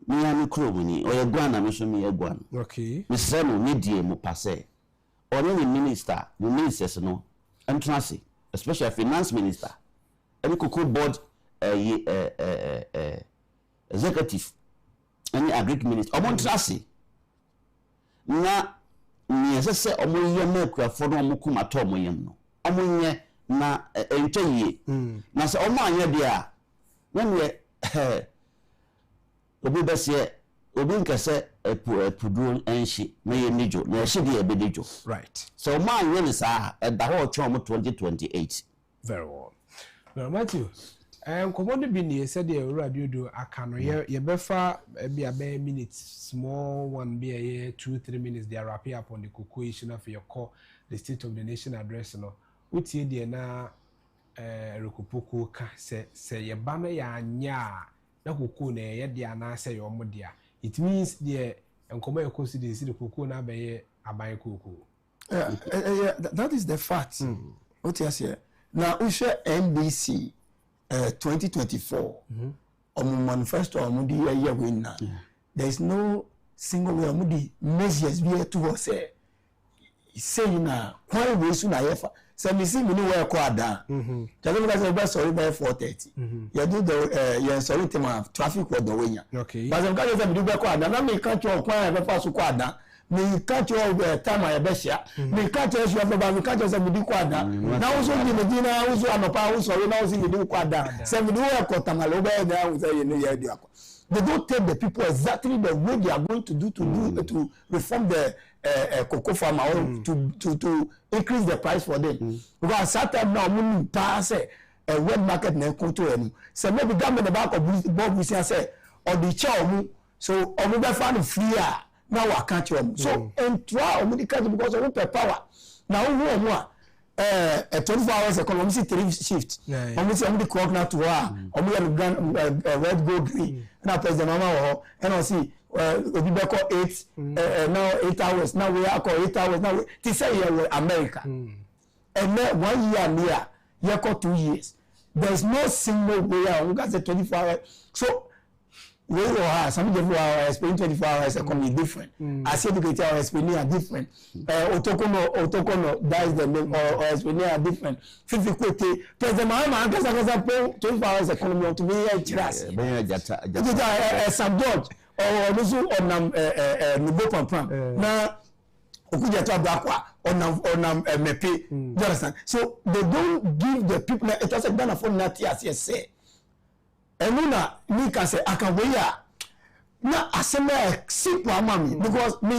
O: mi ya mi krobu ni o ye gwana mi so mi ye gwana
A: okay
O: mi se no ni die mo pase oni ni minister ni ministers no entrance especially finance minister any cocoa board executive any agric minister omo entrance na ni esese omo ye na akuafo no omo kuma to omo yem no omo nye na enteye na se omo anya dia na me obi bese obi nkese epuduro enshi na ye nijo na ehye dia ebedijo
A: right
O: so omo anya ni sa da ho twa omo 2028
A: very well now Matthew komodo bi ni said the ewura biodo aka no ye befa bi abe minutes small one be 2-3 minutes they wrap up on the cocoa issue of your call the state of the nation address no utie de na Erokopoko ka se ye ba me ya anya na cocoa na ye de ana se ye omo dia it means the enkomo e consider the cocoa na be ye aban cocoa
H: that is the fact what you say now we share NBC 2024 manifesto omudi ye win na there is no single way omudi measures be to say na why we su na yefa
N: say me see me no where kwa da jalo me say be sorry by 4:30 you do the you sorry tema traffic wo do wenya
A: okay
N: but some ka say me do be kwa da na me ka cho kwa be fa so kwa da me ka cho time ya be hia me ka cho so ba me ka cho say me di kwa da na wo so di me di na wo so anopa wo sorry na wo so me di kwa da say me do where kwa tamalo be na wo say you know ya di akwa. They don't tell the people exactly the way they are going to do to reform the cocoa farmer or to increase the price for them. Because certain now we pass a wet market na control any. So maybe government the back of Bob we say or the chow so or we find free now I can't you. So and try we can't because of per power. Now who more 24 hours economy see 3 shifts. We say we clock now to we have red go green. Now president mama and I see we be call 8 now 8 hours now we are call 8 hours now to say here America and then 1 year near you call 2 years there's no single way we got the 24 hours so we are some of our explain 24 hours economy different as educated our explaining are different otokono that is the name or explaining are different 50 quote president mama kasa 24 hours economy to be here class some judge or also on nubo pam na okuja to abakwa on mepe you understand so they don't give the people it was done for not as say enuna ni ka say akaweya na asema simple amami because me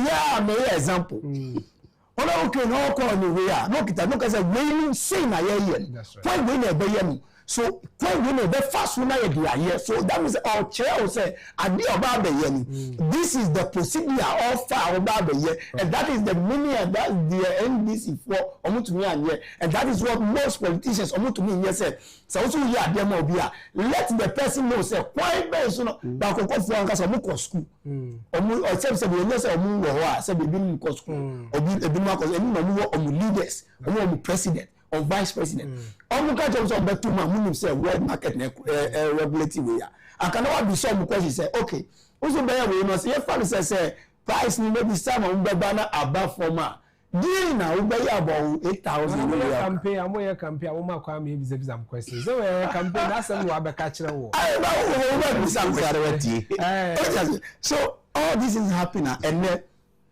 N: example ona okay no ko ni we ya no kita no ka say we say na ye point we na be ye so point we na be fast na ye dia ye so that means our chair say adi oba be ye this is the procedure of oba be ye and that is the meaning and that's the NDC for omutumi anye and that is what most politicians omutumi ye say so also you are them obia let the person know say why be so no ba kokko fu anka so mo ko school omu o say we know say omu wo ho a say be bi ko school obi ebi ma ko eni no mo omu leaders omu president or vice president omu ka job so betu ma mu say world market regulating we and can what be some question say okay also be we know say fa say price ni maybe some on be bana above former deal na we be about 8,000
A: amoye campaign wo ma kwa me visa am question so we campaign na say we abeka kire wo
N: so all this is happening and then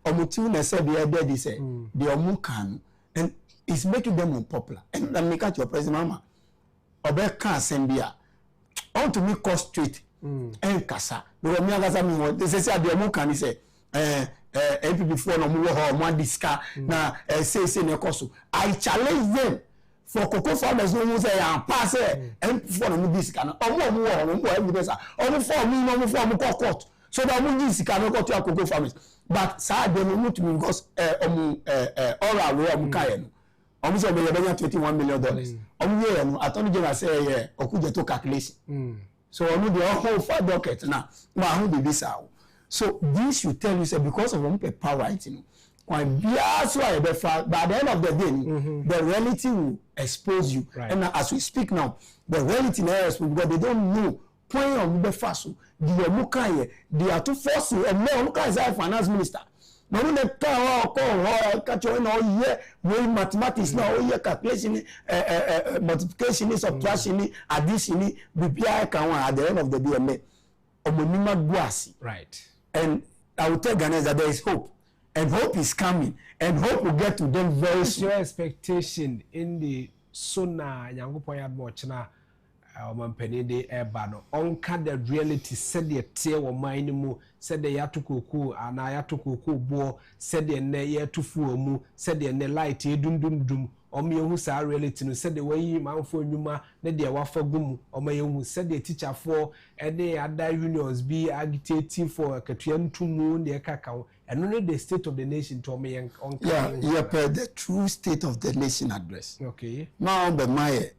N: omutu na say the say the omu can and it's making them unpopular and then make your president mama obeka asembia on to me cost straight and kasa because me kasa me they say the omu can say NPP before no mo ho mo diska na say na koso I challenge them for cocoa farmers no mo say ya pass NPP before no mo diska na omo evidence omo for me no mo for mo court so that mo diska no court cocoa farmers but say dem no to me because all our way omo kai no omo say be $21 million omo ye no attorney general say okuje to calculation so omo the whole far docket na ma hu be visa. So this should tell you say because of one power right you know when so I be but at the end of the day the reality will expose you and as we speak now the reality now is because they don't know point on be fast the mukai they are too forceful and no mukai is a finance minister no no the power catch you know here we mathematics now here calculation multiplication subtraction addition BPI can at the end of the day omonima guasi
A: right.
N: And I will tell Ghanaians that there is hope, and hope is coming, and hope will get to them very soon.
A: What's your expectation in the sooner Yankopon ya mochna omampani de ebano onka the reality said the tear wo man mu said the yatokoku ana yatokoku bo said the ne yetufu mu said the ne light edundundum omehu sa reality no said the way manfo nyuma na de wafagum omehu said the teacher for any other unions be agitating for akatuantumu ne kaka and only the state of the nation to me on
N: the true state of the nation address.
A: Okay,
N: now the my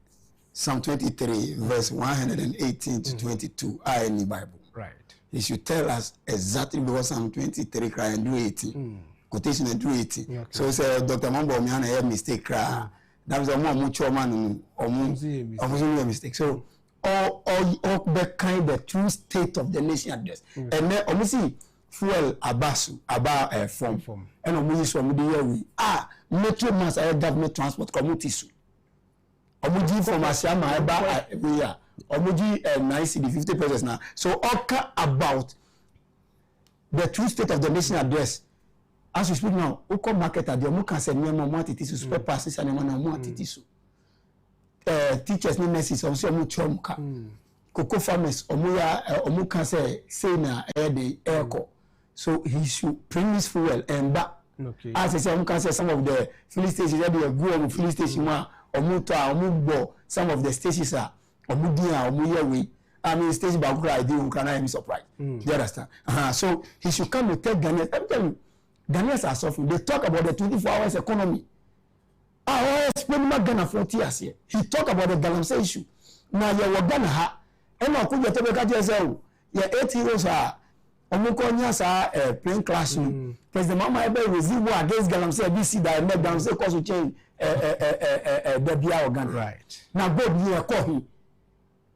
N: Psalm 23 verse 118 to 22 are in the Bible.
A: Right.
N: He should tell us exactly because Psalm 23 cry and do 18. Quotation and do 18. Okay. So say Dr. Mambo me had a mistake cry. That was a more mutual man or a mistake. So all the kind the true state of the nation address. And then obviously fuel abasu form. And obviously from the year we metro mass government transport community.
H: Omuji from Asiama eba we are. Omuji 50 pesos now. So oka about the true state of the nation address. As we speak now, Oko market at the Omuka said Niama Mwatitisu, super passes and Mwatitisu. Teachers, nurses, also Muchomka. Cocoa farmers, Omuka say na the airco. So he should bring his fuel and back.
A: Okay.
H: As I say, Omuka say some of the filling stations, they go on filling station, Omuta, Omubo, some of the stations are Omudia, Omuyawe. I mean, stage Bakura, I do, I'm surprised. You understand? So he should come and tell Ghanaians. I'm telling you, Ghanaians are suffering. They talk about the 24 hours economy. I explain my Ghana 40 years here. He talk about the Galamsey issue. Now you are Ghana ha. And now could you tell me that you 8 heroes are Omukonyas are playing classroom. President Mama Ebe receive war against Galamsey BC that made Galamsey cause to change the Bia or Ghana.
A: Right.
H: Now God you call him.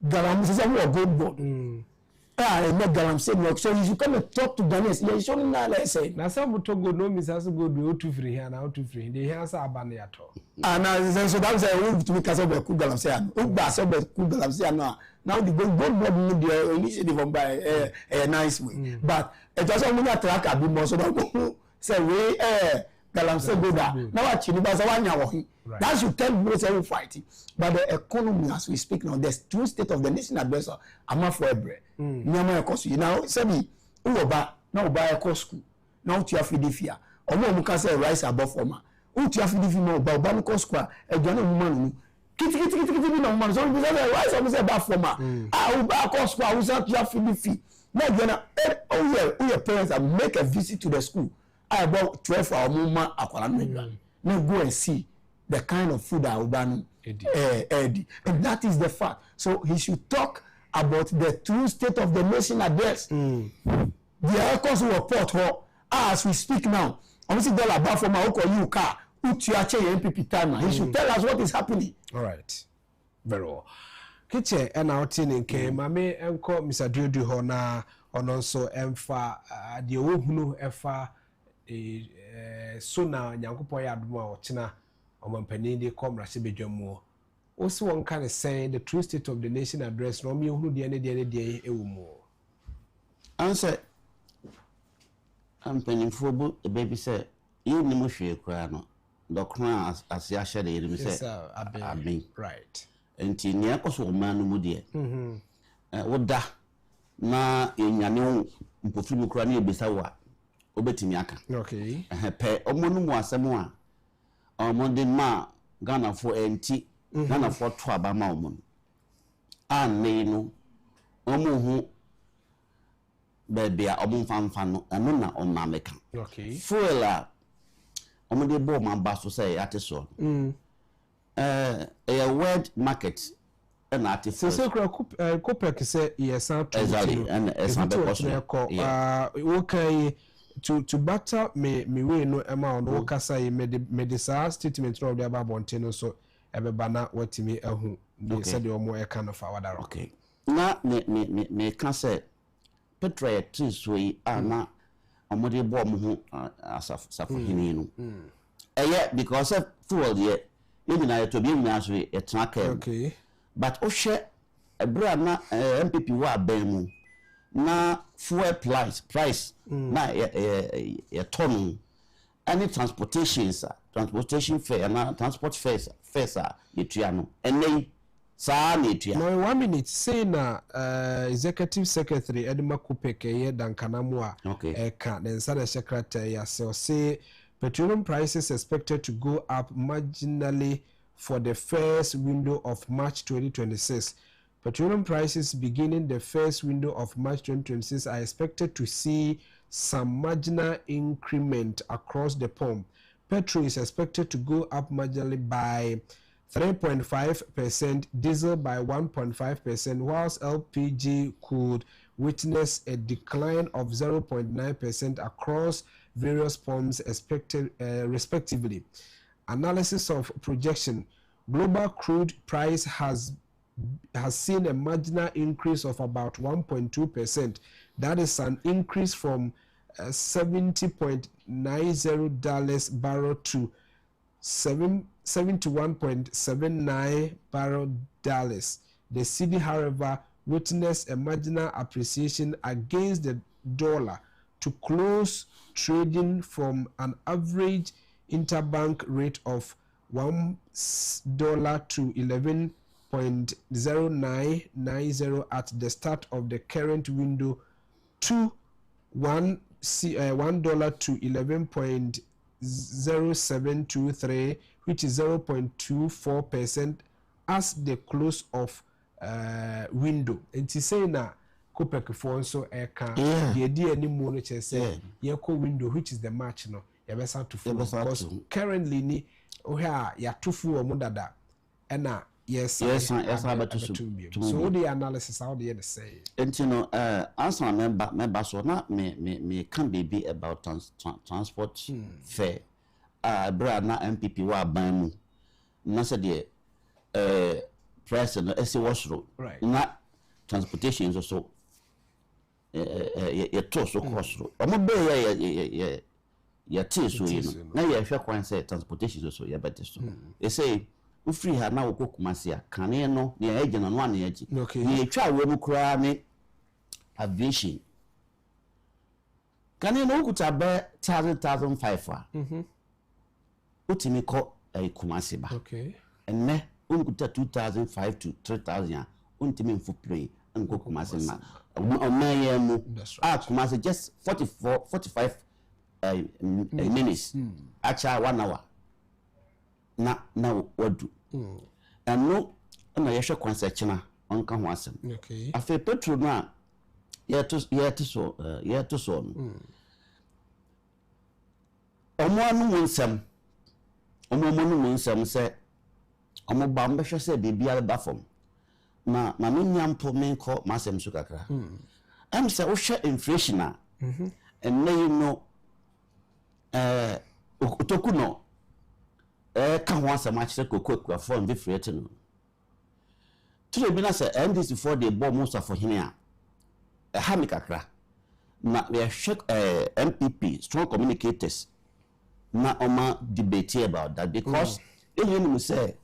H: Galamsey is a good board. I met Galamsey work. So you should come and talk to Ghanaians. You should not let say.
A: Now some to go no miss has to go do to free here now to free. They have a ban at all.
H: And so that's a way to make us over cool Galamsey. Uba so be cool Galamsey now. Now the good board media initiative by a nice way. But it doesn't mean that track a bit more so that say we Galamsey go down. Now actually that's one year. That should tell me every fighting. But the economy as we speak now, the true state of the nation address I'm not for every. Nyama ekosu now say me uoba na uba ekosku na utu afidi fia omo muka say rice above former utu afidi fi mo uba no kosku a eduane mu manu kiti na mu manu so we say rice omo say above former uba kosku a usa tu afidi fi na eduane your parents make a visit to the school about 12 hour muma akwala no go and see the kind of food that uba Eddie. And that is the fact. So he should talk about the true state of the nation address. The records report as we speak now. Obviously, they're about from our car. MPP time. He should tell us what is happening.
A: All right. Very well. Kitche and our tin came. Mame enko Mr. Diodu Hona on also emfa the Ohunu efa sona Nyankopon ya aduma ochina omampani de komra se bedwamu. Also one kind of saying the true state of the nation address no me hunu de ne ewumu.
O: Answer I'm penning for book the baby said you ni mo hwe kra no dokran as ya hye de yiri say abi
A: right
O: enti ne akoso man no mu de woda na enyane mpofi mu kra na ebisa wa obetimi aka
A: okay
O: pe omonu mu asem a omode ma Ghana for enti Ghana for to abama omonu anne no omuhu bebia omumfanfa no eno na onameka
A: okay
O: fuela omode bo ma baso say ateso a word market and artificial
A: so Kopek say yes
O: exactly and
A: okay to batter me we no ema on wo kasa ye me de sa statement no de aba bonte so ebeba na watimi ahu de say de omo e kan fa wadaro
O: okay na me kan say petrol tiswe ana omode bo mo ho asafo hini no because of fuel ye you na to be na so e track
A: okay
O: but o hwe ebra na MPP wa ban na fuel price na ton any transportation fare na transport fares yetua no ene saa na yetua
A: no 1 minute say na executive secretary Edma Kupeke ye dankanamu a eka den sana secretary ya say petroleum prices expected to go up marginally for the first window of March 2026. Petroleum prices beginning the first window of March 2026 are expected to see some marginal increment across the pump. Petrol is expected to go up marginally by 3.5%, diesel by 1.5%, whilst LPG could witness a decline of 0.9% across various pumps respectively. Analysis of projection. Global crude price has seen a marginal increase of about 1.2%. That is an increase from $70.90 barrel to $71 71.79 barrel dollars. The city, however, witnessed a marginal appreciation against the dollar to close trading from an average interbank rate of $1 to 11.0990 at the start of the current window to $1 to 11.0723, which is 0.24% as the close of window. And to say na Kopek for so the idea anymore no say yeko window, which is the match no yabesa to follow because currently ni oha ya tufu o mudada ena yes
O: about
A: so the analysis how they say
O: and you know answer member so na me can be about transport fare bra na MPP wa ban mu na say the price no ese wasro na transportation is also to so cost omo be ya tea so you know na ya hwe kwan say transportation so ya better so they say we free ha na wokokumase a kane no na ya gina no ana ya gi ni etwa we mu kura ne aviation kane no kuta be 1,500 utimi ko kumase ba enne unkuta 2,500 to 3,000 untimi mfu play nko kumase ma omaye mu kumase just 45 minutes acha 1 hour na wadu no na yehwe kwanse china onka ho asem afi petrol na yeto so omo anu munsam se omo ba mbehwe se bibia ba fom na menyampo menko masem su kakra am se wo hwe inflation a and you know otokuno ka ho asem a kire kokokua fom be free no to be na say NDC for the bomb most of him a ha mi kakra na we hwe MPP strong communicators na oma debate about that because you say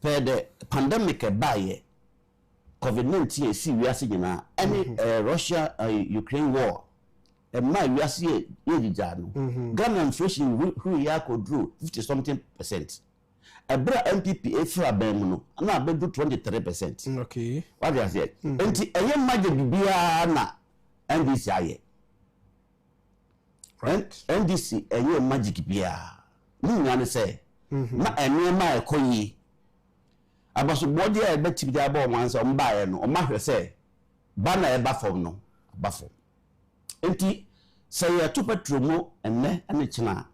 O: per the pandemic baye COVID-19 see we are seeing na any Russia Ukraine war my we are see Ghana inflation who ya could drew 50-something%. A bra MPP efra bem no na abedu 23%.
A: Okay.
O: What do you say? Enti eye maje bibia na NDC aye. Right. NDC eye magic bia. Ni nyane say na ene ma ekoyi. Abaso body e beti bia ba o manso mbaye no o ma hwe say ba na e ba fom no ba fom. Enti say ya to petromo enne ane china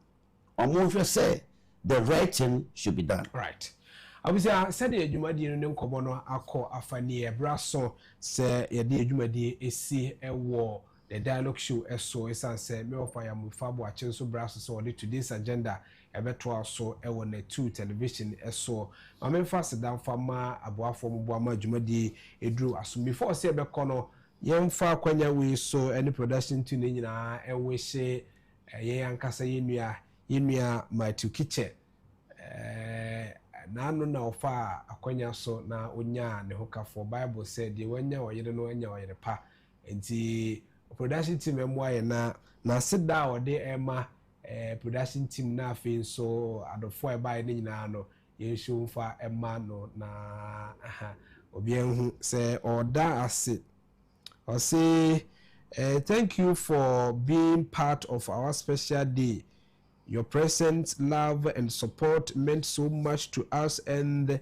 O: o mo hwe say the right thing should be done.
A: Right. Obviously, I said the Jumadi no nkomo no akọ afani ebraso se ye de Jumadi esi ewo the dialogue show eso esan se me ofa ya mufabo achenso braso so the today's agenda ebeto aso ewo na 2 television eso ma me fa sedan fama aboafo mbo ama Jumadi edru aso before se ebekono yemfa kwanya we so any production team nyina enwe ye yankasa yenua Matthew Kiche na anu na ofa akwanya so na onya ne hokafo Bible said the wanya oyere no anya oyere pa enti production team emwa na sida ode ema production team na afi so adofo e bai ne nyina no yenshu mfa ema no na obi enhu say oda ase or say thank you for being part of our special day. Your presence, love, and support meant so much to us and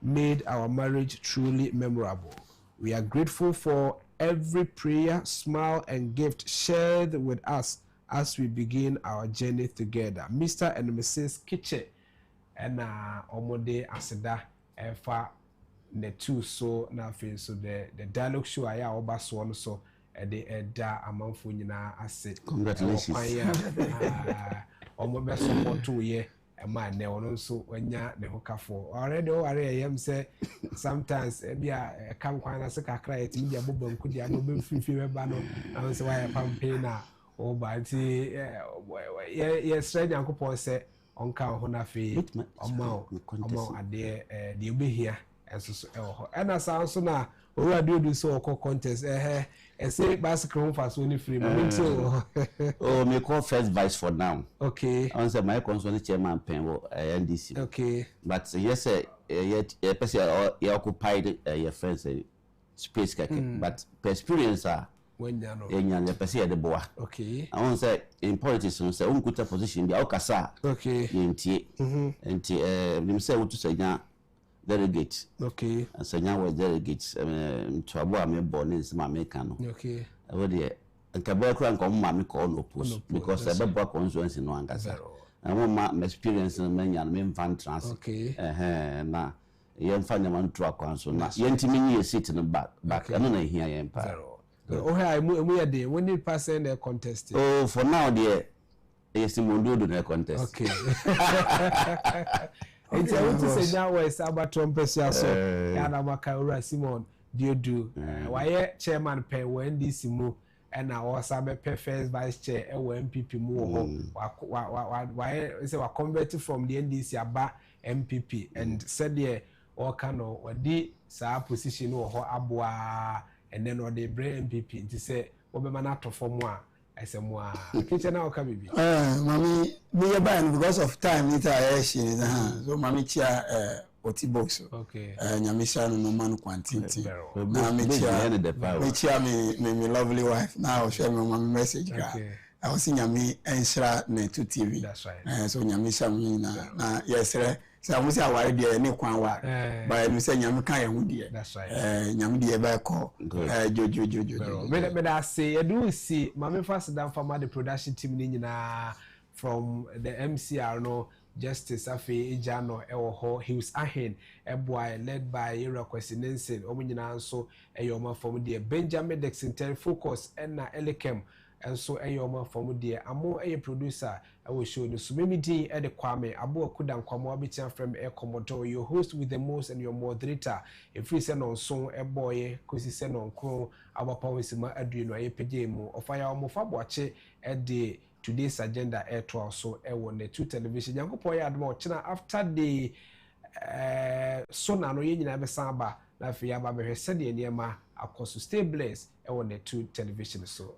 A: made our marriage truly memorable. We are grateful for every prayer, smile, and gift shared with us as we begin our journey together. Mr. and Mrs. Kiche and Omode Aseda Efa Netu so na so the dialogue show aya oba so no so the eda amanfo nyina ase.
O: Congratulations.
A: Omo be support to ye ma ne ono so wanya ne hokafo already o are yam say sometimes bia kam kwan na se kakra yet media bobam kudi abobam fifi we ba no na so why campaign na o ba ti ye strange yankopon say onka ho na fe omo ade de obehia enso so ho ena sa so na owura de odu so okọ contest say bicycle home fast only free moment
O: oh me call first vice for now.
A: Okay.
O: I say my concern chairman pen NDC.
A: Okay.
O: But yes person you occupied your friends space but per experience
A: when you know
O: enya person the boa.
A: Okay.
O: I want say in politics say unkuta position bi okasa.
A: Okay.
O: Yentie. Enti nim say wotu say delegate.
A: Okay.
O: And senya we delegates to abo am born in some American.
A: Okay.
O: We dey nka kra nka mo me call no post because e be constituency no angasa. And one experience in many and men fan trans.
A: Okay.
O: Na yen fan man to akwan so na yentimi ye sit no back. I no na here yen pa.
A: Oh hey mu ya dey when you pass in the contest.
O: Oh for now there yes Mondo do na contest.
A: Okay. It's a want to say now where Sabat Trumpet so Yana Makaura Simon Diodu. Why chairman pay when this mu and I was a first vice chair MPP mu why is it converted from the NDC aba MPP and said there all kind of what the sa position or abwa and then or they bring MPP to say obemana for more. I said, "Moi, kitchen now come baby."
H: Mommy, me buy because of time later she so mommy chia oti box.
A: Okay.
H: Nyamisha no man quantity. Now me chia me lovely wife. Now share me mommy message. Okay. I was in Nyami Ensra ne 2 TV.
A: That's right.
H: So Nyamisha me na yes sir. So I was aware there any kwan wa. But you say Nyami kan ehun there.
A: That's right.
H: Nyami dey buy call. Jojo.
A: Me that say you do see mama first down from the production team ni nyina from the MCR no Justice Afe Ejano ewo he was ahead boy led by Ira Kwasinensen omo nyina nso eyoma from the Benjamin Dexter Focus na Elekem enso eyoma from the amo producer will show the sumimidi the Kwame Abu Kudan Kwamo Abitia from a Commodore, your host with the most and your moderator. If we send on song a boy, Kusi send on crow, our powers in my adreno, a pejemo, or fire mofabwache at the today's agenda air 12 so I won the 2 television. Yango Poya more China after the Sona no yin never samba, Lafia Babe said the Niema, of course, to stay blessed, I won the 2 television so.